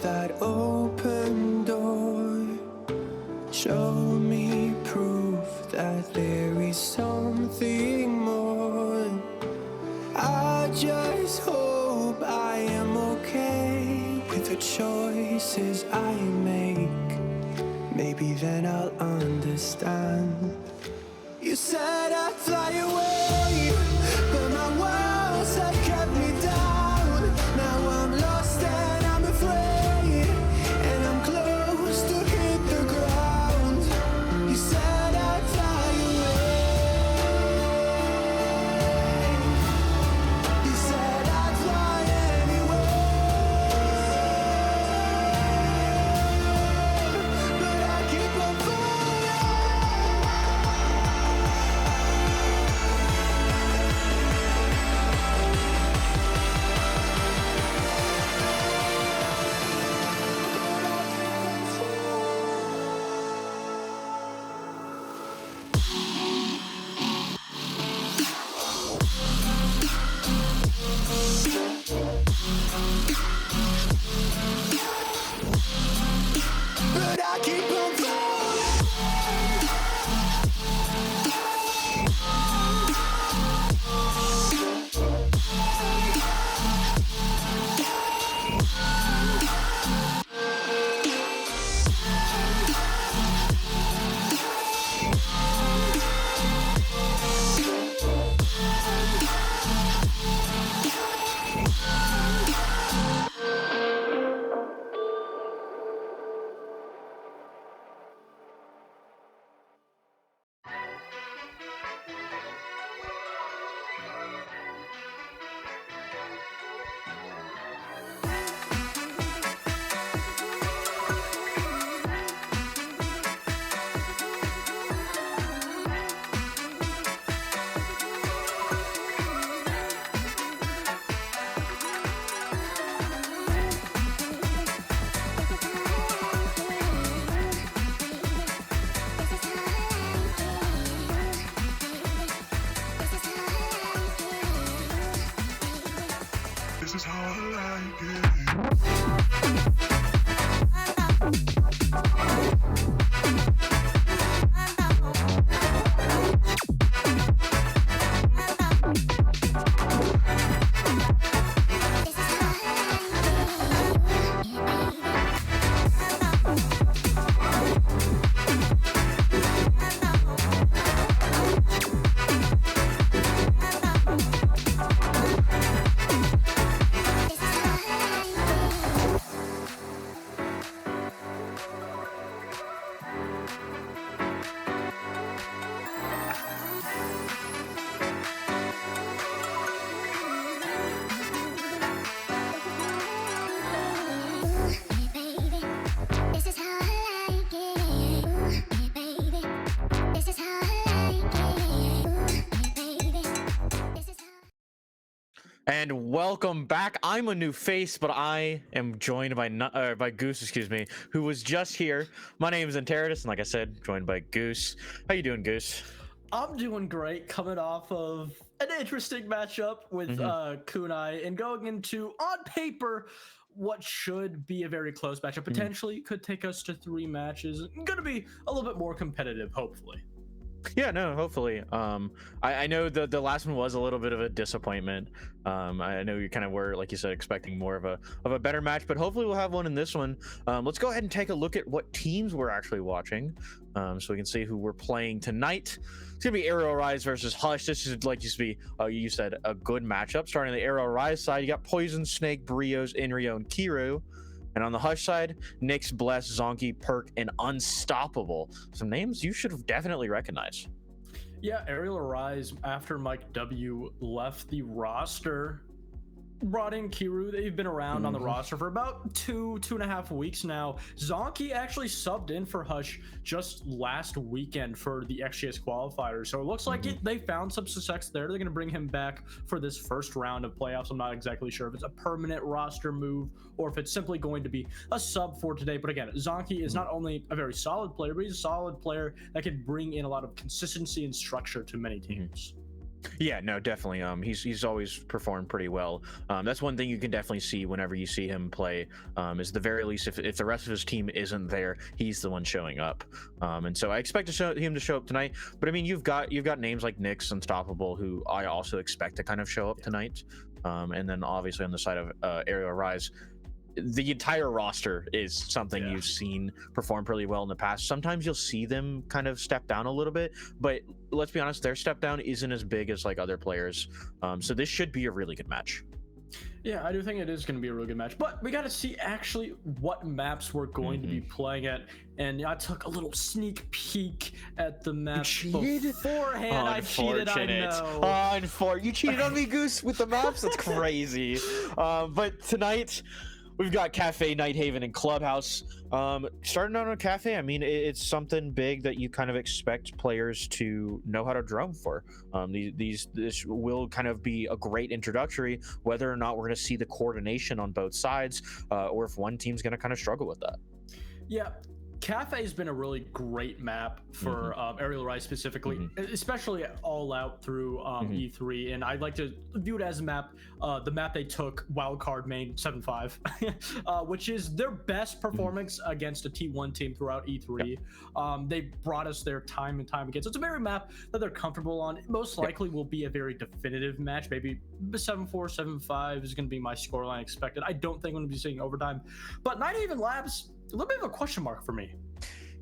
that open door. Show me proof that there is something more. I just hope I am okay with the choices I make. Maybe then I'll understand. You said I'd fly away, but my walls have kept me down. Now I'm lost and I'm afraid, and I'm close to hit the ground. You said I'd fly away. You said I'd fly anyway, but I keep on falling. But I keep on falling. This is how I like it. And welcome back. I'm a new face, but I am joined by Goose, excuse me, who was just here. My name is Enteritus, and like I said, joined by Goose. How you doing, Goose? I'm doing great, coming off of an interesting matchup with Kunai and going into, on paper, what should be a very close matchup. Potentially could take us to 3 matches. Going to be a little bit more competitive, hopefully. Yeah, no, hopefully. I know the last one was a little bit of a disappointment. I know you kind of were, like you said, expecting more of a better match, but hopefully we'll have one in this one. Let's go ahead and take a look at what teams we're actually watching, so we can see who we're playing tonight. It's gonna be Aerial Rise versus Hush. This is, like, used to be, you said, a good matchup. Starting on the Aerial Rise side, you got Poison, Snake, Brios, Inrio, and Kiru. And on the Hush side, Nyx, Bless, Zonky, Perk, and Unstoppable. Some names you should definitely recognize. Yeah, Aerial Rise, after Mike W left the roster, brought in Kiru. They've been around on the roster for about 2.5 weeks now. Zonky actually subbed in for Hush just last weekend for the XGS qualifiers. So it looks like they found some success there. They're going to bring him back for this first round of playoffs. I'm not exactly sure if it's a permanent roster move or if it's simply going to be a sub for today. But again, Zonky is not only a very solid player, but he's a solid player that can bring in a lot of consistency and structure to many teams. Yeah, no, definitely. He's always performed pretty well. That's one thing you can definitely see whenever you see him play. Is at the very least, if the rest of his team isn't there, he's the one showing up. And so I expect him to show up tonight. But I mean, you've got names like Nyx, Unstoppable, who I also expect to kind of show up tonight. And then obviously on the side of Aerial Rise, the entire roster is something you've seen perform pretty well in the past. Sometimes you'll see them kind of step down a little bit, but let's be honest, their step down isn't as big as like other players. So this should be a really good match. Yeah, I do think it is going to be a really good match, but we got to see actually what maps we're going to be playing at. And I took a little sneak peek at the map beforehand. I cheated, I know. You cheated on me, Goose, with the maps? That's crazy. But tonight, we've got Cafe, Nighthaven, and Clubhouse. Starting out on Cafe, I mean, it's something big that you kind of expect players to know how to drone for. This will kind of be a great introductory, whether or not we're going to see the coordination on both sides, or if one team's going to kind of struggle with that. Yeah. Cafe has been a really great map for Aerial Rise specifically, especially all out through E3. And I'd like to view it as a map, the map they took wildcard main 7-5, which is their best performance against a T1 team throughout E3. They brought us there time and time again. So it's a very map that they're comfortable on. It most likely will be a very definitive match. Maybe 7-4, 7-5 is going to be my scoreline expected. I don't think I'm going to be seeing overtime. But Nighthaven Labs, a little bit of a question mark for me.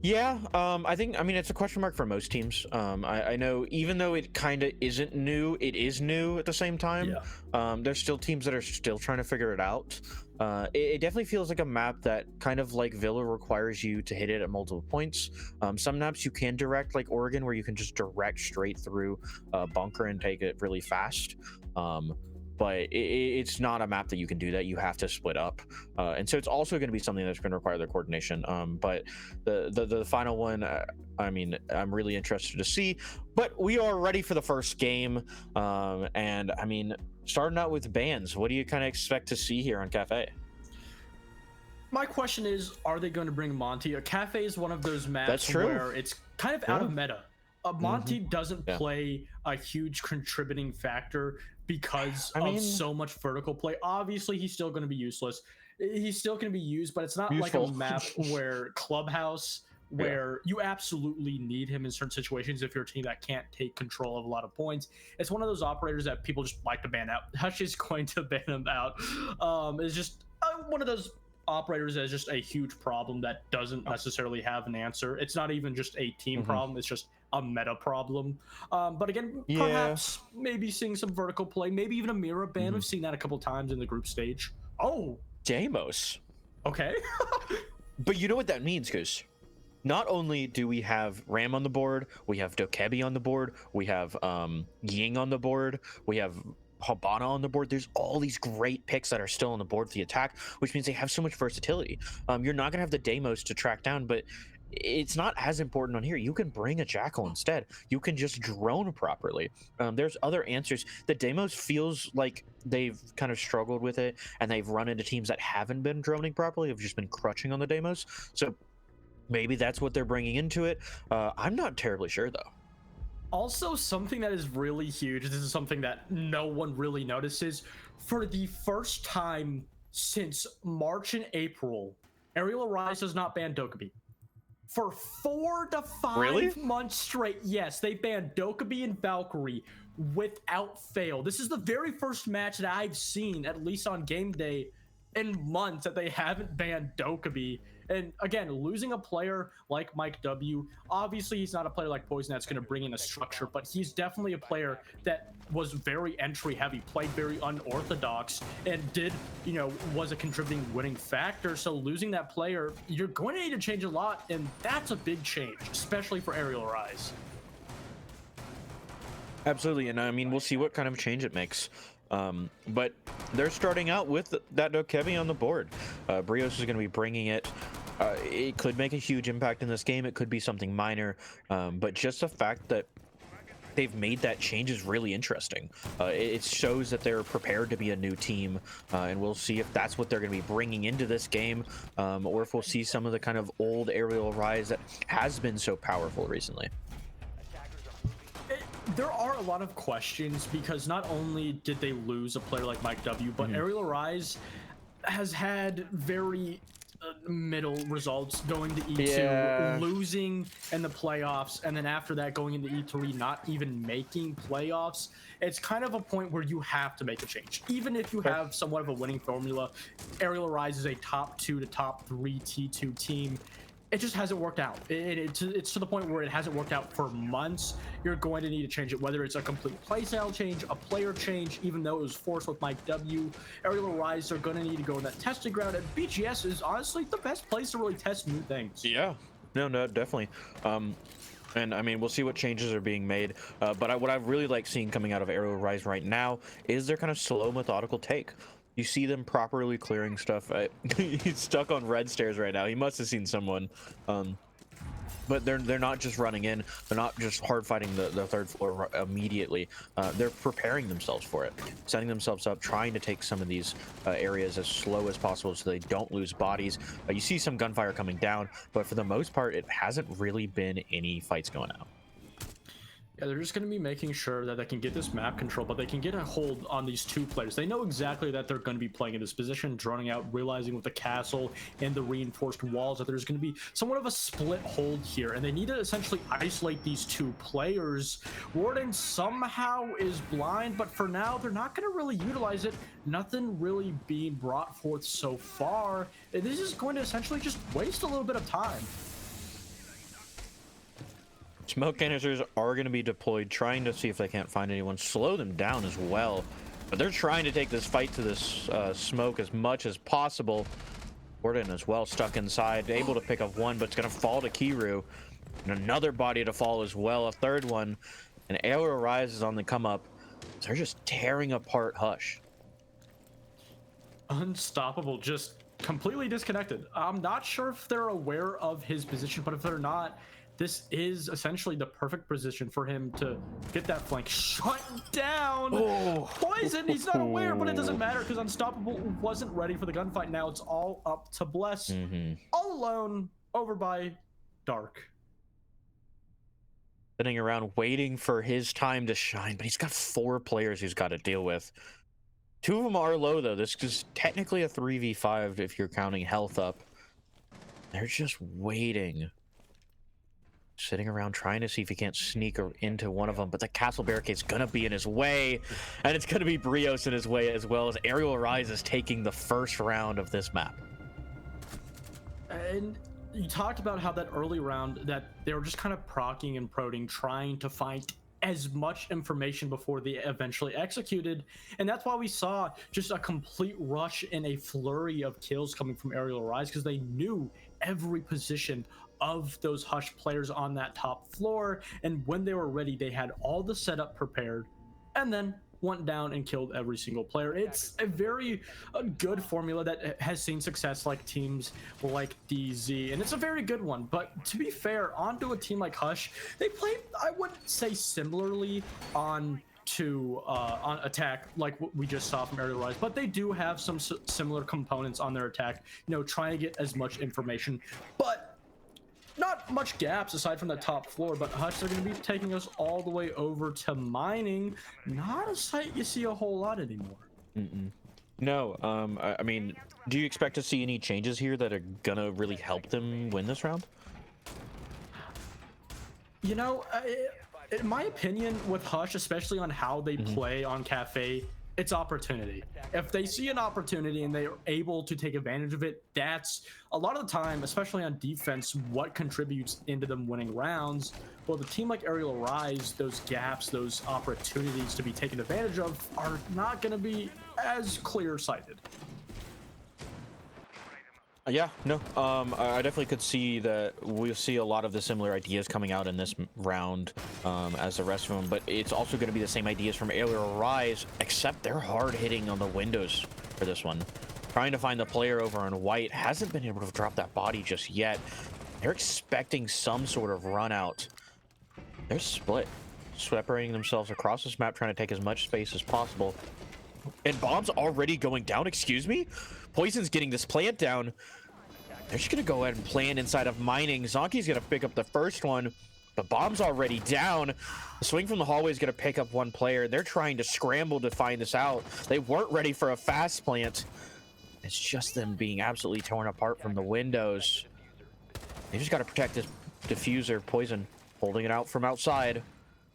Yeah, I mean, it's a question mark for most teams. I know even though it kind of isn't new, it is new at the same time. There's still teams that are still trying to figure it out. It definitely feels like a map that kind of like Villa requires you to hit it at multiple points. Some maps you can direct, like Oregon, where you can just direct straight through a bunker and take it really fast. But it's not a map that you can do that. You have to split up, and so it's also going to be something that's going to require their coordination. But the final one, I mean, I'm really interested to see. But we are ready for the first game, and I mean, starting out with bans, what do you kind of expect to see here on Cafe? My question is, are they going to bring Monty? A Cafe is one of those maps where it's kind of out of meta. Monty doesn't play a huge contributing factor because of so much vertical play. Obviously, he's still going to be useless. He's still going to be used, but it's not like a map where Clubhouse, where you absolutely need him in certain situations if you're a team that can't take control of a lot of points. It's one of those operators that people just like to ban out. Hush is going to ban him out. It's just one of those operators that is just a huge problem that doesn't necessarily have an answer. It's not even just a team problem. It's just a meta problem. But again, perhaps maybe seeing some vertical play, maybe even a mirror ban. We've seen that a couple times in the group stage. Oh, Deimos. Okay. But you know what that means, because not only do we have Ram on the board, we have Dokebi on the board, we have Ying on the board, we have Habana on the board. There's all these great picks that are still on the board for the attack, which means they have so much versatility. You're not gonna have the Deimos to track down, but it's not as important on here. You can bring a Jackal instead. You can just drone properly. There's other answers. The Deimos feels like they've kind of struggled with it, and they've run into teams that haven't been droning properly, have just been crutching on the Deimos. So maybe that's what they're bringing into it. I'm not terribly sure though. Also, something that is really huge, this is something that no one really notices, for the first time since March and April, Aerial Rise does not ban Dokebi. For 4 to 5 months straight, yes, they banned Dokebi and Valkyrie without fail. This is the very first match that I've seen, at least on game day, in months that they haven't banned Dokebi. And again, losing a player like Mike W, obviously he's not a player like Poison that's going to bring in a structure, but he's definitely a player that was very entry heavy, played very unorthodox, and did, you know, was a contributing winning factor. So losing that player, you're going to need to change a lot, and that's a big change, especially for Aerial Rise. Absolutely, and I mean, we'll see what kind of change it makes. But they're starting out with that Dokebi on the board. Brios is going to be bringing it. It could make a huge impact in this game. It could be something minor, but just the fact that they've made that change is really interesting. It shows that they're prepared to be a new team, and we'll see if that's what they're going to be bringing into this game, or if we'll see some of the kind of old Aerial Rise that has been so powerful recently. there are a lot of questions because not only did they lose a player like Mike W, but Aerial Rise has had very middle results going to E2, Yeah. losing in the playoffs, and then after that going into E3 not even making playoffs. It's kind of a point where you have to make a change. Even if you have somewhat of a winning formula, Aerial Rise is a top 2 to top 3 T2 team. It just hasn't worked out. It's to the point where it hasn't worked out for months. You're going to need to change it, whether it's a complete playstyle change, a player change, even though it was forced with Mike W. Aerial Rise are going to need to go in that testing ground, and BGS is honestly the best place to really test new things. Yeah, no, definitely. And I mean, we'll see what changes are being made. But what I really like seeing coming out of Aerial Rise right now is their kind of slow, methodical take. You see them properly clearing stuff. He's stuck on red stairs right now. He must have seen someone. But they're not just running in. They're not just hard fighting the third floor immediately. They're preparing themselves for it, setting themselves up, trying to take some of these areas as slow as possible so they don't lose bodies. You see some gunfire coming down, but for the most part, it hasn't really been any fights going out. Yeah, they're just going to be making sure that they can get this map control, but they can get a hold on these two players. They know exactly that they're going to be playing in this position, droning out, realizing with the castle and the reinforced walls that there's going to be somewhat of a split hold here, and they need to essentially isolate these two players. Warden somehow is blind, but for now, they're not going to really utilize it. Nothing really being brought forth so far. This is going to essentially just waste a little bit of time. Smoke canisters are going to be deployed, trying to see if they can't find anyone, slow them down as well. But they're trying to take this fight to this smoke as much as possible. Warden as well, stuck inside, able to pick up one, but it's going to fall to Kiru. And another body to fall as well, a third one. And Aerial Rise is on the come up. They're just tearing apart Hush. Unstoppable, just completely disconnected. I'm not sure if they're aware of his position, but if they're not, this is essentially the perfect position for him to get that flank shut down. Oh. Poison, he's not aware, but it doesn't matter because Unstoppable wasn't ready for the gunfight. Now it's all up to Bless, all alone over by Dark. Sitting around waiting for his time to shine, but he's got 4 players he's got to deal with. 2 of them are low, though. This is technically a 3v5 if you're counting health up. They're just waiting. Sitting around trying to see if he can't sneak into one of them, but the castle barricade's gonna be in his way, and it's gonna be Brios in his way as well, as Aerial Rise is taking the first round of this map. And you talked about how that early round that they were just kind of procking and prodding, trying to find as much information before they eventually executed, and that's why we saw just a complete rush and a flurry of kills coming from Aerial Rise, because they knew every position of those Hush players on that top floor, and when they were ready, they had all the setup prepared, and then went down and killed every single player. It's a very good formula that has seen success like teams like DZ, and it's a very good one. But to be fair, onto a team like Hush, they play, I wouldn't say similarly on attack like what we just saw from Aerial Rise, but they do have some similar components on their attack, you know, trying to get as much information, but not much gaps aside from the top floor. But Hush, they're going to be taking us all the way over to mining. Not a sight you see a whole lot anymore. No, I mean, do you expect to see any changes here that are gonna really help them win this round? You know, in my opinion, with Hush, especially on how they play on Cafe, it's opportunity. If they see an opportunity and they're able to take advantage of it, that's a lot of the time, especially on defense, what contributes into them winning rounds. Well, the team like Aerial Rise, those gaps, those opportunities to be taken advantage of are not going to be as clear-sighted. Yeah, no, I definitely could see that we'll see a lot of the similar ideas coming out in this round as the rest of them, but it's also going to be the same ideas from Aerial Rise, except they're hard hitting on the windows for this one. Trying to find the player over on white, hasn't been able to drop that body just yet. They're expecting some sort of run out. They're split, separating themselves across this map, trying to take as much space as possible. And bomb's already going down, excuse me? Poison's getting this plant down. They're just gonna go ahead and plant inside of mining. Zonky's gonna pick up the first one. The bomb's already down. The swing from the hallway is going to pick up one player. They're trying to scramble to find this out. They weren't ready for a fast plant. It's just them being absolutely torn apart from the windows. They just got to protect this diffuser. Poison holding it out from outside.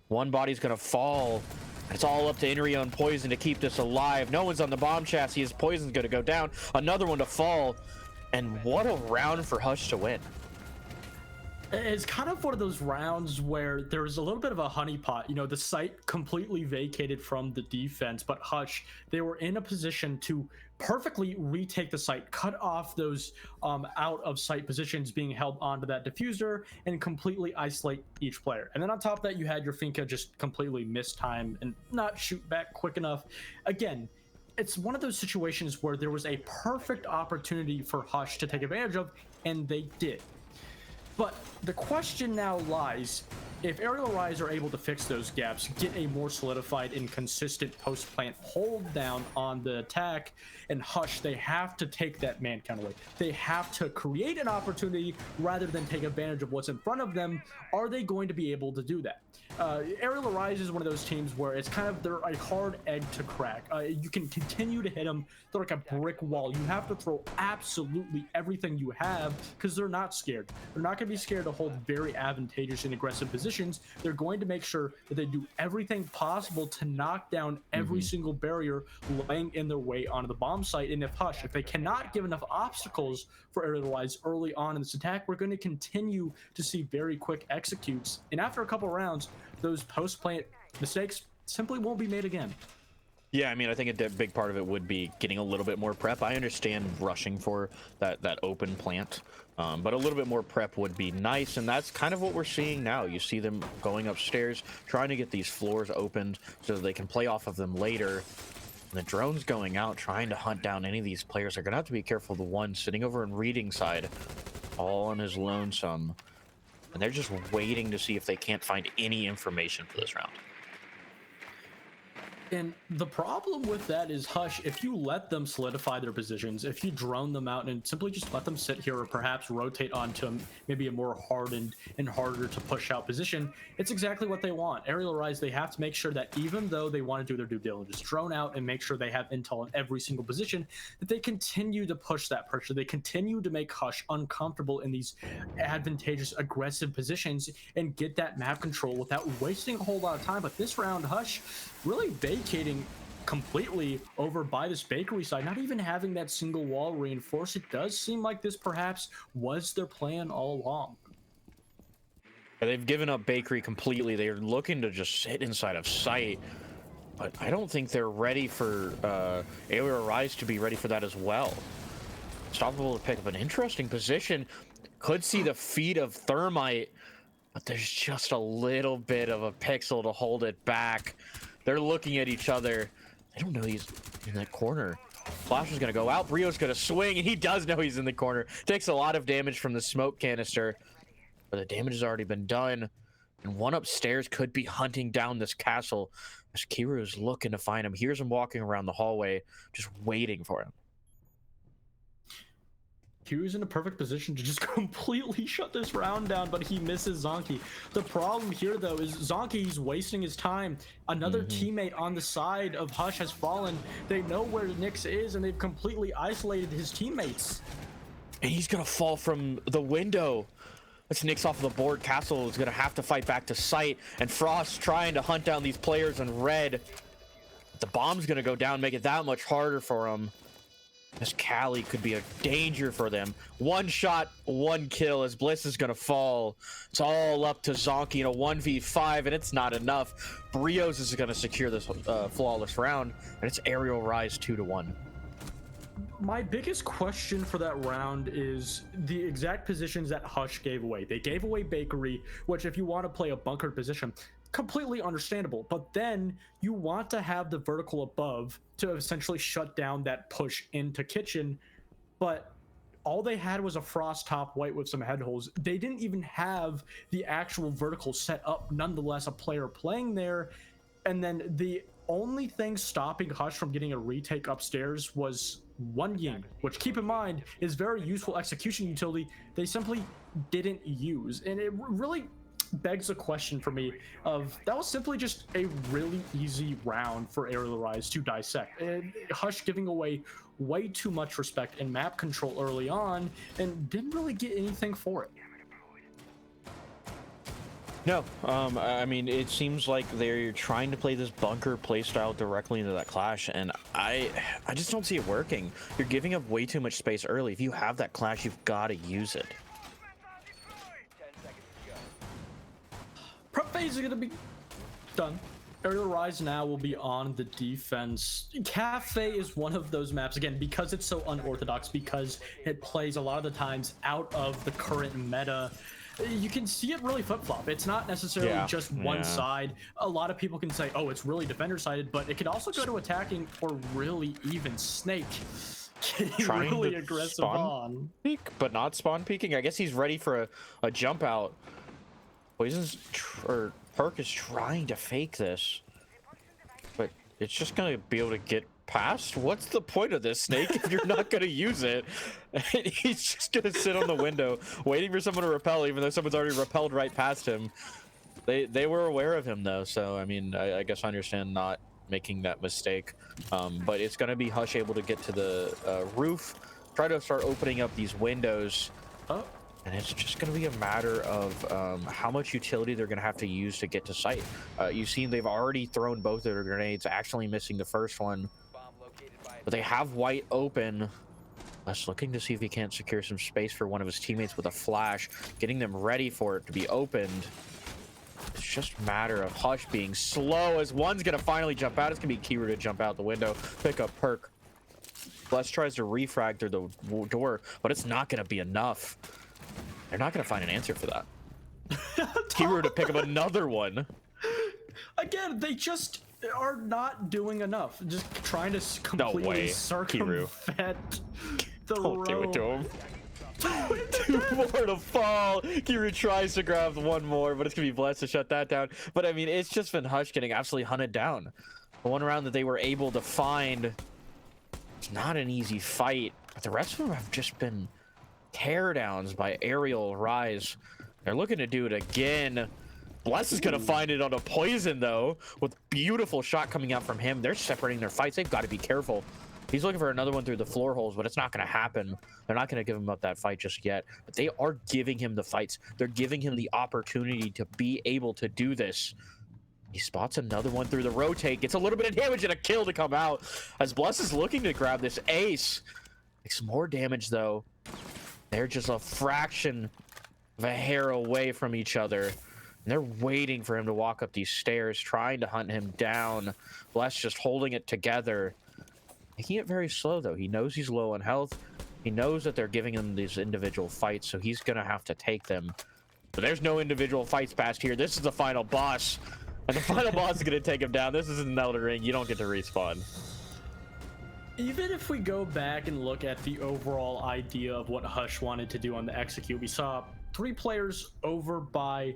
One body's going to fall. It's all up to Inrio and Poison to keep this alive. No one's on the bomb chassis. His Poison's going to go down. Another one to fall. And what a round for Hush to win. It's kind of one of those rounds where there's a little bit of a honeypot. You know, the site completely vacated from the defense, but Hush, they were in a position to perfectly retake the site, cut off those out of sight positions being held onto that diffuser, and completely isolate each player. And then on top of that, you had your Finka just completely miss time and not shoot back quick enough. Again, it's one of those situations where there was a perfect opportunity for Hush to take advantage of, and they did. But the question now lies, if Aerial Rise are able to fix those gaps, get a more solidified and consistent post-plant hold down on the attack, and Hush, they have to take that man count away. They have to create an opportunity rather than take advantage of what's in front of them. Are they going to be able to do that? Aerial Rise is one of those teams where it's kind of, they're a hard egg to crack. You can continue to hit them. They're like a brick wall. You have to throw absolutely everything you have because they're not scared. They're not going to be scared to hold very advantageous and aggressive positions. They're going to make sure that they do everything possible to knock down every single barrier laying in their way onto the bomb site. And if Hush, if they cannot give enough obstacles for Aerial Rise early on in this attack, we're going to continue to see very quick executes. And after a couple rounds, those post-plant mistakes simply won't be made again. Yeah, I mean, I think a big part of it would be getting a little bit more prep. I understand rushing for that open plant, but a little bit more prep would be nice, and that's kind of what we're seeing now. You see them going upstairs, trying to get these floors opened so that they can play off of them later. And the drone's going out, trying to hunt down any of these players. They're going to have to be careful. The one sitting over in reading side, all on his lonesome. And they're just waiting to see if they can't find any information for this round. And the problem with that is, Hush, if you let them solidify their positions, if you drone them out and simply just let them sit here or perhaps rotate onto maybe a more hardened and harder to push out position, it's exactly what they want. Aerial Rise, they have to make sure that even though they want to do their due diligence, drone out and make sure they have intel in every single position, that they continue to push that pressure. They continue to make Hush uncomfortable in these advantageous, aggressive positions and get that map control without wasting a whole lot of time. But this round, Hush really vacating completely over by this bakery side, not even having that single wall reinforced. It does seem like this perhaps was their plan all along. They've given up bakery completely. They're looking to just sit inside of sight, but I don't think they're ready for Aerial Rise to be ready for that as well. Unstoppable to pick up an interesting position. Could see the feet of Thermite, but there's just a little bit of a pixel to hold it back. They're looking at each other. They don't know he's in that corner. Flash is going to go out. Brio's going to swing, and he does know he's in the corner. Takes a lot of damage from the smoke canister, but the damage has already been done. And one upstairs could be hunting down this castle as Kiru is looking to find him. Hears him walking around the hallway, just waiting for him. Q's in a perfect position to just completely shut this round down, but he misses Zonky. The problem here, though, is Zonky, he's wasting his time. Another teammate on the side of Hush has fallen. They know where Nyx is, and they've completely isolated his teammates. And he's going to fall from the window. That's Nyx off the board. Castle is going to have to fight back to sight, and Frost trying to hunt down these players in red. The bomb's going to go down, make it that much harder for him. This Callie could be a danger for them. One shot, one kill as Bliss is going to fall. It's all up to Zonky in a 1v5, and it's not enough. Brios is going to secure this flawless round, and it's Aerial Rise 2-1. My biggest question for that round is the exact positions that Hush gave away. They gave away Bakery, which if you want to play a bunkered position, completely understandable, but then you want to have the vertical above to essentially shut down that push into kitchen, but all they had was a Frost top white with some head holes. They didn't even have the actual vertical set up, nonetheless a player playing there, and then the only thing stopping Hush from getting a retake upstairs was one Ying, which, keep in mind, is very useful execution utility they simply didn't use. And it really, begs a question for me of that was simply just a really easy round for Aerial Rise to dissect. And Hush giving away way too much respect and map control early on and didn't really get anything for it. No, I mean, it seems like they're trying to play this bunker playstyle directly into that clash, and I just don't see it working. You're giving up way too much space early. If you have that clash, you've got to use it. Prep phase is going to be done. Aerial Rise now will be on the defense. Cafe is one of those maps, again, because it's so unorthodox, because it plays a lot of the times out of the current meta. You can see it really flip-flop. It's not necessarily just one side. A lot of people can say, oh, it's really defender-sided, but it could also go to attacking or really even Snake getting really aggressive on. Peek, but not spawn peeking. I guess he's ready for a jump out. Poison's or Perk is trying to fake this, but it's just gonna be able to get past. What's the point of this, Snake, if you're not gonna use it? And he's just gonna sit on the window waiting for someone to repel, even though someone's already repelled right past him. They were aware of him though, so I mean, I guess I understand not making that mistake. But it's gonna be Hush able to get to the roof, try to start opening up these windows. And it's just going to be a matter of how much utility they're going to have to use to get to site. You've seen they've already thrown both of their grenades, actually missing the first one. But they have White open. Les looking to see if he can't secure some space for one of his teammates with a flash, getting them ready for it to be opened. It's just a matter of Hush being slow as one's going to finally jump out. It's going to be Kiru to jump out the window, pick up Perk. Les tries to refrag through the door, but it's not going to be enough. They're not going to find an answer for that. Kiru to pick up another one. Again, they just are not doing enough. Just trying to completely circumvent the row. Don't do it to him. Two more to fall. Kiru tries to grab one more, but it's going to be blessed to shut that down. But I mean, it's just been Hush getting absolutely hunted down. The one round that they were able to find, it's not an easy fight. But the rest of them have just been teardowns by Aerial Rise. They're looking to do it again. Bless is gonna find it on a poison though, with beautiful shot coming out from him. They're separating their fights. They've got to be careful. He's looking for another one through the floor holes, but it's not gonna happen. They're not gonna give him up that fight just yet, but they are giving him the fights. They're giving him the opportunity to be able to do this. He spots another one through the rotate, gets a little bit of damage and a kill to come out as Bless is looking to grab this ace. Makes more damage though. They're just a fraction of a hair away from each other. And they're waiting for him to walk up these stairs, trying to hunt him down. Bless just holding it together. Making it very slow, though. He knows he's low on health. He knows that they're giving him these individual fights, so he's going to have to take them. But there's no individual fights past here. This is the final boss. And the final boss is going to take him down. This is an Elden Ring. You don't get to respawn. Even if we go back and look at the overall idea of what Hush wanted to do on the execute, we saw 3 players over by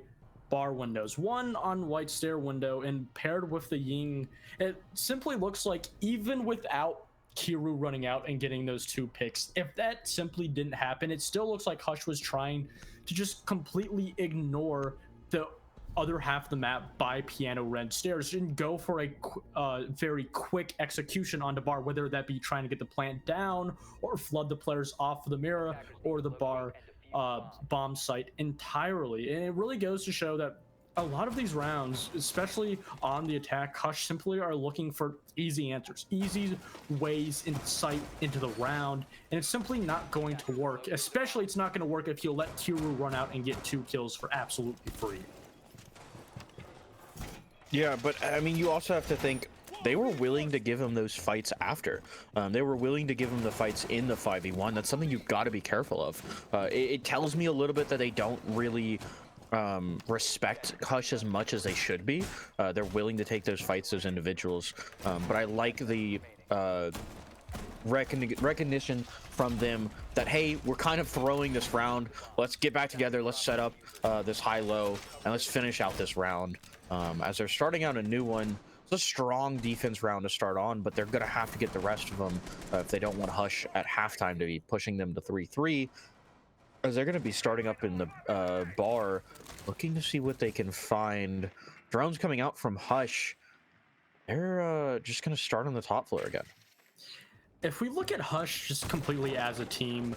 bar windows, one on White stair window, and paired with the Ying, it simply looks like even without Kiru running out and getting those 2 picks, if that simply didn't happen, it still looks like Hush was trying to just completely ignore the other half of the map by Piano Red Stairs and go for a very quick execution onto bar, whether that be trying to get the plant down or flood the players off of the mirror or the bar bomb site entirely. And it really goes to show that a lot of these rounds, especially on the attack, Hush simply are looking for easy answers, easy ways insight into the round, and it's simply not going to work. Especially it's not going to work if you let Kiru run out and get 2 kills for absolutely free. Yeah, but I mean, you also have to think they were willing to give him those fights after. They were willing to give him the fights in the 5v1. That's something you've got to be careful of. It tells me a little bit that they don't really respect Hush as much as they should be. They're willing to take those fights, those individuals. But I like the recognition from them that, hey, we're kind of throwing this round. Let's get back together. Let's set up this high-low, and let's finish out this round. As they're starting out a new one, it's a strong defense round to start on, but they're going to have to get the rest of them if they don't want Hush at halftime to be pushing them to 3-3. as they're going to be starting up in the bar, looking to see what they can find. Drones coming out from Hush. They're just going to start on the top floor again. If we look at Hush just completely as a team,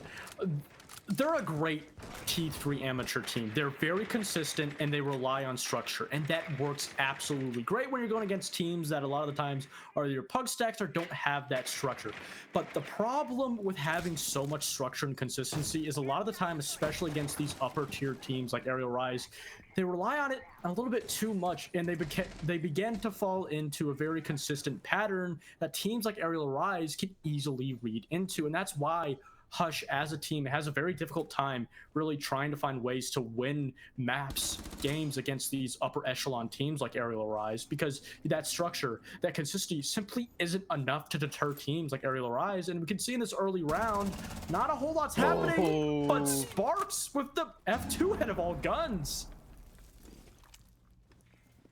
they're a great T3 amateur team. They're very consistent and they rely on structure, and that works absolutely great when you're going against teams that a lot of the times are either pug stacks or don't have that structure. But the problem with having so much structure and consistency is a lot of the time, especially against these upper tier teams like Aerial Rise, they rely on it a little bit too much, and they began to fall into a very consistent pattern that teams like Aerial Rise can easily read into, and that's why Hush as a team has a very difficult time really trying to find ways to win maps, games against these upper echelon teams like Aerial Rise, because that structure, that consistency simply isn't enough to deter teams like Aerial Rise. And we can see in this early round, not a whole lot's happening, but Sparks with the F2 head of all guns.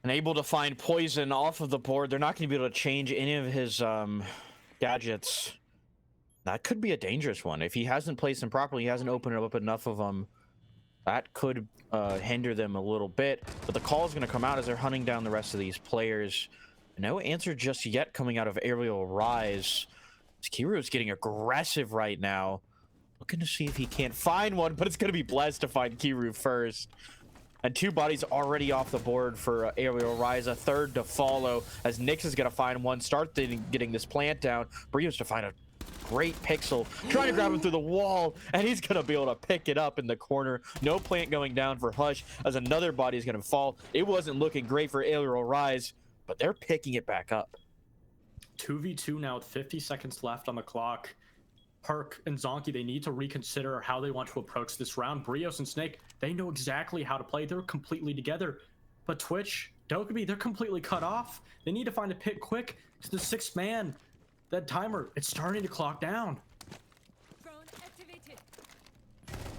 And able to find poison off of the board. They're not going to be able to change any of his gadgets. That could be a dangerous one. If he hasn't placed them properly, he hasn't opened up enough of them, that could hinder them a little bit. But the call is going to come out as they're hunting down the rest of these players. No answer just yet coming out of Aerial Rise. Kiru's getting aggressive right now. Looking to see if he can't find one, but it's going to be blessed to find Kiru first. And 2 bodies already off the board for Aerial Rise. A third to follow as Nyx is going to find one. Start getting this plant down. Brio's to find a great pixel, trying to grab him through the wall, and he's gonna be able to pick it up in the corner. No plant going down for Hush as another body is gonna fall. It wasn't looking great for Aerial Rise, but they're picking it back up. 2v2 now with 50 seconds left on the clock. Perk and Zonky, they need to reconsider how they want to approach this round. Brios and Snake, they know exactly how to play. They're completely together. But Twitch, Dokkaebi, they're completely cut off. They need to find a pick quick to the 6th man. That timer, it's starting to clock down.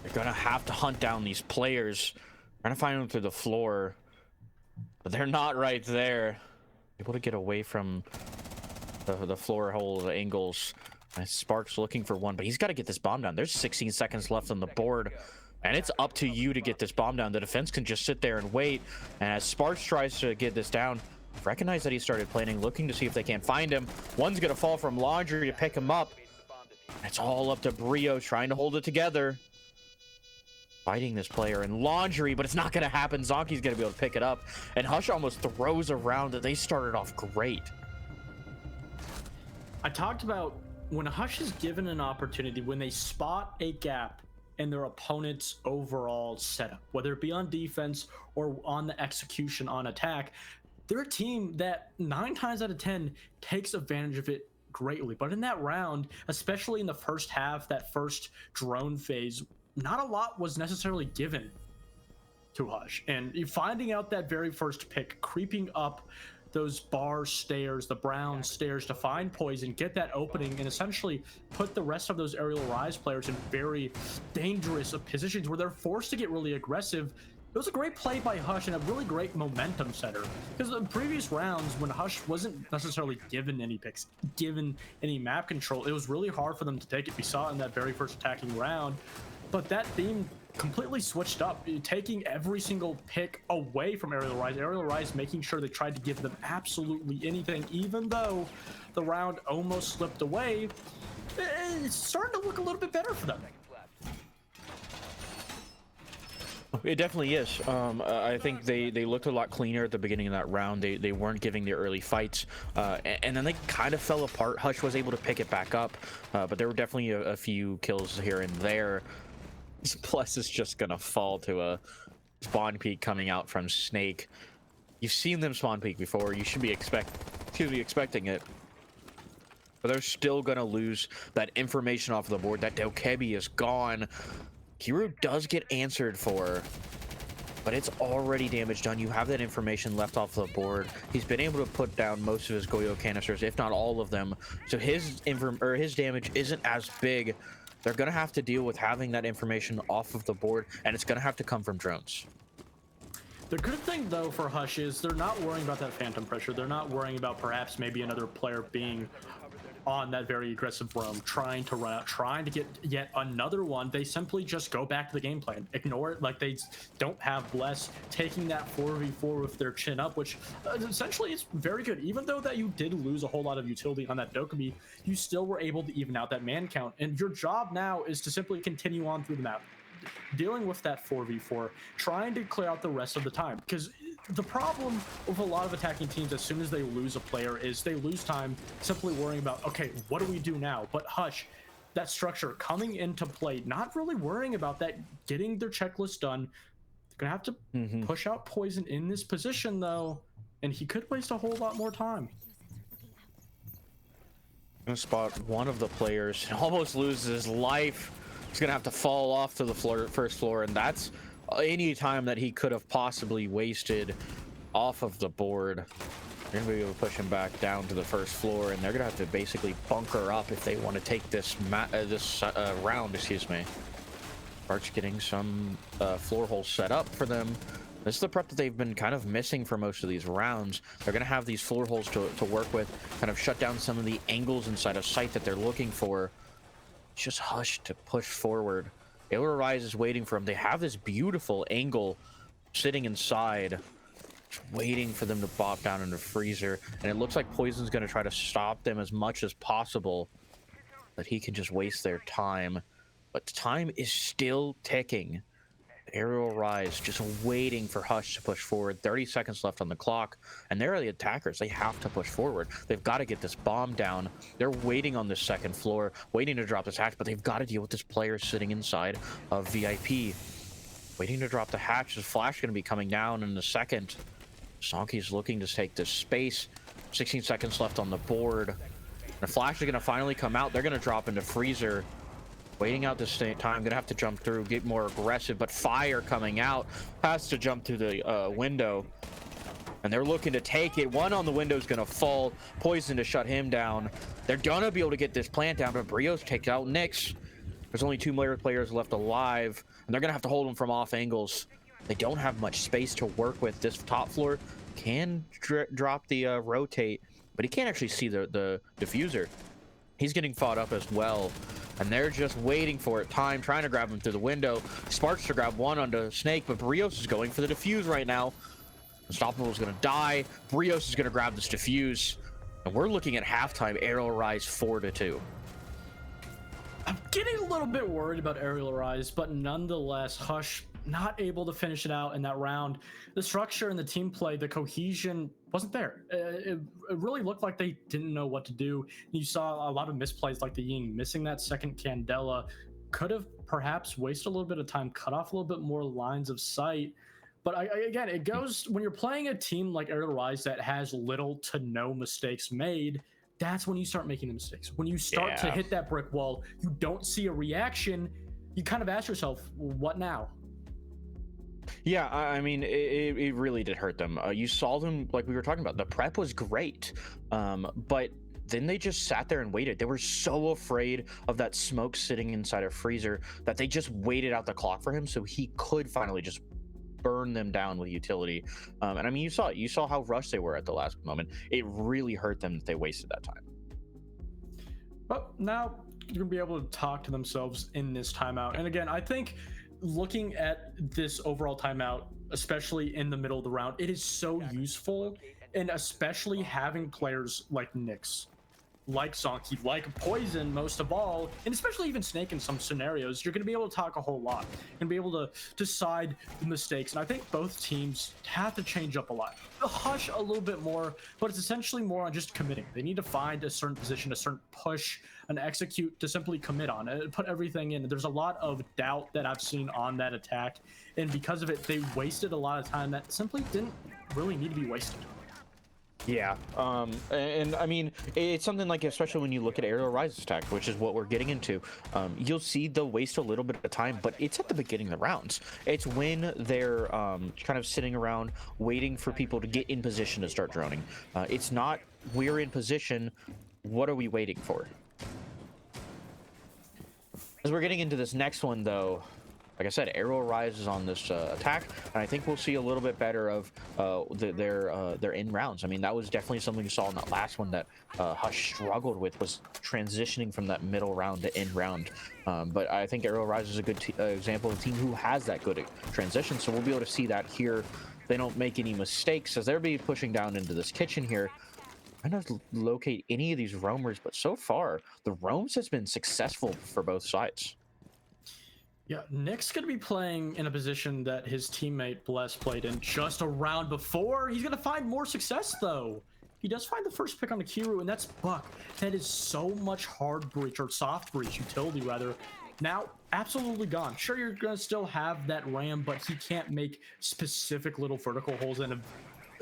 They're gonna have to hunt down these players. Trying to find them through the floor, but they're not right there. Able to get away from the floor hole, the angles. And Sparks looking for one, but he's got to get this bomb down. There's 16 seconds left on the board, and it's up to you to get this bomb down. The defense can just sit there and wait. And as Sparks tries to get this down, recognize that he started planning, looking to see if they can't find him. One's gonna fall from Laundry to pick him up. It's all up to Brio trying to hold it together, fighting this player in Laundry, but it's not gonna happen. Zonky's gonna be able to pick it up, and Hush almost throws around it. They started off great. I talked about when Hush is given an opportunity, when they spot a gap in their opponent's overall setup, whether it be on defense or on the execution on attack, they're a team that 9 times out of 10 takes advantage of it greatly. But in that round, especially in the first half, that first drone phase, not a lot was necessarily given to Hush. And finding out that very first pick, creeping up those bar stairs, the brown stairs to find poison, get that opening, and essentially put the rest of those Aerial Rise players in very dangerous positions where they're forced to get really aggressive. It was a great play by Hush and a really great momentum setter, because in previous rounds when Hush wasn't necessarily given any picks, given any map control, it was really hard for them to take it. We saw it in that very first attacking round, but that theme completely switched up, taking every single pick away from Aerial Rise. Aerial Rise making sure they tried to give them absolutely anything, even though the round almost slipped away. It's starting to look a little bit better for them. It definitely is. I think they looked a lot cleaner at the beginning of that round. They weren't giving the early fights, and then they kind of fell apart. Hush was able to pick it back up, but there were definitely a few kills here and there. Plus is just gonna fall to a spawn peek coming out from Snake. You've seen them spawn peek before. You should be expecting it. But they're still gonna lose that information off the board. That Dokkaebi is gone. Kiru does get answered for, but it's already damage done. You have that information left off the board. He's been able to put down most of his Goyo canisters, if not all of them. So his damage isn't as big. They're gonna have to deal with having that information off of the board, and it's gonna have to come from drones. The good thing though for Hush is they're not worrying about that phantom pressure. They're not worrying about perhaps maybe another player being on that very aggressive roam, trying to run out, trying to get yet another one, they simply just go back to the game plan, ignore it, like they don't have Bless, taking that 4v4 with their chin up, which essentially is very good. Even though that you did lose a whole lot of utility on that Dokkaebi, you still were able to even out that man count, and your job now is to simply continue on through the map, dealing with that 4v4, trying to clear out the rest of the time. Because the problem with a lot of attacking teams, as soon as they lose a player, is they lose time simply worrying about, okay, what do we do now? But Hush, that structure coming into play, not really worrying about that, getting their checklist done. They're gonna have to push out Poison in this position though, and he could waste a whole lot more time. Gonna spot one of the players, almost loses his life. He's gonna have to fall off to the first floor, and that's any time that he could have possibly wasted off of the board. They're gonna be able to push him back down to the first floor, and they're gonna have to basically bunker up if they want to take this round. Excuse me. Arch getting some floor holes set up for them. This is the prep that they've been kind of missing for most of these rounds. They're going to have these floor holes to work with, kind of shut down some of the angles inside of sight that they're looking for. Just Hush to push forward. Aylor Rise is waiting for him. They have this beautiful angle sitting inside, just waiting for them to bop down into freezer. And it looks like Poison's going to try to stop them as much as possible, that he can just waste their time. But time is still ticking. Aerial Rise just waiting for Hush to push forward. 30 seconds left on the clock, and they're the attackers. They have to push forward. They've got to get this bomb down. They're waiting on this second floor, waiting to drop this hatch, but they've got to deal with this player sitting inside of VIP. Waiting to drop the hatch. This flash going to be coming down in a second. Sonky's looking to take this space. 16 seconds left on the board. The flash is going to finally come out. They're going to drop into freezer. Waiting out this time, gonna have to jump through, get more aggressive, but fire coming out, has to jump through the window, and they're looking to take it. One on the window is gonna fall, Poison to shut him down. They're gonna be able to get this plant down, but Brios takes out Nyx. There's only 2 more players left alive, and they're gonna have to hold them from off angles. They don't have much space to work with. This top floor can drop the rotate, but he can't actually see the diffuser. He's getting fought up as well, and they're just waiting for it. Time trying to grab him through the window. Sparks to grab one onto Snake, but Brios is going for the defuse right now. Unstoppable is going to die. Brios is going to grab this defuse, and we're looking at halftime. Aerial Rise 4-2. I'm getting a little bit worried about Aerial Rise, but nonetheless, Hush not able to finish it out in that round. The structure and the team play, the cohesion wasn't there. It really looked like they didn't know what to do. You saw a lot of misplays like the Ying missing that second Candela. Could have perhaps wasted a little bit of time, cut off a little bit more lines of sight. But again, it goes when you're playing a team like Aerial Rise that has little to no mistakes made. That's when you start making the mistakes. When you start to hit that brick wall, you don't see a reaction. You kind of ask yourself, what now? Yeah, I mean, it really did hurt them. You saw them, like we were talking about. The prep was great, but then they just sat there and waited. They were so afraid of that smoke sitting inside a freezer that they just waited out the clock for him so he could finally just burn them down with utility. And I mean, you saw how rushed they were at the last moment. It really hurt them that they wasted that time. But now you're gonna be able to talk to themselves in this timeout. And again, I think looking at this overall timeout, especially in the middle of the round, it is so useful, and especially having players like Nyx, like Sonky, like Poison most of all, and especially even Snake in some scenarios, you're going to be able to talk a whole lot and be able to decide the mistakes. And I think both teams have to change up a lot. Hush a little bit more, but it's essentially more on just committing. They need to find a certain position, a certain push, an execute to simply commit on it, put everything in. There's a lot of doubt that I've seen on that attack, and because of it, they wasted a lot of time that simply didn't really need to be wasted. Yeah, and I mean, it's something like, especially when you look at Aerial Rise's attack, which is what we're getting into, you'll see they'll waste a little bit of time, but it's at the beginning of the rounds. It's when they're kind of sitting around waiting for people to get in position to start droning. It's not, we're in position, what are we waiting for? As we're getting into this next one, though, like I said, Arrow rises on this attack, and I think we'll see a little bit better of their in rounds. I mean, that was definitely something you saw in that last one that Hush struggled with, was transitioning from that middle round to end round. But I think Arrow Rise is a good example of a team who has that good transition, so we'll be able to see that here. They don't make any mistakes as they're be pushing down into this kitchen here. Trying to locate any of these roamers, but so far the roams has been successful for both sides. Yeah, Nick's going to be playing in a position that his teammate Bless played in just a round before. He's going to find more success, though. He does find the first pick on the Kiru, and that's Buck. That is so much hard breach, or soft breach, utility, rather. Now, absolutely gone. Sure, you're going to still have that Ram, but he can't make specific little vertical holes and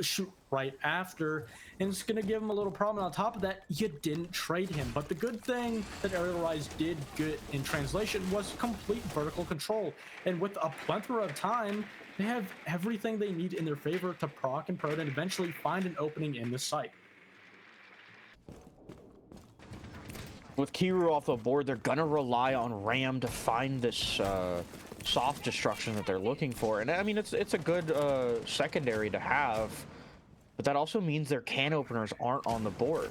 shoot right after, and it's going to give him a little problem. On top of that, you didn't trade him. But the good thing that Aerial Rise did good in translation was complete vertical control, and with a plethora of time, they have everything they need in their favor to proc and proc and eventually find an opening in the site. With Kiru off the board, they're gonna rely on Ram to find this soft destruction that they're looking for, and I mean it's a good secondary to have, but that also means their can openers aren't on the board.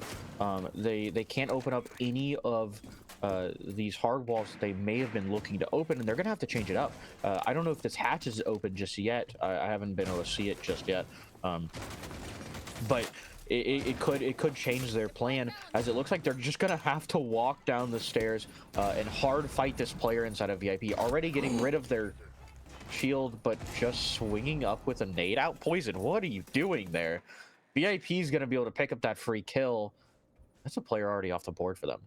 They can't open up any of these hard walls that they may have been looking to open, and they're gonna have to change it up. I don't know if this hatch is open just yet. I haven't been able to see it just yet, but it could change their plan, as it looks like they're just gonna have to walk down the stairs and hard fight this player inside of VIP, already getting rid of their shield, but just swinging up with a nade out. Poison, what are you doing there? VIP is gonna be able to pick up that free kill. That's a player already off the board for them.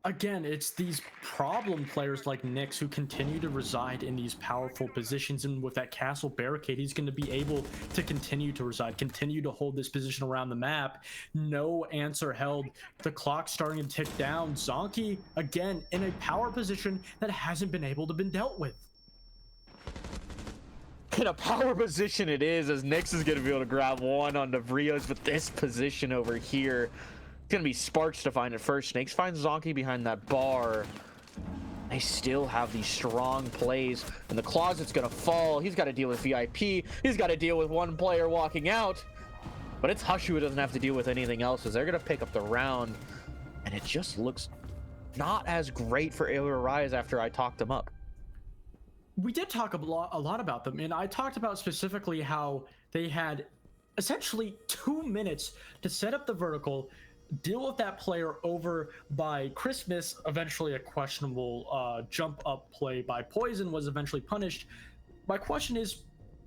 Again, it's these problem players like Nyx who continue to reside in these powerful positions, and with that castle barricade, he's going to be able to continue to reside, continue to hold this position around the map. No answer held. The clock starting to tick down. Zonky, again, in a power position that hasn't been able to be dealt with. In a power position it is, as Nyx is going to be able to grab one on the Brios, but this position over here, it's gonna be Sparks to find it first. Snakes finds Zonky behind that bar. They still have these strong plays, and the closet's gonna fall. He's got to deal with VIP. He's got to deal with one player walking out, but it's Hush who doesn't have to deal with anything else, as they're gonna pick up the round, and it just looks not as great for Aerial Rise after I talked them up. We did talk a lot about them, and I talked about specifically how they had essentially 2 minutes to set up the vertical, deal with that player over by Christmas. Eventually a questionable jump up play by Poison was eventually punished. My question is,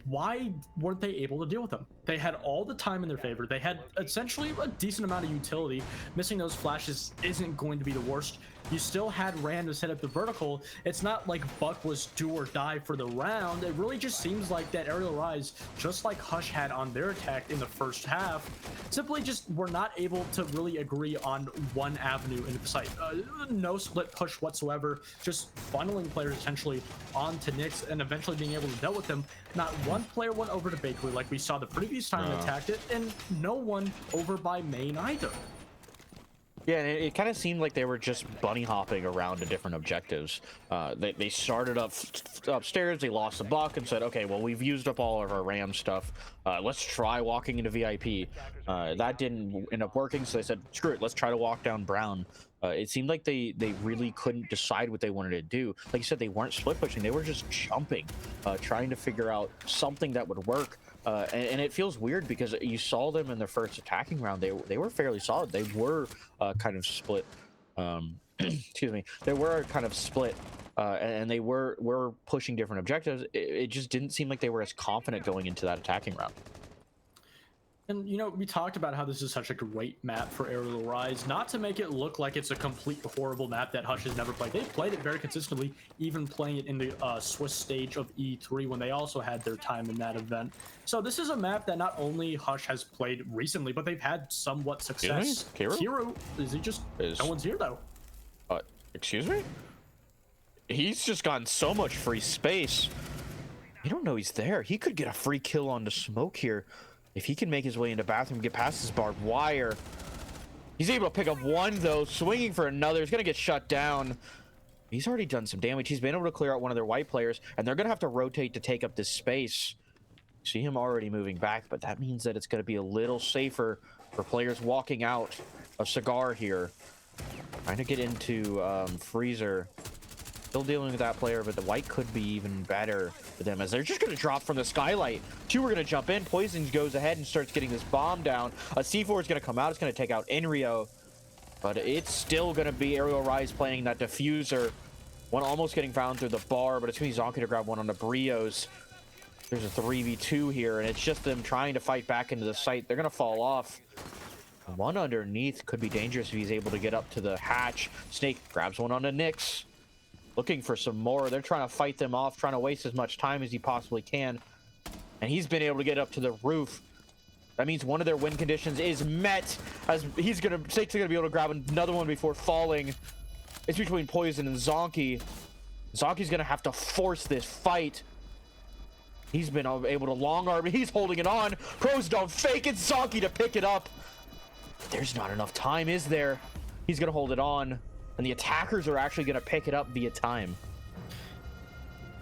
why weren't they able to deal with them? They had all the time in their favor. They had essentially a decent amount of utility. Missing those flashes isn't going to be the worst. You still had Rand to set up the vertical. It's not like Buck was do or die for the round. It really just seems like that Aerial Rise, just like Hush had on their attack in the first half, simply just were not able to really agree on one avenue in the site. No split push whatsoever, just funneling players essentially onto Nyx and eventually being able to deal with them. Not one player went over to Bakery like we saw the previous time they attacked it, and no one over by main either. Yeah, and it kind of seemed like they were just bunny hopping around to different objectives. They started upstairs, they lost the buck, and said, okay, well, we've used up all of our RAM stuff. Let's try walking into VIP. That didn't end up working, so they said, screw it, let's try to walk down Brown. It seemed like they really couldn't decide what they wanted to do. Like you said, they weren't split pushing, they were just jumping, trying to figure out something that would work. And it feels weird because you saw them in their first attacking round. They were fairly solid. They were kind of split. Excuse me. They were kind of split, and they were pushing different objectives. It just didn't seem like they were as confident going into that attacking round. And, you know, we talked about how this is such a great map for Aerial Rise, not to make it look like it's a complete horrible map that Hush has never played. They've played it very consistently, even playing it in the Swiss stage of E3 when they also had their time in that event. So this is a map that not only Hush has played recently, but they've had somewhat success. Kiru? Is he just... No one's here, though. Excuse me? He's just gotten so much free space. You don't know he's there. He could get a free kill on the smoke here. If he can make his way into bathroom, get past his barbed wire. He's able to pick up one, though, swinging for another. He's going to get shut down. He's already done some damage. He's been able to clear out one of their white players, and they're going to have to rotate to take up this space. See him already moving back, but that means that it's going to be a little safer for players walking out of Cigar here. Trying to get into Freezer. Still dealing with that player, but the white could be even better for them as they're just going to drop from the skylight. Two are going to jump in. Poison goes ahead and starts getting this bomb down. A C4 is going to come out. It's going to take out Enrio. But it's still going to be Aerial Rise playing that diffuser. One almost getting found through the bar, but it's going to be Zonky to grab one on the Brios. There's a 3v2 here, and it's just them trying to fight back into the site. They're going to fall off. One underneath could be dangerous if he's able to get up to the hatch. Snake grabs one on the Nyx. Looking for some more. They're trying to fight them off, trying to waste as much time as he possibly can. And he's been able to get up to the roof. That means one of their win conditions is met, as Snake's gonna be able to grab another one before falling. It's between Poison and Zonky. Zonky's gonna have to force this fight. He's been able to long arm. He's holding it on. Pros don't fake it. Zonky to pick it up. There's not enough time, is there? He's gonna hold it on, and the attackers are actually gonna pick it up via time.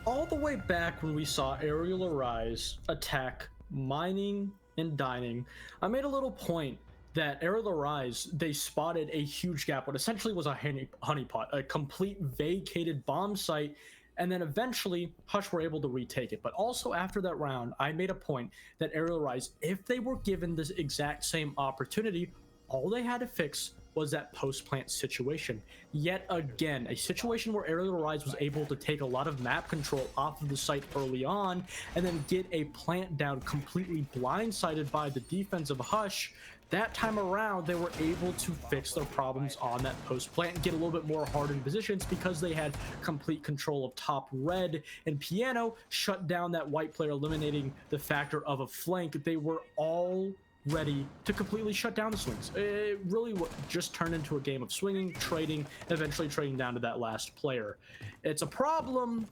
All the way back when we saw Aerial Arise attack mining and dining, I made a little point that Aerial Arise, they spotted a huge gap, what essentially was a honeypot, a complete vacated bomb site, and then eventually Hush were able to retake it. But also after that round, I made a point that Aerial Rise, if they were given this exact same opportunity, all they had to fix was that post-plant situation. Yet again, a situation where Aerial Rise was able to take a lot of map control off of the site early on and then get a plant down completely blindsided by the defense of Hush. That time around, they were able to fix their problems on that post-plant and get a little bit more hardened positions because they had complete control of top red, and Piano shut down that white player, eliminating the factor of a flank. They were all ready to completely shut down the swings. It really just turned into a game of swinging, trading, eventually trading down to that last player. It's a problem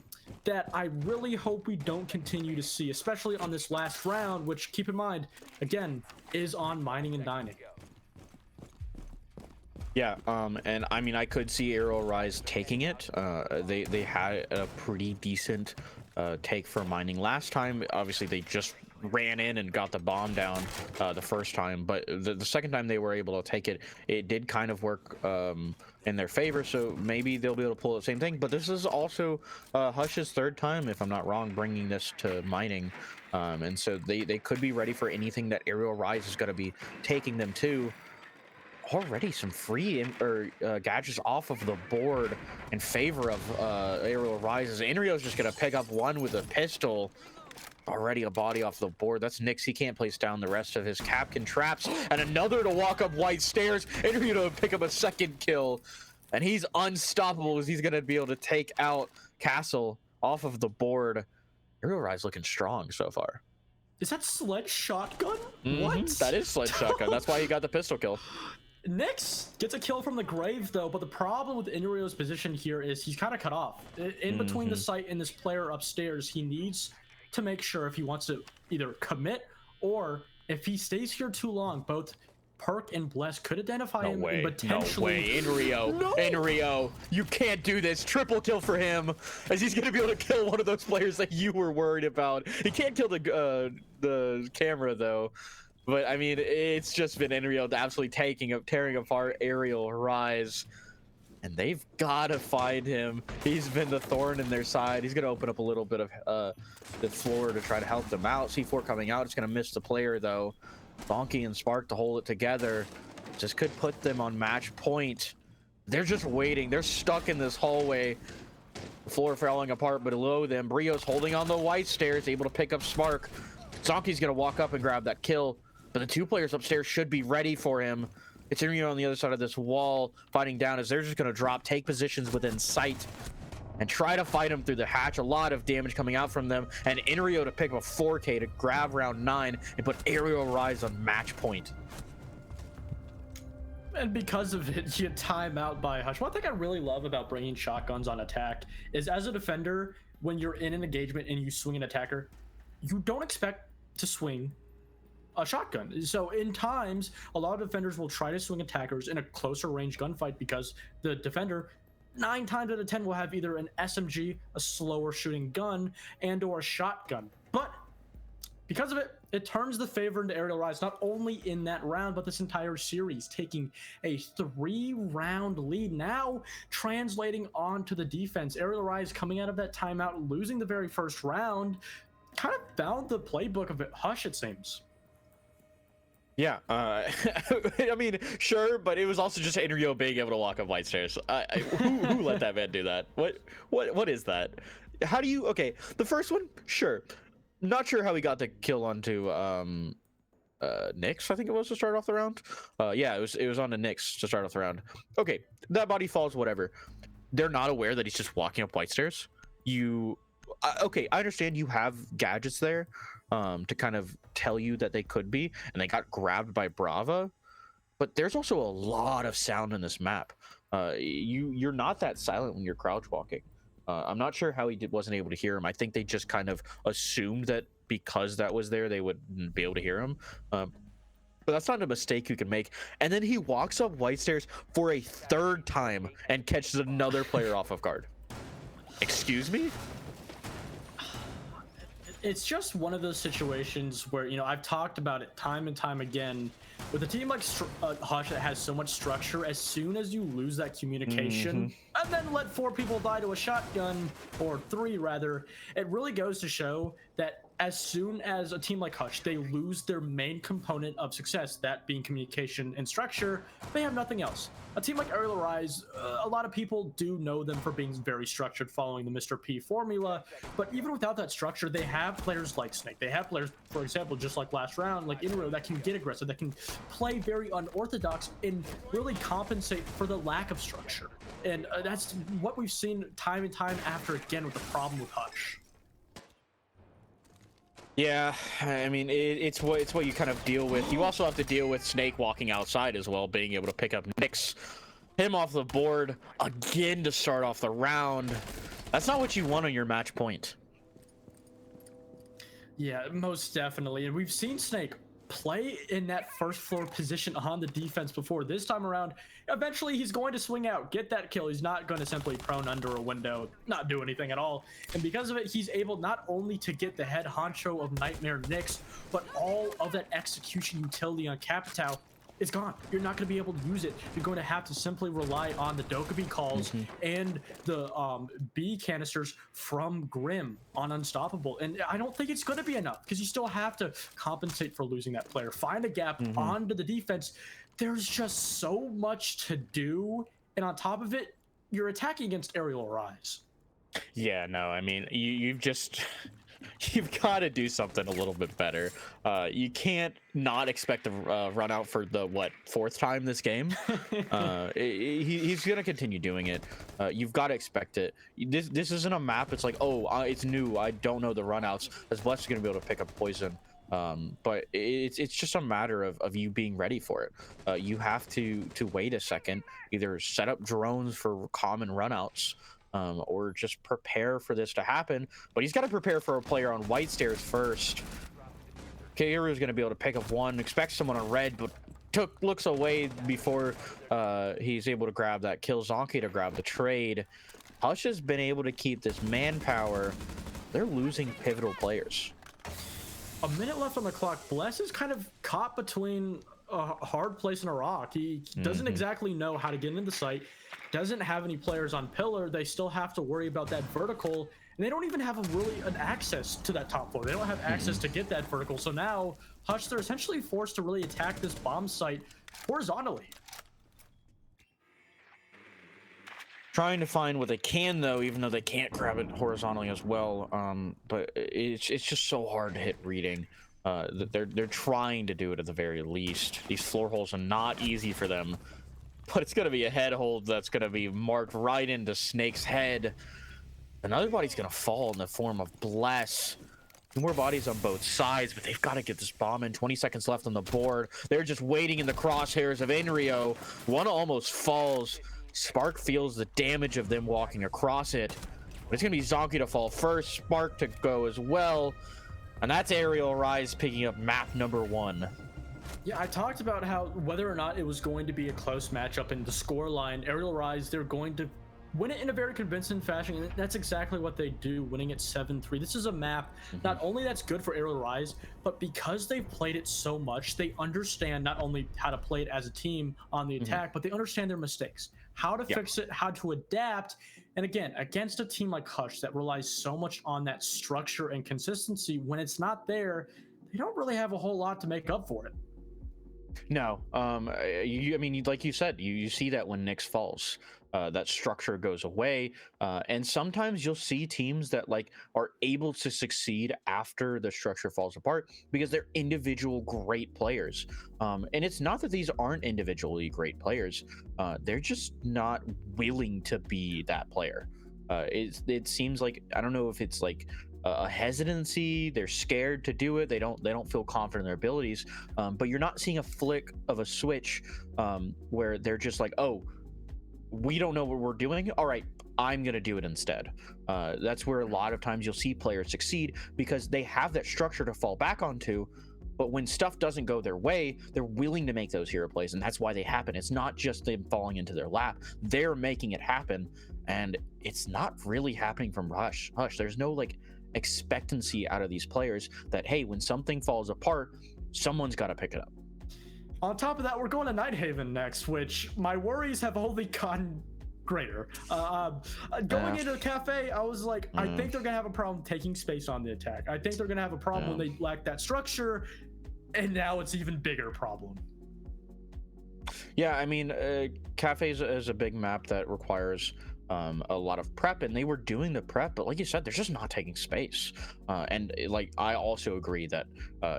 that I really hope we don't continue to see, especially on this last round, which, keep in mind, again, is on mining and dining. Yeah, and I mean, I could see Aerial Rise taking it. They had a pretty decent take for mining last time. Obviously, they just ran in and got the bomb down the first time, but the second time they were able to take it, it did kind of work in their favor, so maybe they'll be able to pull the same thing. But this is also Hush's third time, if I'm not wrong, bringing this to mining, and so they could be ready for anything that Aerial Rise is going to be taking them to. Already some free gadgets off of the board in favor of Aerial Rises. Enrio's just going to pick up one with a pistol. Already a body off the board. That's Nyx. He can't place down the rest of his Capcan traps. And another to walk up white stairs. Enrio to pick up a second kill. And he's unstoppable as he's going to be able to take out Castle off of the board. Aerial Rise looking strong so far. Is that Sledge Shotgun? What? That is Sledge Shotgun. That's why he got the pistol kill. Nyx gets a kill from the grave, though, but the problem with Enrio's position here is he's kind of cut off. In between the site and this player upstairs, he needs to make sure if he wants to either commit or if he stays here too long, both Perk and Bless could identify him and potentially... No way, Enrio, you can't do this. Triple kill for him, as he's gonna be able to kill one of those players that you were worried about. He can't kill the camera though, but I mean, it's just been Enrio absolutely tearing apart Aerial Rise. And they've got to find him. He's been the thorn in their side. He's going to open up a little bit of the floor to try to help them out. C4 coming out. It's going to miss the player, though. Donkey and Spark to hold it together. Just could put them on match point. They're just waiting. They're stuck in this hallway. The floor falling apart below them. Brio's holding on the white stairs, able to pick up Spark. Zonky's going to walk up and grab that kill. But the two players upstairs should be ready for him. It's Enrio on the other side of this wall, fighting down as they're just going to drop, take positions within sight, and try to fight him through the hatch. A lot of damage coming out from them, and Enrio to pick up a 4K to grab round 9 and put Aerial Rise on match point. And because of it, you time out by Hush. One thing I really love about bringing shotguns on attack is, as a defender, when you're in an engagement and you swing an attacker, you don't expect to swing a shotgun. So in times, a lot of defenders will try to swing attackers in a closer range gunfight because the defender 9 times out of 10 will have either an SMG, a slower shooting gun, and or a shotgun. But because of it, it turns the favor into Aerial Rise, not only in that round, but this entire series, taking a 3-round lead, now translating onto the defense. Aerial Rise coming out of that timeout, losing the very first round, kind of found the playbook of it. Hush, it seems. Yeah, I mean, sure, but it was also just Enrio being able to walk up white stairs. Who let that man do that? What is that? How do you? Okay, the first one, sure. Not sure how he got the kill onto Nyx, I think it was, to start off the round. Yeah, it was on the Nyx to start off the round. Okay, that body falls, whatever. They're not aware that he's just walking up white stairs. Okay, I understand you have gadgets there to kind of tell you that they could be, and they got grabbed by Brava, but there's also a lot of sound in this map. You're not that silent when you're crouch walking. I'm not sure how he wasn't able to hear him. I think they just kind of assumed that because that was there, they wouldn't be able to hear him. But that's not a mistake you can make. And then he walks up white stairs for a 3rd time and catches another player off of guard. Excuse me? It's just one of those situations where, you know, I've talked about it time and time again. With a team like Hush that has so much structure, as soon as you lose that communication and then let 4 people die to a shotgun, or 3 rather, it really goes to show that as soon as a team like Hush, they lose their main component of success, that being communication and structure, they have nothing else. A team like Aerial Rise, a lot of people do know them for being very structured, following the Mr. P formula, but even without that structure, they have players like Snake. They have players, for example, just like last round, like Inro, that can get aggressive, that can play very unorthodox and really compensate for the lack of structure. And that's what we've seen time and time after again with the problem with Hush. Yeah, I mean, it's what you kind of deal with. You also have to deal with Snake walking outside as well, being able to pick up Nyx, him off the board again to start off the round. That's not what you want on your match point. Yeah, most definitely. And we've seen Snake play in that first floor position on the defense before. This time around, eventually he's going to swing out, get that kill. He's not going to simply prone under a window, not do anything at all. And because of it, he's able not only to get the head honcho of Nightmare Nyx, but all of that execution utility on Capitao is gone. You're not going to be able to use it. You're going to have to simply rely on the Dokkaebi calls and the B canisters from Grim on Unstoppable. And I don't think it's going to be enough, because you still have to compensate for losing that player. Find a gap onto the defense. There's just so much to do. And on top of it, you're attacking against Aerial Rise. Yeah, no, I mean, you've got to do something a little bit better. You can't not expect to run out for the 4th time this game. He's gonna continue doing it. You've got to expect it. This isn't a map. It's like, oh, it's new, I don't know the runouts. As Bless is gonna be able to pick up poison. But it's just a matter of you being ready for it. You have to wait a second, either set up drones for common runouts, or just prepare for this to happen. But he's got to prepare for a player on white stairs first. Kairu is going to be able to pick up one, expects someone on red, but looks away before he's able to grab that kill. Zonky to grab the trade. Hush has been able to keep this manpower. They're losing pivotal players. A minute left on the clock. Bless is kind of caught between a hard place and a rock. He doesn't exactly know how to get into the site, doesn't have any players on pillar. They still have to worry about that vertical, and they don't even have an access to that top floor. They don't have access to get that vertical. So now Hush, they're essentially forced to really attack this bomb site horizontally. Trying to find what they can, though, even though they can't grab it horizontally as well. But it's just so hard to hit reading. They're trying to do it at the very least. These floor holes are not easy for them, but it's gonna be a head hold that's gonna be marked right into Snake's head. Another body's gonna fall in the form of Bless. Two more bodies on both sides, but they've got to get this bomb in. 20 seconds left on the board. They're just waiting in the crosshairs of Enrio. One almost falls. Spark feels the damage of them walking across it. But it's going to be Zonky to fall first. Spark to go as well. And that's Aerial Rise picking up map number 1. Yeah, I talked about how whether or not it was going to be a close matchup in the score line, Aerial Rise, they're going to win it in a very convincing fashion, and that's exactly what they do, winning it 7-3. This is a map not only that's good for Aerial Rise, but because they've played it so much, they understand not only how to play it as a team on the attack, but they understand their mistakes, how to fix it, how to adapt. And again, against a team like Hush that relies so much on that structure and consistency, when it's not there, they don't really have a whole lot to make up for it. No, I mean, like you said, you see that when Nyx falls, that structure goes away, and sometimes you'll see teams that like are able to succeed after the structure falls apart because they're individual great players. And it's not that these aren't individually great players; they're just not willing to be that player. It seems like, I don't know if it's like a hesitancy, they're scared to do it, they don't feel confident in their abilities, but you're not seeing a flick of a switch where they're just like, oh, we don't know what we're doing, all right, I'm gonna do it instead. That's where a lot of times you'll see players succeed because they have that structure to fall back onto, but when stuff doesn't go their way, they're willing to make those hero plays, and that's why they happen. It's not just them falling into their lap, they're making it happen, and it's not really happening from Hush. There's no like expectancy out of these players that, hey, when something falls apart, someone's got to pick it up. On top of that, we're going to Nighthaven next, which my worries have only gotten greater. Going into the cafe, I was like, I think they're gonna have a problem taking space on the attack. I think they're gonna have a problem when they lack that structure, and now it's even bigger problem. Yeah, I mean, Cafe is a big map that requires a lot of prep, and they were doing the prep, but like you said, they're just not taking space. And like, I also agree that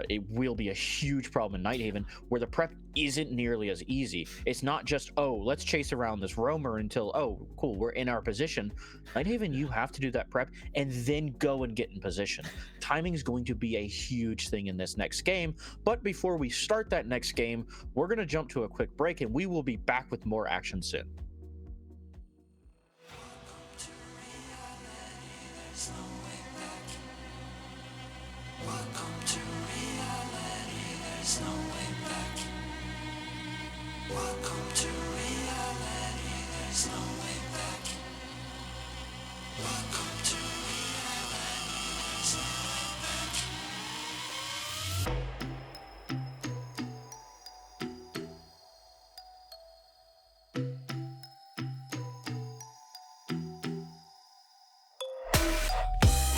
it will be a huge problem in Nighthaven where the prep isn't nearly as easy. It's not just, oh, let's chase around this roamer until, oh, cool, we're in our position. Nighthaven, you have to do that prep and then go and get in position. Timing is going to be a huge thing in this next game, but before we start that next game, we're going to jump to a quick break, and we will be back with more action soon. Welcome to reality, there's no way back. Welcome to reality, there's no way back. Welcome to reality, there's no way back.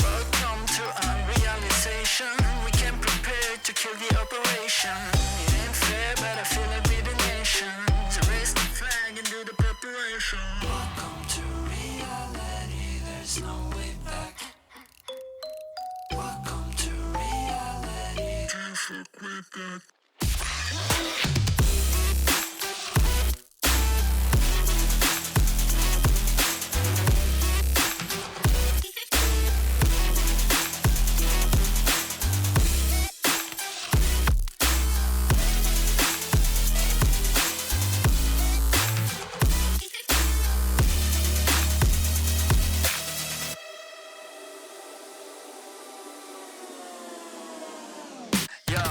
Welcome to unrealization. We came prepared to kill the operation. It ain't fair, but I feel like we're the nation. So raise the flag and do the preparation. Welcome to reality, there's no way back. Welcome to reality. Can't fuck with that. Yeah,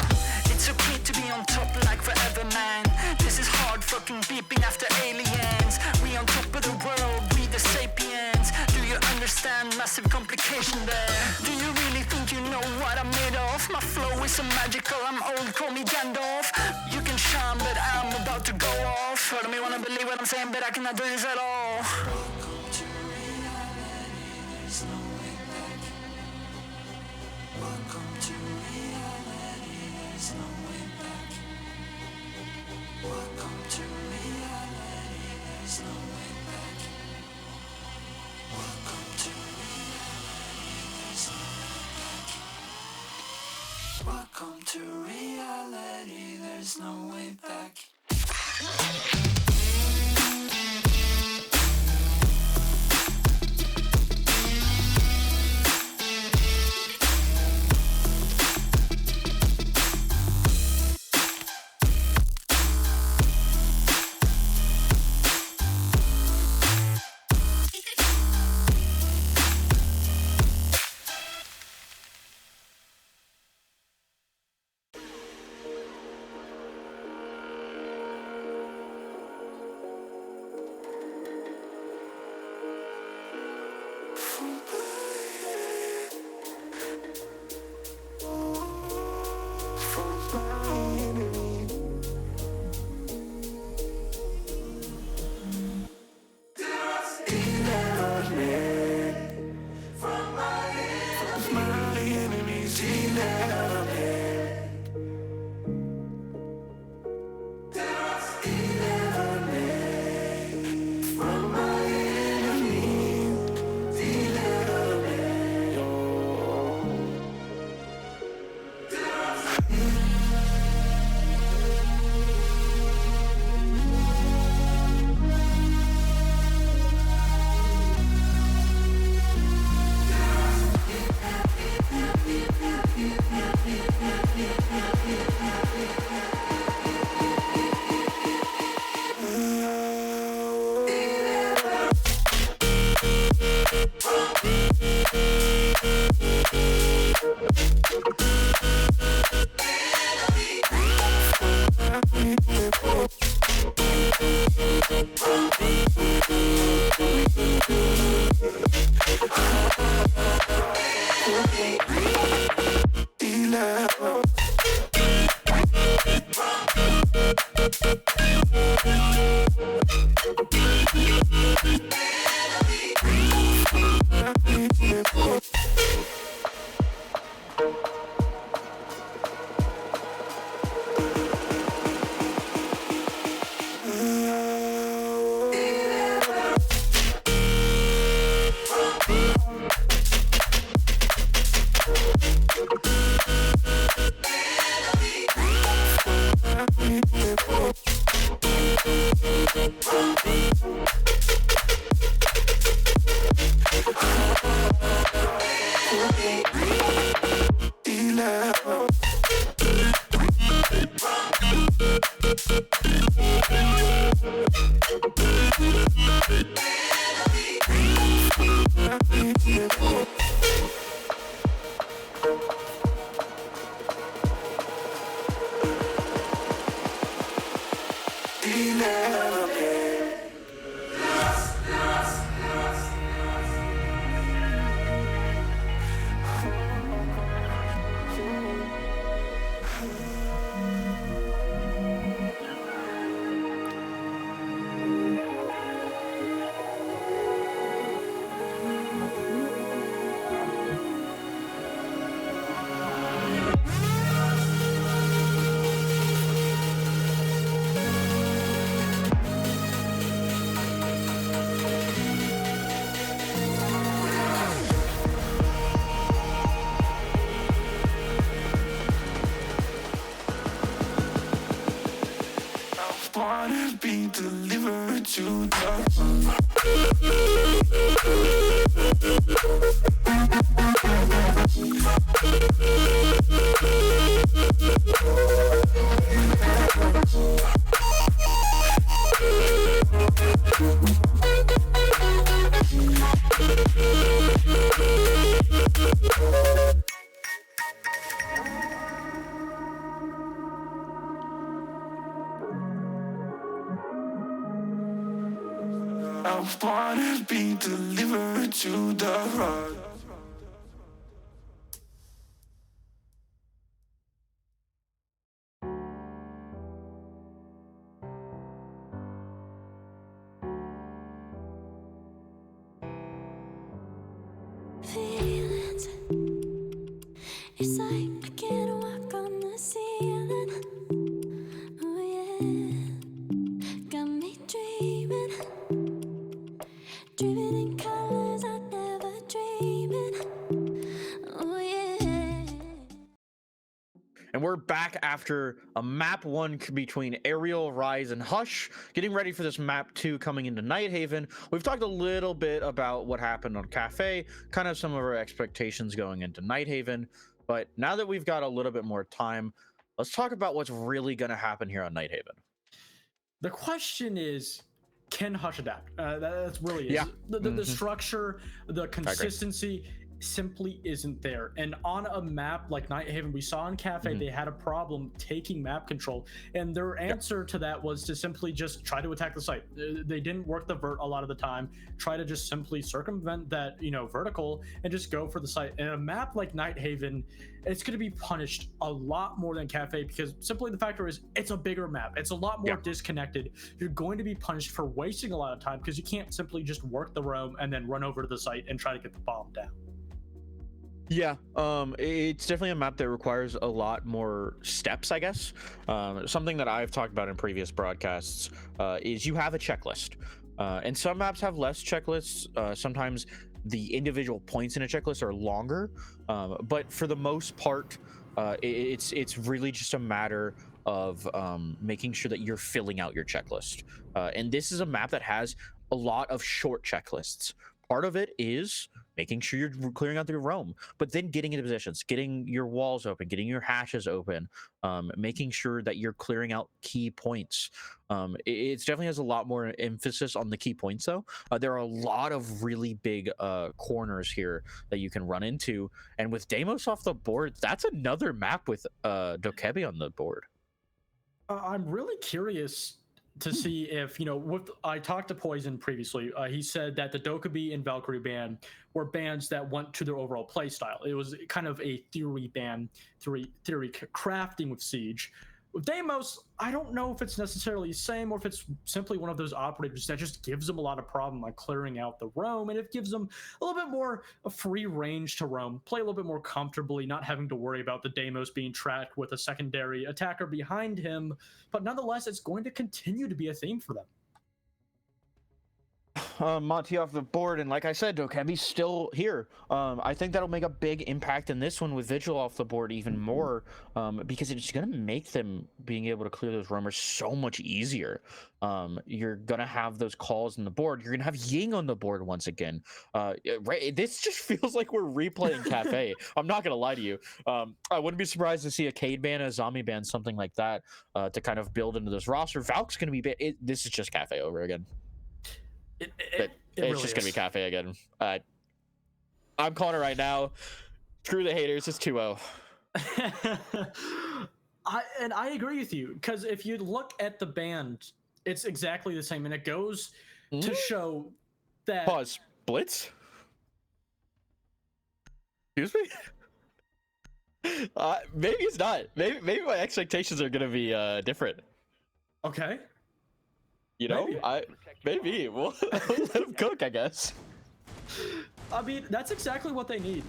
it's okay to be on top like forever, man. This is hard fucking beeping after aliens. We on top of the world, we the sapiens. Do you understand massive complication there? Do you really think you know what I'm made of? My flow is so magical, I'm old, call me Gandalf. You can shine, but I'm about to go off. Heard me wanna believe what I'm saying, but I cannot do this at all. Welcome to reality, there's no way back. Welcome to reality, there's no way back. Welcome to reality, there's no way back. Welcome to reality, there's no way back. Welcome to reality, there's no way back. wanna be delivered to the I wanna be delivered to the rug. Feelings, it's like I can't walk on the ceiling. Oh yeah, got me dreaming, dreaming in colors I never dreamed in. Oh yeah. And we're back after a map 1 between Aerial, Rise, and Hush, getting ready for this map 2 coming into Nighthaven. We've talked a little bit about what happened on Cafe, kind of some of our expectations going into Nighthaven, but now that we've got a little bit more time, let's talk about what's really going to happen here on Nighthaven. The question is, can Hush adapt? That's really is. Yeah. The structure, the consistency simply isn't there. And on a map like Nighthaven, we saw in Cafe, they had a problem taking map control. And their answer to that was to simply just try to attack the site. They didn't work the vert a lot of the time, try to just simply circumvent that, vertical and just go for the site. And a map like Nighthaven, it's going to be punished a lot more than Cafe because simply the factor is it's a bigger map. It's a lot more disconnected. You're going to be punished for wasting a lot of time because you can't simply just work the roam and then run over to the site and try to get the bomb down. Yeah, it's definitely a map that requires a lot more steps, I guess. Something that I've talked about in previous broadcasts is you have a checklist. And some maps have less checklists. Sometimes the individual points in a checklist are longer. But for the most part, it's really just a matter of making sure that you're filling out your checklist. And this is a map that has a lot of short checklists. Part of it is making sure you're clearing out your roam, but then getting into positions, getting your walls open, getting your hashes open, making sure that you're clearing out key points. It definitely has a lot more emphasis on the key points, though. There are a lot of really big corners here that you can run into, and with Deimos off the board, that's another map with Dokebi on the board. I'm really curious to see if, I talked to Poison previously. He said that the Dokkaebi and Valkyrie ban were bans that went to their overall play style. It was kind of a theory ban, theory crafting with Siege. With Deimos, I don't know if it's necessarily the same or if it's simply one of those operators that just gives them a lot of problem like clearing out the roam, and it gives them a little bit more a free range to roam, play a little bit more comfortably, not having to worry about the Deimos being tracked with a secondary attacker behind him. But nonetheless, it's going to continue to be a theme for them. Monty off the board, and like I said, Dokebi's still here. I think that'll make a big impact in this one with Vigil off the board even more, because it's gonna make them being able to clear those roamers so much easier. You're gonna have those calls on the board. You're gonna have Ying on the board once again. Right, this just feels like we're replaying Cafe. I'm not gonna lie to you. I wouldn't be surprised to see a Cade ban, a Zombie ban, something like that, to kind of build into this roster. Valk's gonna be this is just Cafe over again. It's really just gonna be Cafe again. I'm calling it right now. Screw the haters. It's 2-0. I agree with you, because if you look at the band, it's exactly the same, and it goes to show that. Pause. Blitz. Excuse me. Maybe it's not. Maybe my expectations are gonna be different. Okay. Maybe we'll let them cook, I guess. I mean, that's exactly what they need.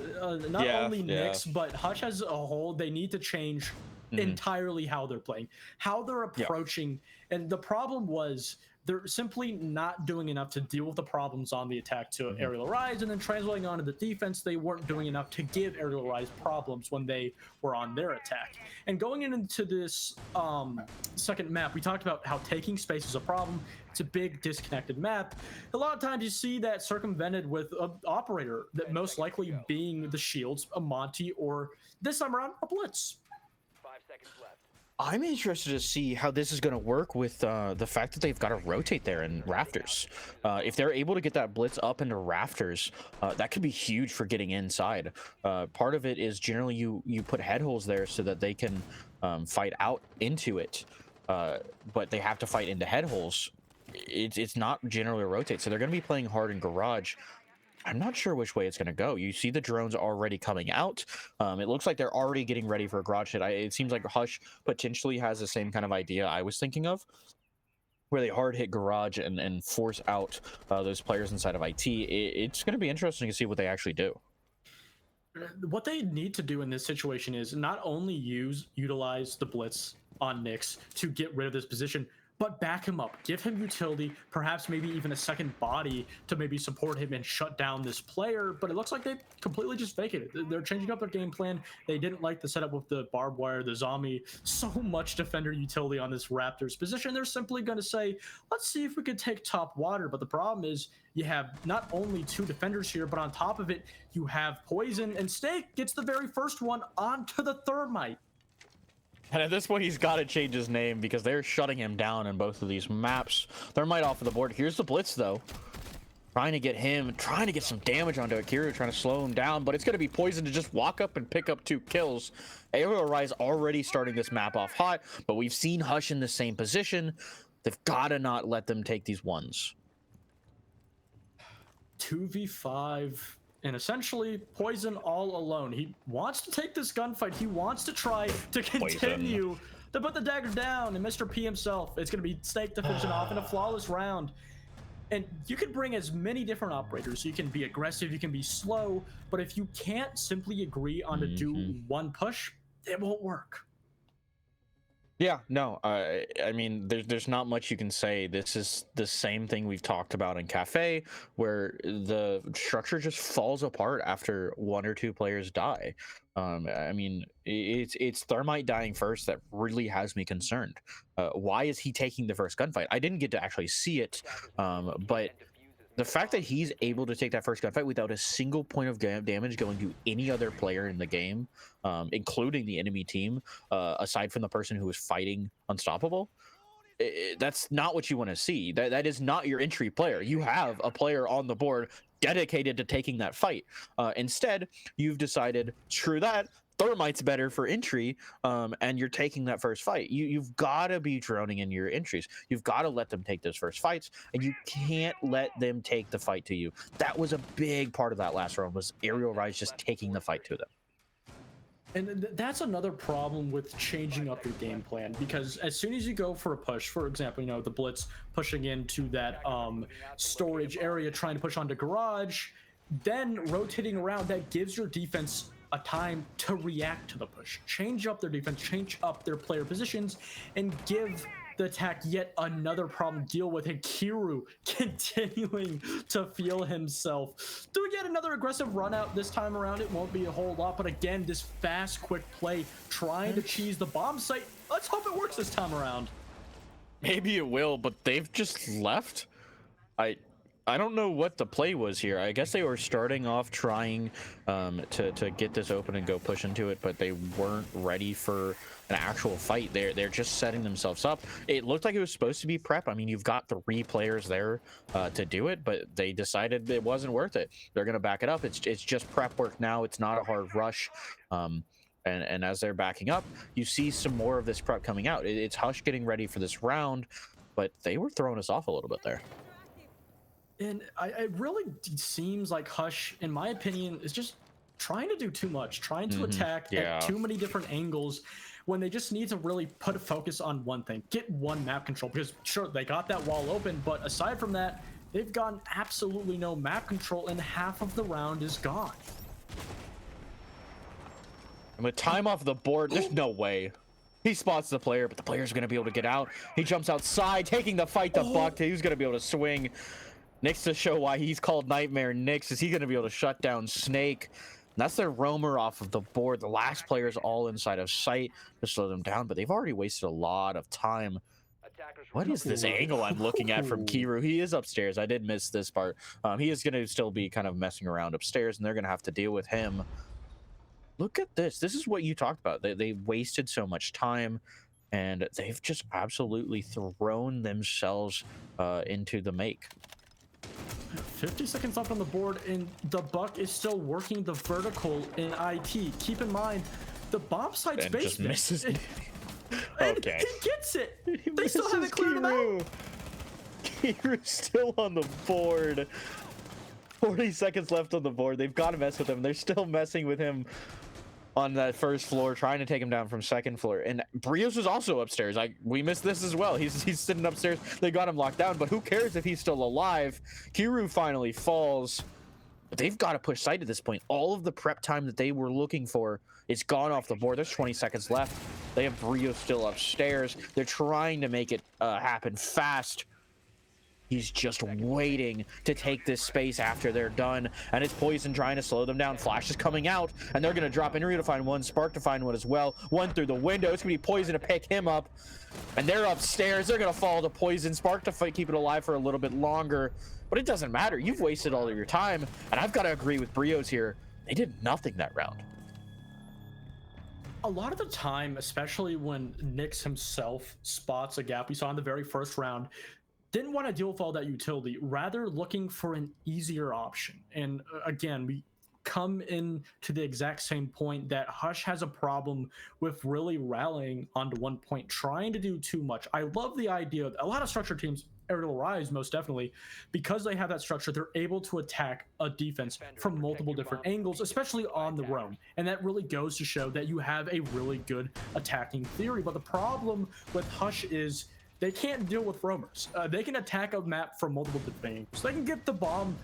Not only Nyx, but Hush as a whole, they need to change entirely how they're playing, how they're approaching. And the problem was they're simply not doing enough to deal with the problems on the attack to Aerial Rise, and then translating onto the defense, they weren't doing enough to give Aerial Rise problems when they were on their attack. And going into this second map, we talked about how taking space is a problem. It's a big disconnected map. A lot of times you see that circumvented with an operator, that most likely being the Shields, a Monty, or this time around, a Blitz. I'm interested to see how this is going to work with the fact that they've got to rotate there in rafters. If they're able to get that blitz up into rafters, that could be huge for getting inside. Part of it is generally you put head holes there so that they can fight out into it, but they have to fight into head holes. It's not generally a rotate, so they're going to be playing hard in garage. I'm not sure which way it's going to go. You see the drones already coming out. It looks like they're already getting ready for a garage hit. It seems like Hush potentially has the same kind of idea I was thinking of, where they hard hit garage and force out those players inside of IT. It's going to be interesting to see what they actually do. What they need to do in this situation is not only utilize the blitz on Nyx to get rid of this position, but back him up, give him utility, perhaps maybe even a second body to maybe support him and shut down this player. But it looks like they completely just fake it. They're changing up their game plan. They didn't like the setup with the barbed wire, the zombie, so much defender utility on this Raptors position. They're simply going to say, let's see if we could take top water. But the problem is you have not only two defenders here, but on top of it, you have Poison, and Steak gets the very first one onto the Thermite. And at this point, he's got to change his name because they're shutting him down in both of these maps. Thermite off of the board. Here's the Blitz, though. Trying to get some damage onto Akira, trying to slow him down, but it's going to be Poison to just walk up and pick up 2 kills. Aerial Rise already starting this map off hot, but we've seen Hush in the same position. They've got to not let them take these ones. 2v5. And essentially, Poison all alone. He wants to take this gunfight. He wants to try to continue to put the dagger down. And Mr. P himself, it's going to be Steak to finish it off in a flawless round. And you can bring as many different operators. You can be aggressive, you can be slow. But if you can't simply agree on to do one push, it won't work. Yeah, no, I mean, there's not much you can say. This is the same thing we've talked about in Cafe, where the structure just falls apart after 1 or 2 players die. I mean, it's Thermite dying first that really has me concerned. Why is he taking the first gunfight? I didn't get to actually see it, but the fact that he's able to take that first gunfight without a single point of damage going to any other player in the game, including the enemy team, aside from the person who is fighting Unstoppable, that's not what you want to see. That is not your entry player. You have a player on the board dedicated to taking that fight. Instead, you've decided, screw that, Thermite's better for entry, and you're taking that first fight. You've got to be droning in your entries. You've got to let them take those first fights, and you can't let them take the fight to you. That was a big part of that last round, was Aerial Rise just taking the fight to them. And that's another problem with changing up your game plan, because as soon as you go for a push, for example, you know, the Blitz pushing into that storage area, trying to push onto garage, then rotating around, that gives your defense a time to react to the push, change up their defense, change up their player positions, and give the attack yet another problem to deal with. And Kiru continuing to feel himself. Do we get another aggressive run out this time around? It won't be a whole lot, but again, this fast, quick play, trying to cheese the bomb site. Let's hope it works this time around. Maybe it will, but they've just left. I don't know what the play was here. I guess they were starting off trying to get this open and go push into it, but they weren't ready for an actual fight. They're just setting themselves up. It looked like it was supposed to be prep. I mean, you've got 3 players there to do it, but they decided it wasn't worth it. They're going to back it up. It's just prep work now. It's not a hard rush. And as they're backing up, you see some more of this prep coming out. It's Hush getting ready for this round, but they were throwing us off a little bit there. And it really seems like Hush, in my opinion, is just trying to do too much, trying to attack at too many different angles, when they just need to really put a focus on one thing, get one map control. Because sure, they got that wall open, but aside from that, they've gotten absolutely no map control, and half of the round is gone. And with time off the board, there's no way. He spots the player, but the player's going to be able to get out. He jumps outside, taking the fight to Buck. He's going to be able to swing. Nyx to show why he's called Nightmare Nyx. Is he going to be able to shut down Snake? And that's their roamer off of the board. The last player's all inside of sight to slow them down, but they've already wasted a lot of time. What is this angle I'm looking at from Kiru? He is upstairs. I did miss this part. He is going to still be kind of messing around upstairs, and they're going to have to deal with him. Look at this. This is what you talked about. They wasted so much time, and they've just absolutely thrown themselves into the make. 50 seconds left on the board, and the Buck is still working the vertical in IT. Keep in mind, the bomb site's And basement. just misses. Okay. He gets it. They still haven't cleared him out. Kiru's still on the board. 40 seconds left on the board. They've got to mess with him. They're still messing with him on that first floor, trying to take him down from second floor. And Brios is also upstairs. We missed this as well. He's sitting upstairs. They got him locked down, but who cares if he's still alive? Kiru finally falls. But they've got to push sight at this point. All of the prep time that they were looking for is gone off the board. There's 20 seconds left. They have Brios still upstairs. They're trying to make it happen fast. He's just waiting to take this space after they're done, and it's Poison trying to slow them down. Flash is coming out, and they're going to drop Inri to find one, Spark to find one as well. One through the window. It's going to be Poison to pick him up, and they're upstairs. They're going to fall to Poison. Spark to fight, keep it alive for a little bit longer, but it doesn't matter. You've wasted all of your time, and I've got to agree with Brios here. They did nothing that round. A lot of the time, especially when Nyx himself spots a gap, we saw in the very first round, didn't want to deal with all that utility, rather looking for an easier option. And again, we come in to the exact same point that Hush has a problem with really rallying onto one point, trying to do too much. I love the idea of a lot of structured teams, Aerial Rise most definitely, because they have that structure, they're able to attack a defense from multiple different angles, especially on the roam. And that really goes to show that you have a really good attacking theory. But the problem with Hush is they can't deal with roamers. They can attack a map from multiple different angles. They can get the bomb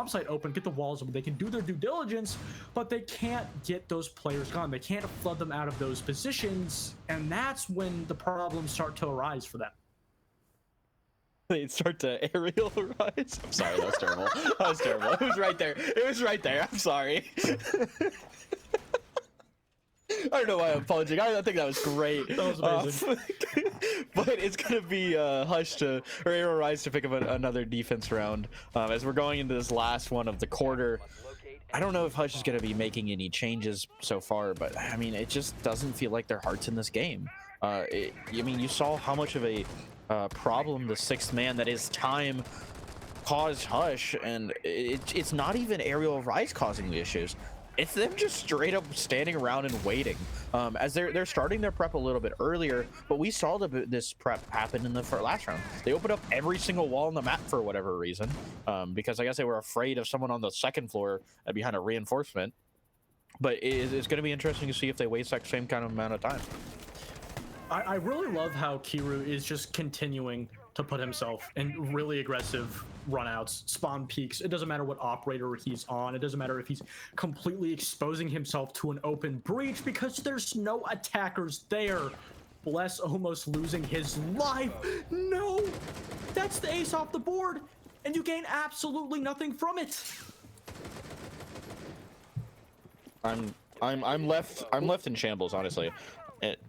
site open, get the walls open. They can do their due diligence, but they can't get those players gone. They can't flood them out of those positions, and that's when the problems start to arise for them. They start to aerial rise. I'm sorry, that was terrible. That was terrible. It was right there. It was right there. I'm sorry. I don't know why I'm apologizing. I think that was great. That was amazing. But it's gonna be Hush or Aerial Rise to pick up another defense round as we're going into this last one of the quarter. I don't know if Hush is gonna be making any changes so far, but I mean, it just doesn't feel like their heart's in this game. I mean, you saw how much of a problem the sixth man that is time caused Hush, and it's not even Aerial Rise causing the issues. It's them just straight up standing around and waiting as they're starting their prep a little bit earlier, but we saw this prep happen in the last round. They opened up every single wall on the map for whatever reason, because I guess they were afraid of someone on the second floor behind a reinforcement. But it's going to be interesting to see if they waste that same kind of amount of time. I really love how Kiru is just continuing to put himself in really aggressive runouts, spawn peaks. It doesn't matter what operator he's on. It doesn't matter if he's completely exposing himself to an open breach because there's no attackers there. Bless almost losing his life. No, that's the ace off the board, and you gain absolutely nothing from it. I'm left in shambles, honestly.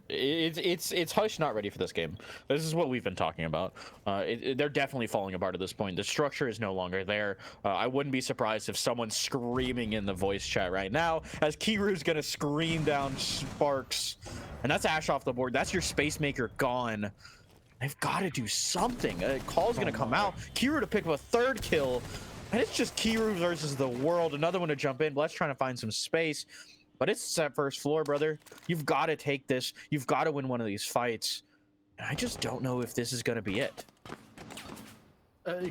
It's Hush not ready for this game. This is what we've been talking about. They're definitely falling apart at this point. The structure is no longer there. I wouldn't be surprised if someone's screaming in the voice chat right now as Kiru's gonna scream down Sparks, and that's Ash off the board. That's your space maker gone. They've got to do something. Call's gonna come out. Kiru to pick up a third kill, and it's just Kiru versus the world. Another one to jump in. Let's try to find some space. But it's that first floor, brother. You've got to take this. You've got to win one of these fights. And I just don't know if this is going to be it.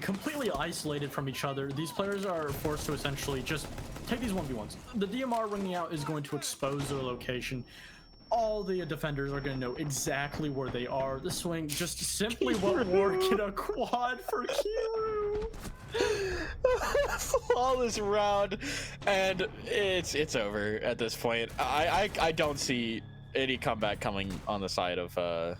Completely isolated from each other, these players are forced to essentially just take these 1v1s. The DMR ringing out is going to expose their location. All the defenders are going to know exactly where they are. The swing just simply won't work in a quad for Kiru. Flawless round, and it's over at this point. I don't see any comeback coming on the side of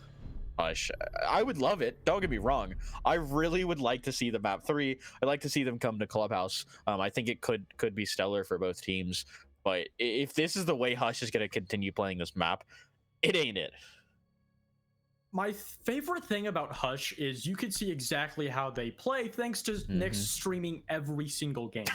Hush. I would love it. Don't get me wrong. I really would like to see the map 3. I'd like to see them come to Clubhouse. I think it could be stellar for both teams. But if this is the way Hush is going to continue playing this map, it ain't it. My favorite thing about Hush is you can see exactly how they play thanks to Nick's streaming every single game.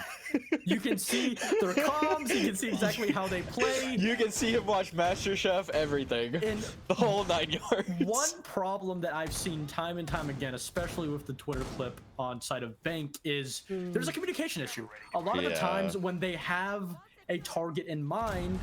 You can see their comms, you can see exactly how they play. You can see him watch MasterChef, everything. And the whole 9 yards. One problem that I've seen time and time again, especially with the Twitter clip on side of Bank, is there's a communication issue. A lot of the times when they have a target in mind,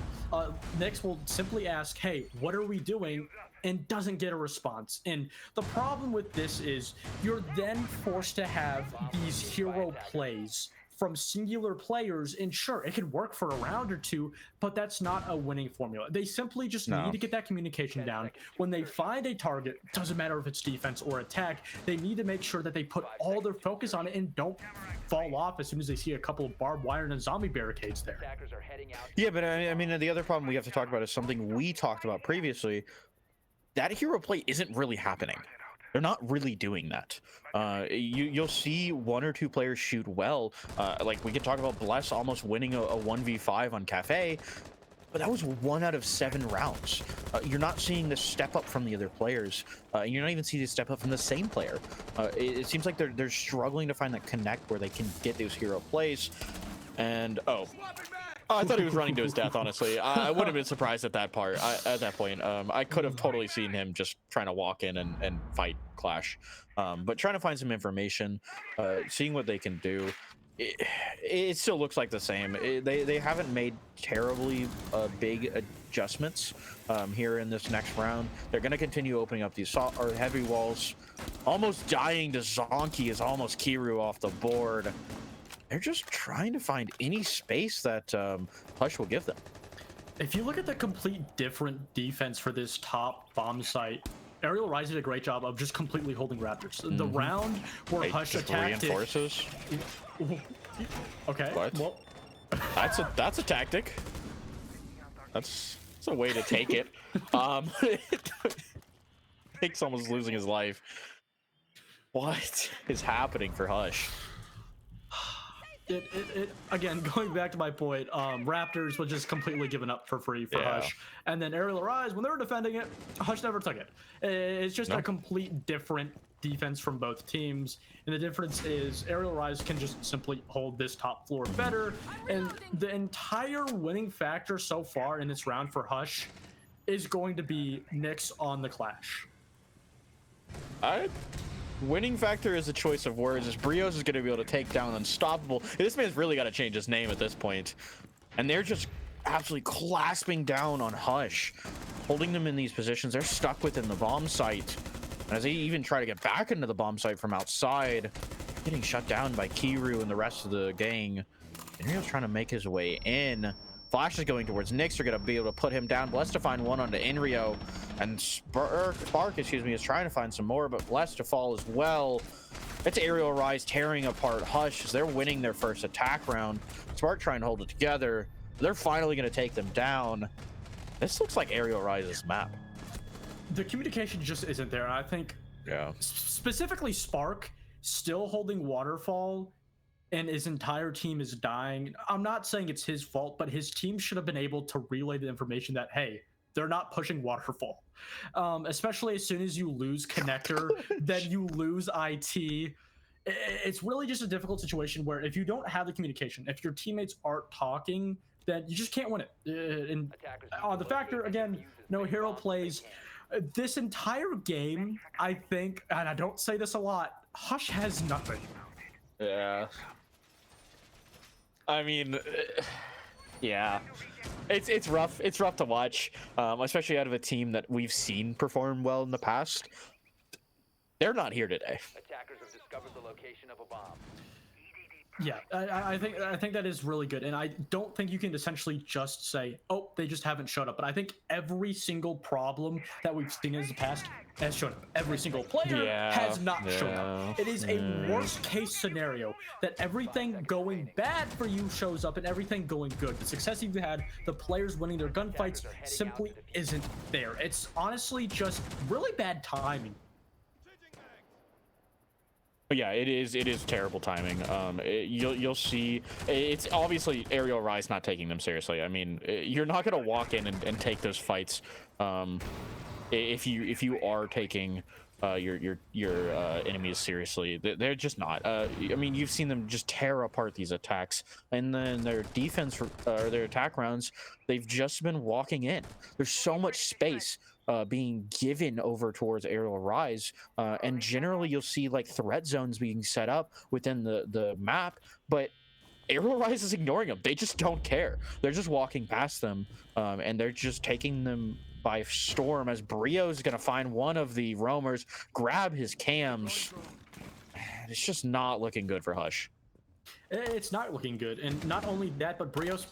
Nyx will simply ask, hey, what are we doing? And doesn't get a response. And the problem with this is you're then forced to have these hero plays from singular players, and sure, it could work for a round or two, but that's not a winning formula. They simply just need to get that communication down. When they find a target, doesn't matter if it's defense or attack, they need to make sure that they put all their focus on it and don't fall off as soon as they see a couple of barbed wire and zombie barricades there. Yeah, but I mean, the other problem we have to talk about is something we talked about previously. That hero play isn't really happening. They're not really doing that. You'll see 1 or 2 players shoot well. Like we can talk about Bless almost winning a 1v5 on Cafe, but that was 1 out of 7 rounds. You're not seeing the step up from the other players. You're not even seeing the step up from the same player. It seems like they're struggling to find that connect where they can get those hero plays. And I thought he was running to his death, honestly. I wouldn't have been surprised at that part. At that point, I could have totally seen him just trying to walk in and fight Clash. But trying to find some information, seeing what they can do, it still looks like the same. They haven't made terribly big adjustments here in this next round. They're going to continue opening up these heavy walls. Almost dying to Zonky is almost Kiru off the board. They're just trying to find any space that Hush will give them. If you look at the complete different defense for this top bomb site, Aerial Rise did a great job of just completely holding Raptors. The round where Hush attacked reinforces. Okay. What? Well, that's a tactic. That's a way to take it. Nick's almost losing his life. What is happening for Hush? It again, going back to my point, Raptors was just completely given up for free for Hush, and then Aerial Rise, when they were defending it, Hush never took it. It's just a complete different defense from both teams, and the difference is Aerial Rise can just simply hold this top floor better, and the entire winning factor so far in this round for Hush is going to be Nyx on the Clash. Winning factor is a choice of words, as Brios is going to be able to take down Unstoppable. This man's really got to change his name at this point. And they're just absolutely clasping down on Hush, holding them in these positions. They're stuck within the bomb site. And as they even try to get back into the bomb site from outside, getting shut down by Kiru and the rest of the gang. Enrio's trying to make his way in. Flash is going towards Nyx. They're going to be able to put him down. Blessed to find one onto Enrio. And Spark, is trying to find some more, but Blessed to fall as well. It's Aerial Rise tearing apart Hush as they're winning their first attack round. Spark trying to hold it together. They're finally going to take them down. This looks like Aerial Rise's map. The communication just isn't there. I think specifically Spark still holding Waterfall and his entire team is dying. I'm not saying it's his fault, but his team should have been able to relay the information that, hey, they're not pushing Waterfall. Especially as soon as you lose Connector, then you lose IT. It's really just a difficult situation where if you don't have the communication, if your teammates aren't talking, then you just can't win it. And the factor, again, no hero plays. This entire game, I think, and I don't say this a lot, Hush has nothing. Yeah. I mean, yeah, it's rough. It's rough to watch, especially out of a team that we've seen perform well in the past. They're not here today. Attackers have discovered the location of a bomb. Yeah, I think that is really good, and I don't think you can essentially just say, "Oh, they just haven't showed up." But I think every single problem that we've seen in the past has shown up. Every single player has not shown up. It is a worst case scenario that everything going bad for you shows up and everything going good. The success you've had, the players winning their gunfights, simply isn't there. It's honestly just really bad timing. Yeah, it is terrible timing. You'll see it's obviously Aerial Rise not taking them seriously. I mean, you're not gonna walk in and take those fights if you are taking your enemies seriously. They're just not. I mean, you've seen them just tear apart these attacks, and then their defense or their attack rounds, they've just been walking in. There's so much space being given over towards Aerial Rise, and generally you'll see like threat zones being set up within the map, but Aerial Rise is ignoring them. They just don't care. They're just walking past them, and they're just taking them by storm, as Brio's gonna find one of the roamers, grab his cams. It's just not looking good for Hush. It's not looking good, and not only that, but Brio's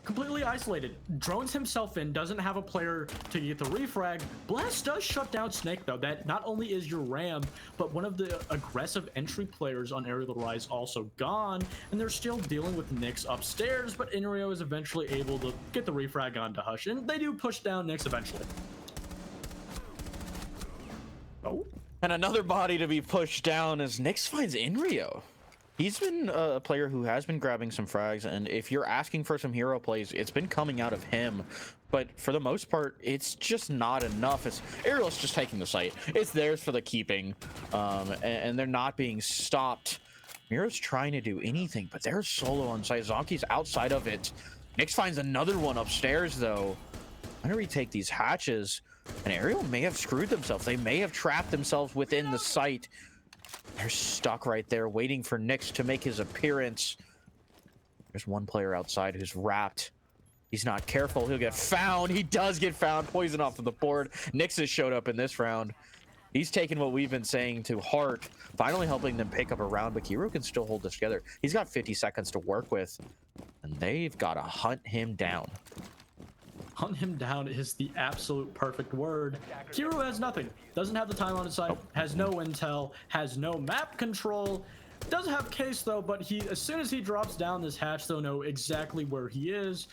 completely isolated. Drones himself in, doesn't have a player to get the refrag. Blast does shut down Snake, though. That not only is your Ram, but one of the aggressive entry players on Aerial Rise also gone, and they're still dealing with Nyx upstairs, but Inrio is eventually able to get the refrag onto Hush, and they do push down Nyx eventually. Oh. And another body to be pushed down as Nyx finds Inrio. He's been a player who has been grabbing some frags, and if you're asking for some hero plays, it's been coming out of him. But for the most part, it's just not enough. Ariel's just taking the site. It's theirs for the keeping, and they're not being stopped. Miro's trying to do anything, but they're solo on site. Zonky's outside of it. Nyx finds another one upstairs, though. Why do we take these hatches? And Ariel may have screwed themselves. They may have trapped themselves within the site. They're stuck right there, waiting for Nyx to make his appearance. There's one player outside who's wrapped. He's not careful. He'll get found. He does get found. Poison off of the board. Nyx has showed up in this round. He's taken what we've been saying to heart, finally helping them pick up a round, but Kiro can still hold this together. He's got 50 seconds to work with, and they've got to hunt him down. Hunt him down is the absolute perfect word. Kiro has nothing. Doesn't have the time on his side. Has no intel. Has no map control. Does have case though, but as soon as he drops down this hatch, they'll know exactly where he is.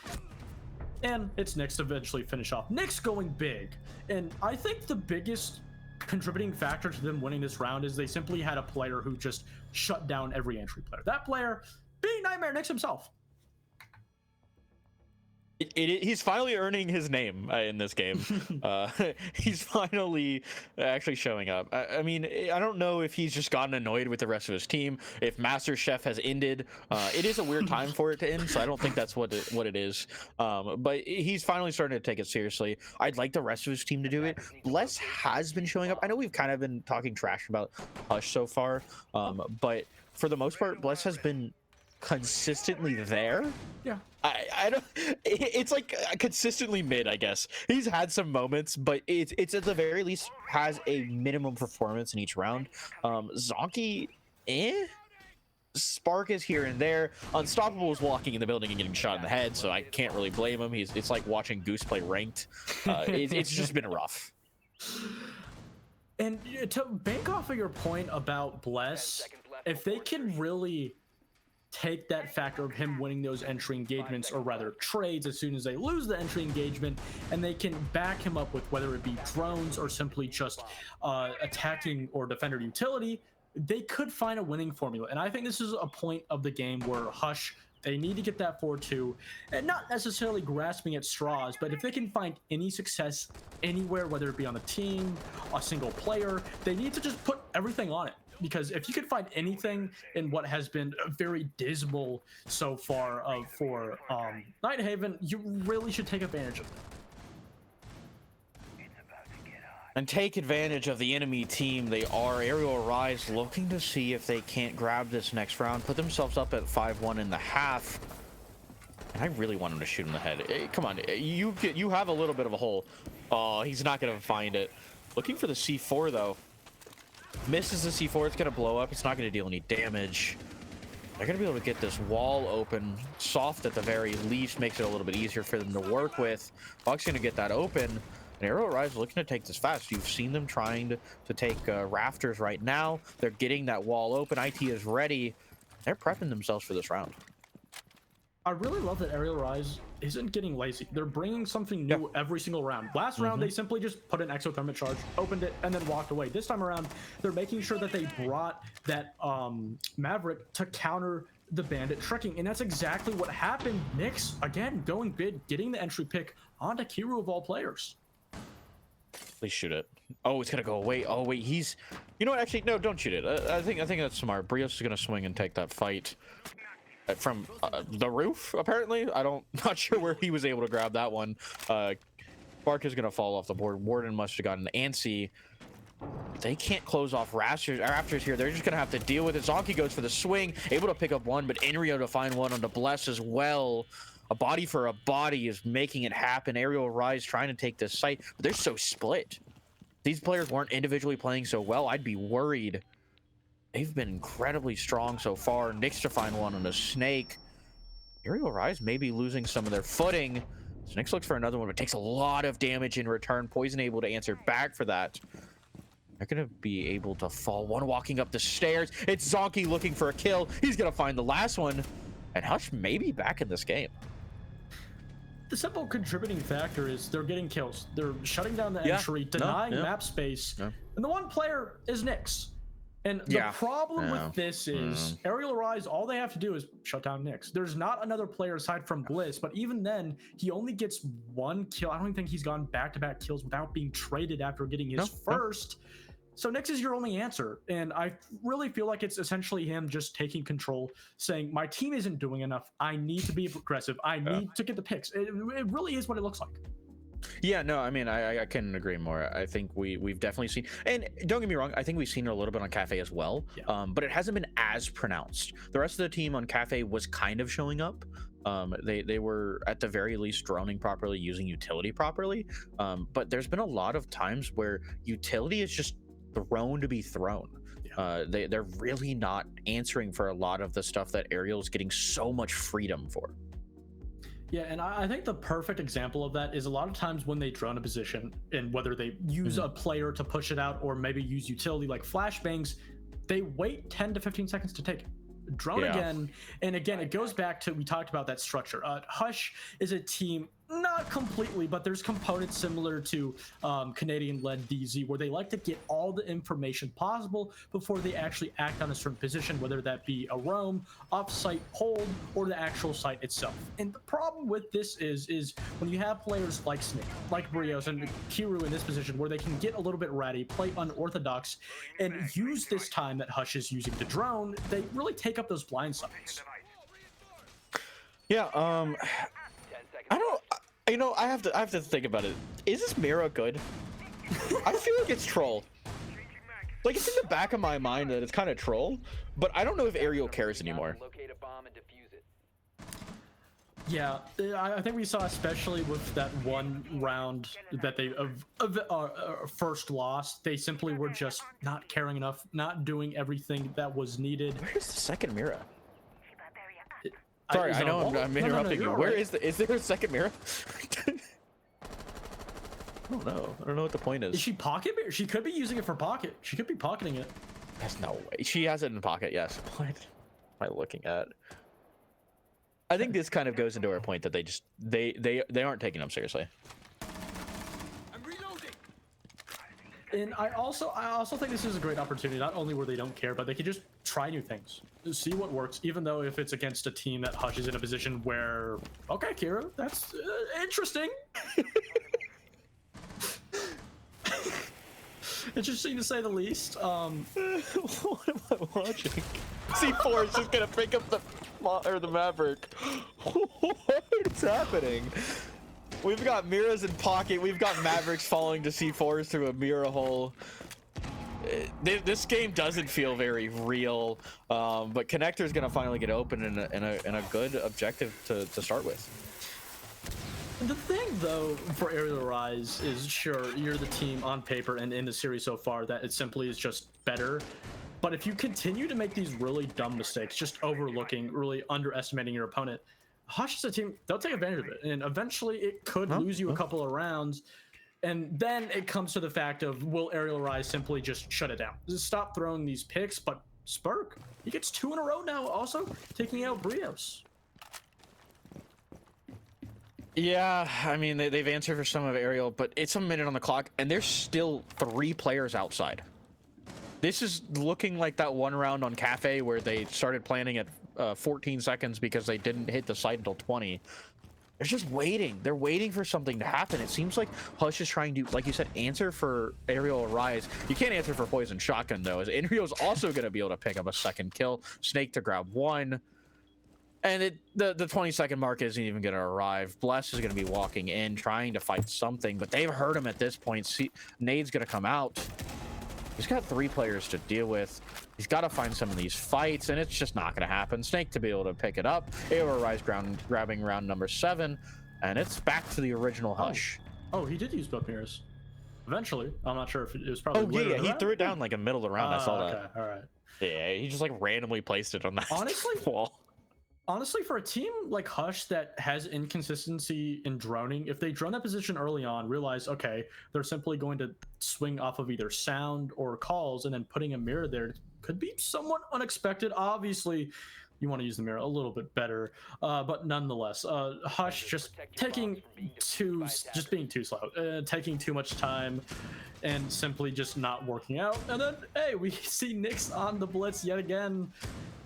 And it's Nyx to eventually finish off. Nyx going big. And I think the biggest contributing factor to them winning this round is they simply had a player who just shut down every entry player. That player being Nightmare Nyx himself. He's finally earning his name in this game. He's finally actually showing up. I mean, I don't know if he's just gotten annoyed with the rest of his team, if Master Chef has ended. It is a weird time for it to end, so I don't think that's what it is. But he's finally starting to take it seriously. I'd like the rest of his team to do it. Bless has been showing up. I know we've kind of been talking trash about Hush so far, but for the most part, Bless has been consistently there. Yeah. I don't. It's like consistently mid, I guess. He's had some moments, but it's at the very least has a minimum performance in each round. Zonky, Spark is here and there. Unstoppable is walking in the building and getting shot in the head, so I can't really blame him. It's like watching Goose play ranked. It's just been rough. And to bank off of your point about Bless, if they can really take that factor of him winning those entry engagements, or rather trades, as soon as they lose the entry engagement, and they can back him up with whether it be drones or simply just attacking or defender utility, they could find a winning formula. And I think this is a point of the game where Hush, they need to get that 4-2, and not necessarily grasping at straws, but if they can find any success anywhere, whether it be on the team, a single player, they need to just put everything on it. Because if you could find anything in what has been very dismal so far for Nighthaven, you really should take advantage of it. And take advantage of the enemy team. They are Aerial Rise looking to see if they can't grab this next round, put themselves up at 5-1 in the half. And I really want him to shoot him in the head. Come on, you have a little bit of a hole. Oh, he's not going to find it. Looking for the C4 though. Misses the C4, it's gonna blow up. It's not gonna deal any damage. They're going to be able to get this wall open, soft at the very least, makes it a little bit easier for them to work with. Buck's going to get that open, and Aerial Rise looking to take this fast. You've seen them trying to take rafters right now. They're getting that wall open. IT is ready. They're prepping themselves for this round. I really love that Aerial Rise isn't getting lazy. They're bringing something new every single round. Last round, they simply just put an exothermic charge, opened it, and then walked away. This time around, they're making sure that they brought that Maverick to counter the Bandit tricking, and that's exactly what happened. Nyx, again, going big, getting the entry pick onto Kiru of all players. Please shoot it. Oh, it's gonna go away. Oh wait, he's. You know what? Actually, no, don't shoot it. I think that's smart. Brios is gonna swing and take that fight from the roof. Apparently, not sure where he was able to grab that one. Bark is gonna fall off the board. Warden must have gotten antsy. They can't close off rafters here. They're just gonna have to deal with it. Zonky goes for the swing, able to pick up one, but Inrio to find one on the Bless as well. A body for a body is making it happen. Aerial Rise trying to take this site, but they're so split. These players weren't individually playing so well. I'd be worried. They've been incredibly strong so far. Nyx to find one on a snake. Aerial Rise may be losing some of their footing. So Nyx looks for another one, but takes a lot of damage in return. Poison able to answer back for that. They're going to be able to fall. One walking up the stairs. It's Zonky looking for a kill. He's going to find the last one. And Hush may be back in this game. The simple contributing factor is they're getting kills. They're shutting down the entry, denying map space. And the one player is Nyx. And the problem with this is Aerial Rise, all they have to do is shut down Nyx. There's not another player aside from Bliss, but even then, he only gets one kill. I don't even think he's gone back-to-back kills without being traded after getting his first. So Nyx is your only answer, and I really feel like it's essentially him just taking control, saying, my team isn't doing enough. I need to be aggressive. I need to get the picks. It really is what it looks like. Yeah, no, I mean, I couldn't agree more. I think we've definitely seen, and don't get me wrong, I think we've seen it a little bit on Cafe as well, but it hasn't been as pronounced. The rest of the team on Cafe was kind of showing up. They were at the very least droning properly, using utility properly, but there's been a lot of times where utility is just thrown to be thrown. They're really not answering for a lot of the stuff that Aerial's getting so much freedom for. Yeah, and I think the perfect example of that is a lot of times when they drone a position, and whether they use a player to push it out or maybe use utility like flashbangs, they wait 10 to 15 seconds to take it. Drone again, and again, it goes back to, we talked about that structure. Hush is a team, not completely, but there's components similar to Canadian-led DZ, where they like to get all the information possible before they actually act on a certain position, whether that be a roam, off-site hold, or the actual site itself. And the problem with this is when you have players like Snake, like Brios, and Kiru in this position, where they can get a little bit ratty, play unorthodox, and use this time that Hush is using to drone, they really take up those blind sides. Yeah, I don't, you know, I have to think about it. Is this Mira good? I feel like it's troll. Like, it's in the back of my mind that it's kind of troll, but I don't know if Aerial cares anymore. Yeah, I think we saw, especially with that one round that they first lost, they simply were just not caring enough, not doing everything that was needed. Where's the second Mira? Sorry, I know I'm interrupting you. Where is there a second Mira? I don't know. I don't know what the point is. Is she pocket? She could be using it for pocket. She could be pocketing it. There's no way. She has it in pocket, yes. What am I looking at? I think this kind of goes into our point that they aren't taking them seriously. I'm reloading. And I also think this is a great opportunity, not only where they don't care, but they can just try new things, see what works, even though if it's against a team that Hush is in a position where, okay, Kira, that's interesting. Interesting to say the least. What am I watching? C4 is just gonna pick up the Maverick. What is happening? We've got Miras in pocket. We've got Mavericks falling to C4s through a Mira hole. This game doesn't feel very real, but Connector's gonna finally get open in a good objective to start with. The thing, though, for Aerial Rise is, sure, you're the team on paper and in the series so far that it simply is just better. But if you continue to make these really dumb mistakes, just overlooking, really underestimating your opponent, Hush is a team, they'll take advantage of it. And eventually it could lose you a couple of rounds. And then it comes to the fact of, will Aerial Rise simply just shut it down? Just stop throwing these picks, but Spurk, he gets 2 in a row now, also taking out Brios. Yeah, I mean, they've answered for some of Aerial, but it's a minute on the clock, and there's still 3 players outside. This is looking like that one round on Cafe where they started planning at 14 seconds because they didn't hit the site until 20. They're just waiting. They're waiting for something to happen. It seems like Hush is trying to, like you said, answer for Aerial Rise. You can't answer for Poison Shotgun, though, as Enrio's also going to be able to pick up a second kill. Snake to grab 1. And the 20-second mark isn't even going to arrive. Bless is going to be walking in, trying to fight something, but they've heard him at this point. See, Nade's going to come out. He's got 3 players to deal with. He's got to find some of these fights, and it's just not going to happen. Snake to be able to pick it up. Aerial Rise grabbing round number 7, and it's back to the original Hush. Oh, he did use both mirrors. Eventually. I'm not sure if it was probably... Oh, yeah, he threw it down like a middle of the round. I saw that. Okay, all right. Yeah, he just like randomly placed it on that wall. Honestly, for a team like Hush that has inconsistency in droning, if they drone that position early on, realize, okay, they're simply going to swing off of either sound or calls, and then putting a mirror there could be somewhat unexpected. Obviously, you want to use the mirror a little bit better, but nonetheless, Hush just being too slow, taking too much time, and simply just not working out. And then, hey, we see Nyx on the blitz yet again.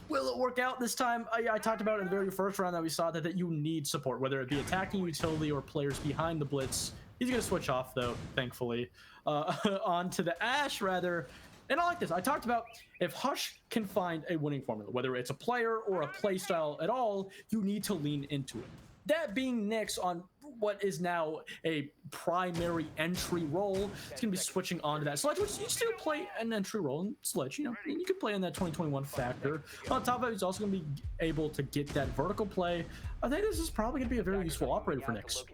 Will it work out this time? I talked about in the very first round that we saw that you need support, whether it be attacking utility or players behind the blitz. He's going to switch off, though, thankfully, onto the Ash, rather. And I like this. I talked about if Hush can find a winning formula, whether it's a player or a play style at all, you need to lean into it. That being Nyx on what is now a primary entry role, it's going to be switching on to that Sledge, which you still play an entry role in Sledge. You know, you could play in that 2021 factor. On top of it, he's also going to be able to get that vertical play. I think this is probably going to be a very useful operator for Nyx.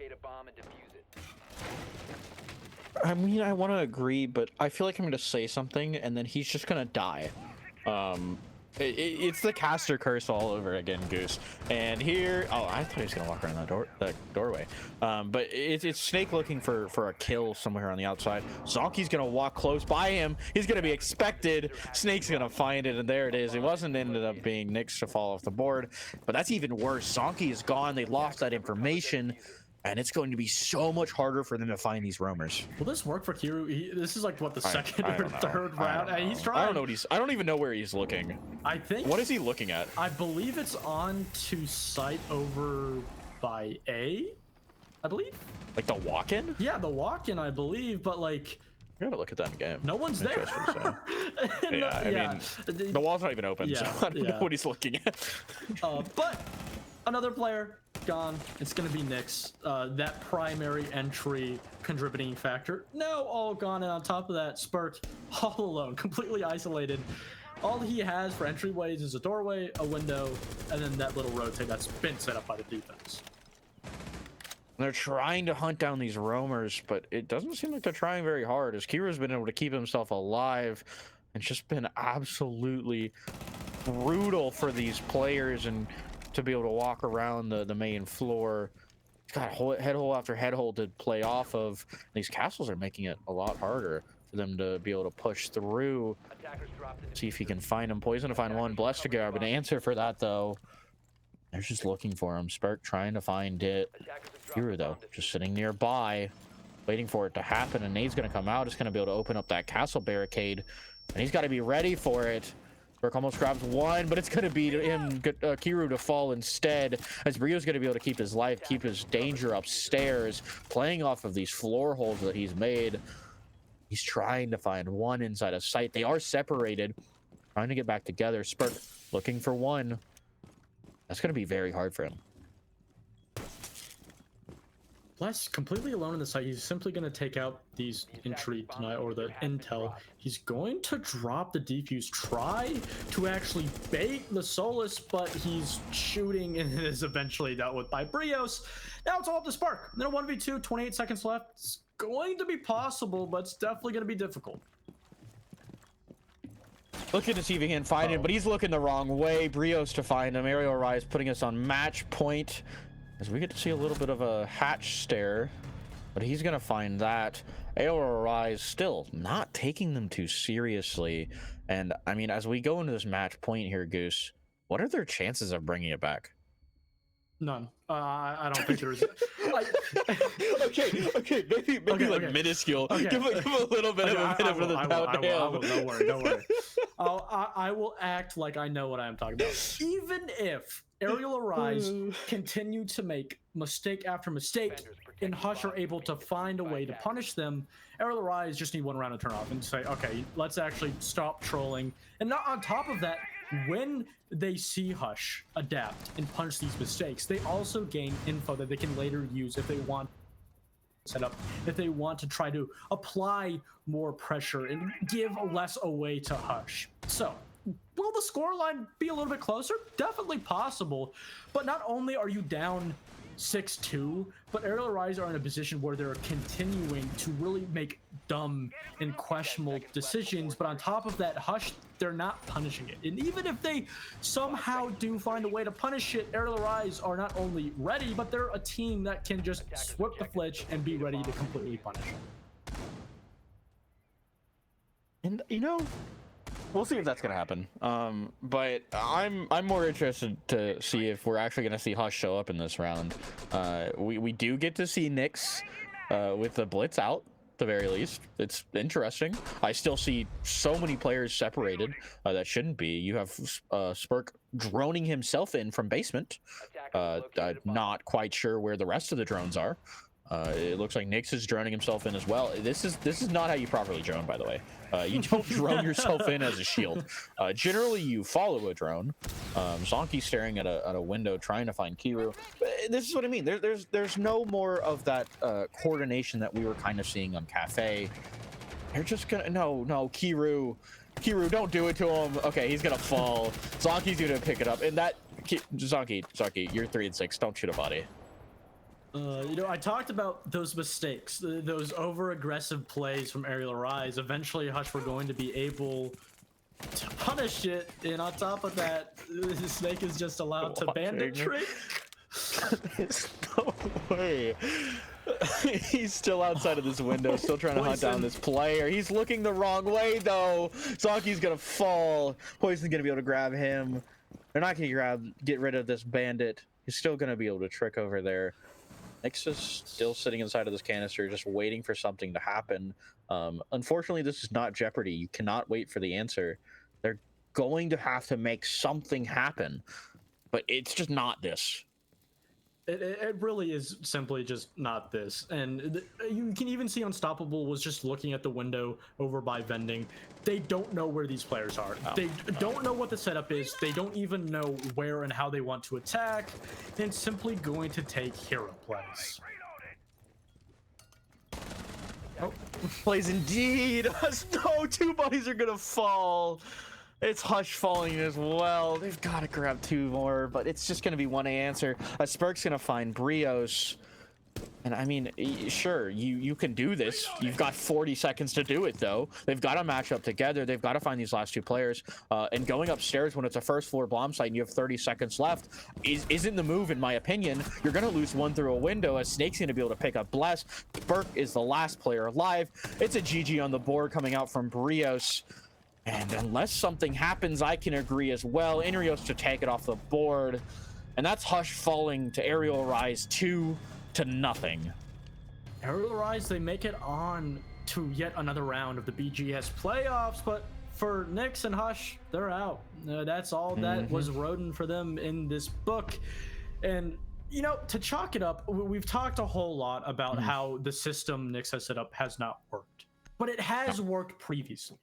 I mean, I want to agree, but I feel like I'm going to say something, and then he's just going to die. It's the caster curse all over again, Goose. And here, oh, I thought he was gonna walk around that doorway. But it's Snake looking for a kill somewhere on the outside. Zonky's gonna walk close by him. He's gonna be expected. Snake's gonna find it, and there it is. It ended up being Nyx to fall off the board, but that's even worse. Zonky is gone. They lost that information. And it's going to be so much harder for them to find these roamers. Will this work for Kiru? This is like what, the second or third round? He's trying. I don't know I don't even know where he's looking. I think. What is he looking at? I believe it's on to site over by A. I believe. Like the walk-in? Yeah, the walk-in, I believe. But like, I gotta look at that in game. no one's there. Yeah, I mean, the wall's not even open, so I don't know what he's looking at. But another player gone. It's going to be Nyx. That primary entry contributing factor now all gone, and on top of that, Spurt all alone, completely isolated. All he has for entryways is a doorway, a window, and then that little rotate that's been set up by the defense. They're trying to hunt down these roamers, but it doesn't seem like they're trying very hard, as Kira's been able to keep himself alive. It's just been absolutely brutal for these players, and to be able to walk around the main floor. He's got head hole after head hole to play off of. These castles are making it a lot harder for them to be able to push through. See if he can find him. Poison to find one. Blessed to grab an answer for that, though. They're just looking for him. Spurk trying to find it. Hero, though, just sitting nearby, waiting for it to happen. And Nade's going to come out. It's going to be able to open up that castle barricade. And he's got to be ready for it. Burke almost grabs one, but it's going to be him, Kiru, to fall instead, as Brio's going to be able to keep his life, keep his danger upstairs, playing off of these floor holes that he's made. He's trying to find one inside a site. They are separated, trying to get back together. Spurt looking for one. That's going to be very hard for him. Bless completely alone in the site. He's simply going to take out these entry tonight, or the intel. He's going to drop the defuse, try to actually bait the Solus, but he's shooting and it is eventually dealt with by Brios. Now it's all up to Spark. Then a 1v2, 28 seconds left. It's going to be possible, but it's definitely going to be difficult. Looking to see if he can find him, but he's looking the wrong way. Brios to find him. Aerial Rise putting us on match point as we get to see a little bit of a hatch stare, but he's going to find that. Aerial Rise still not taking them too seriously. And I mean, as we go into this match point here, Goose, what are their chances of bringing it back? None. I don't think there's. Okay, maybe like minuscule. Okay. Give a little bit of a benefit of the doubt. Don't worry. I will act like I know what I'm talking about. Even if Aerial Arise continue to make mistake after mistake, and Hush are able to find a way to punish them, Aerial Arise just need one round to turn off and say, okay, let's actually stop trolling. And not on top of that, when they see Hush adapt and punish these mistakes, they also gain info that they can later use if they want set up, if they want to try to apply more pressure and give less away to Hush. So will the scoreline be a little bit closer? Definitely possible, but not only are you down 6-2, but Aerial Rise are in a position where they're continuing to really make dumb and questionable decisions, but on top of that, Hush, they're not punishing it. And even if they somehow do find a way to punish it, Aerial Rise are not only ready, but they're a team that can just swip the flitch and be ready to completely punish it. And you know, we'll see if that's gonna happen. But I'm more interested to see if we're actually gonna see Hush show up in this round. We do get to see Nyx with the blitz out, at the very least. It's interesting. I still see so many players separated that shouldn't be. You have Spurk droning himself in from basement. I'm not quite sure where the rest of the drones are. It looks like Nyx is droning himself in as well. This is not how you properly drone, by the way. You don't drone yourself in as a shield. Generally, you follow a drone. Zonky staring at a window trying to find Kiru. But this is what I mean. There's no more of that coordination that we were kind of seeing on Cafe. They're just gonna no Kiru, don't do it to him. Okay, he's gonna fall. Zonky's gonna pick it up, and that Zonky, you're 3 and 6. Don't shoot a body. You know, I talked about those mistakes, those over-aggressive plays from Aerial Rise. Eventually, Hush were going to be able to punish it, and on top of that, the Snake is just allowed to bandit trick. There's no way. He's still outside of this window, still trying to hunt down this player. He's looking the wrong way, though. Zonky's gonna fall. Poison's gonna be able to grab him. They're not gonna get rid of this bandit. He's still gonna be able to trick over there. Nyx is still sitting inside of this canister, just waiting for something to happen. Unfortunately, this is not Jeopardy. You cannot wait for the answer. They're going to have to make something happen, but it's just not this. It really is simply just not this. And you can even see Unstoppable was just looking at the window over by vending. They don't know where these players are. They don't know what the setup is. They don't even know where and how they want to attack. And simply going to take hero plays. Oh, plays indeed. No, 2 bodies are gonna fall. It's Hush falling as well. They've got to grab 2 more, but it's just going to be 1A answer. Spurk's going to find Brios. And I mean, sure, you can do this. You've got 40 seconds to do it, though. They've got to match up together. They've got to find these last 2 players. And going upstairs when it's a first floor bomb site and you have 30 seconds left isn't the move, in my opinion. You're going to lose 1 through a window, as Snake's going to be able to pick up Bless. Spurk is the last player alive. It's a GG on the board coming out from Brios. And unless something happens, I can agree as well. Inrios to take it off the board. And that's Hush falling to Aerial Rise 2-0. Aerial Rise, they make it on to yet another round of the BGS playoffs, but for Nyx and Hush, they're out. That's all that was Rodin for them in this book. And, you know, to chalk it up, we've talked a whole lot about how the system Nyx has set up has not worked. But it has worked previously.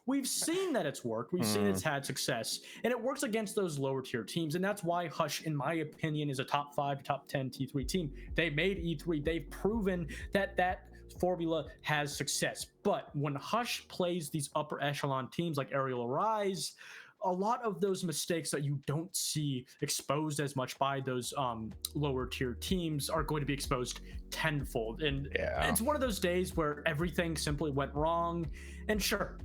We've seen that it's worked. We've seen it's had success, and it works against those lower tier teams. And that's why Hush, in my opinion, is a top 5, top 10 T3 team. They made E3. They've proven that that formula has success. But when Hush plays these upper echelon teams like Aerial Rise, a lot of those mistakes that you don't see exposed as much by those lower tier teams are going to be exposed tenfold. And it's one of those days where everything simply went wrong. And sure,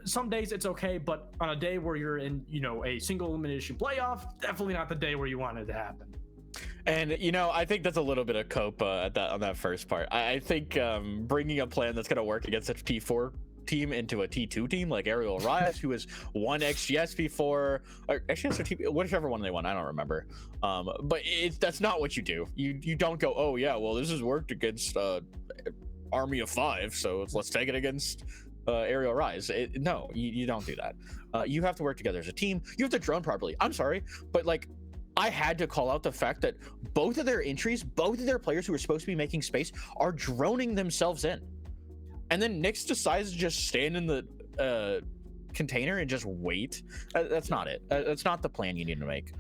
some days it's okay, but on a day where you're in, a single elimination playoff, definitely not the day where you want it to happen. And I think that's a little bit of cope on that first part. I think bringing a plan that's gonna work against a T4 team into a T2 team like Aerial Rise, who has won XGS before, or XGS or T, whichever one they won, I don't remember. But that's not what you do. You don't go, oh yeah, well this has worked against Army of 5, so let's take it against Aerial Rise. No, you don't do that. You have to work together as a team. You have to drone properly. I'm sorry, but I had to call out the fact that both of their entries, both of their players who are supposed to be making space, are droning themselves in. And then Nyx decides to just stand in the container and just wait. That's not it. That's not the plan you need to make.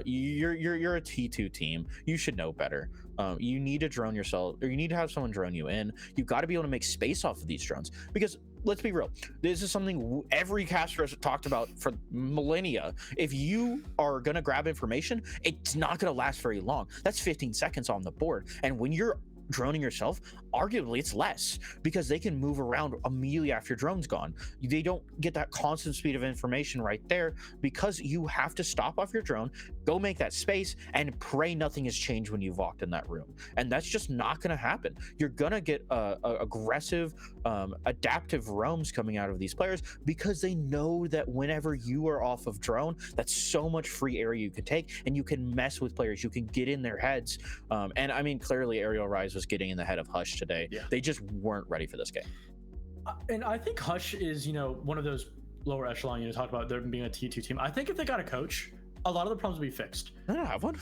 You're a T2 team. You should know better. You need to drone yourself, or you need to have someone drone you in. You've got to be able to make space off of these drones, because let's be real, this is something every caster has talked about for millennia. If you are going to grab information, it's not going to last very long. That's 15 seconds on the board. And when you're droning yourself, arguably it's less, because they can move around immediately after your drone's gone. They don't get that constant speed of information right there, because you have to stop off your drone, go make that space, and pray nothing has changed when you've walked in that room. And that's just not going to happen. You're going to get aggressive, adaptive roams coming out of these players, because they know that whenever you are off of drone, that's so much free area you can take, and you can mess with players. You can get in their heads. And I mean, clearly Aerial Rise was getting in the head of Hush today. Yeah. They just weren't ready for this game. And I think Hush is, one of those lower echelon, talk about them being a T2 team. I think if they got a coach, a lot of the problems would be fixed. They don't have one.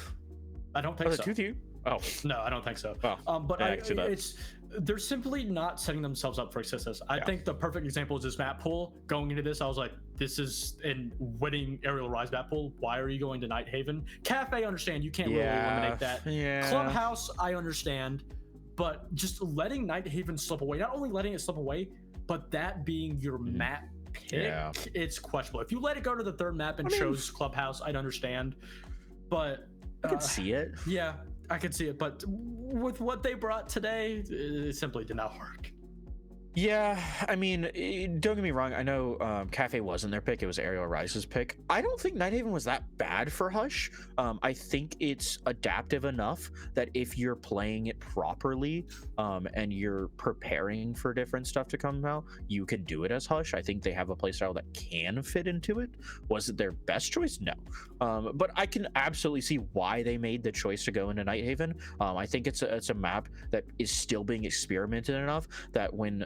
I don't think so. T2? Oh. No, I don't think so. Oh. But yeah, I can see that. they're simply not setting themselves up for success. I think the perfect example is this map pool. Going into this, I was like, this is in winning Aerial Rise map pool. Why are you going to Nighthaven? Cafe, I understand. You can't really eliminate that. Yeah. Clubhouse, I understand. But just letting Nighthaven slip away, not only letting it slip away, but that being your map pick, it's questionable. If you let it go to the third map and chose Clubhouse, I'd understand. But I could see it. Yeah, I could see it. But with what they brought today, it simply did not work. Yeah, I mean, don't get me wrong. I know Cafe wasn't their pick. It was Aerial Rise's pick. I don't think Nighthaven was that bad for Hush. I think it's adaptive enough that if you're playing it properly and you're preparing for different stuff to come out, you can do it as Hush. I think they have a playstyle that can fit into it. Was it their best choice? No. But I can absolutely see why they made the choice to go into Nighthaven. I think it's a map that is still being experimented enough that when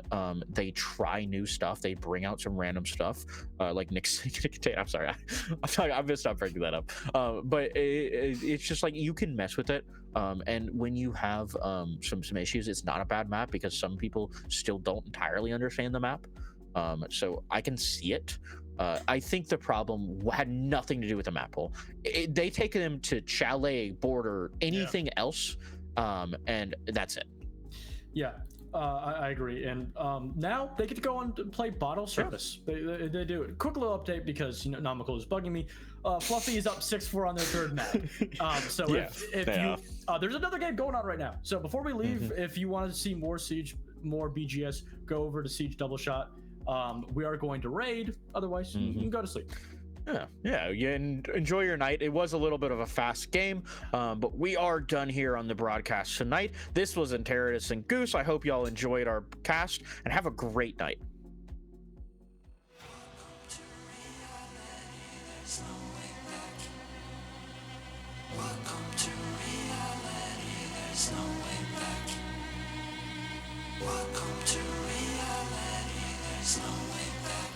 they try new stuff, they bring out some random stuff like Nick's. I'm sorry, I'm gonna stop breaking that up. But it's just like you can mess with it, and when you have some issues, it's not a bad map, because some people still don't entirely understand the map. So I can see it. I think the problem had nothing to do with the map pool. They take them to Chalet, Border, anything else, and that's it. Yeah. I agree, and now they get to go on to play Bottle Service. They do it. Quick little update, because Nomical is bugging me. Fluffy is up 6-4 on their third map. So if you there's another game going on right now. So before we leave, if you want to see more Siege, more BGS, go over to Siege Double Shot. We are going to raid. Otherwise, you can go to sleep. Yeah, you enjoy your night. It was a little bit of a fast game, but we are done here on the broadcast tonight. This was Enteritus and Goose. I hope y'all enjoyed our cast, and have a great night. Welcome to reality, there's no way back. Welcome to reality, there's no way back. Welcome to reality, there's no way back.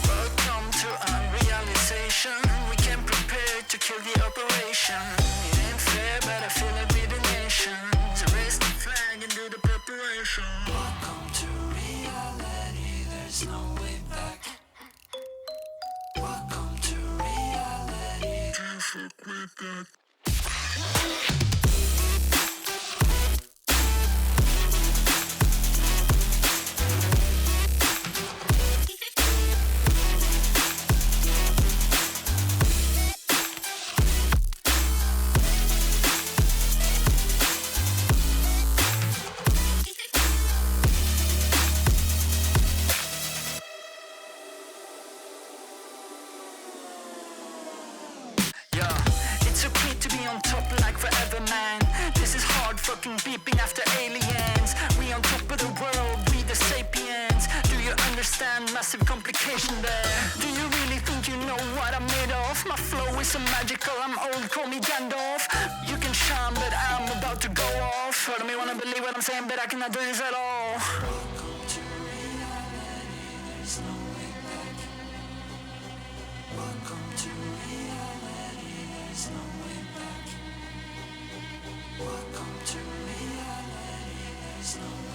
Welcome to unrealization. We came prepared to kill the operation. It ain't fair, but I feel like we're the nation. So raise the flag and do the preparation. Welcome to reality, there's no way back. massive complication there. Do you really think you know what I'm made of? My flow is so magical, I'm old, call me Gandalf. You can shine, but I'm about to go off. I don't wanna believe what I'm saying, but I cannot do this at all. Welcome to reality, there's no way back. Welcome to reality, there's no way back. Welcome to reality, there's no way back.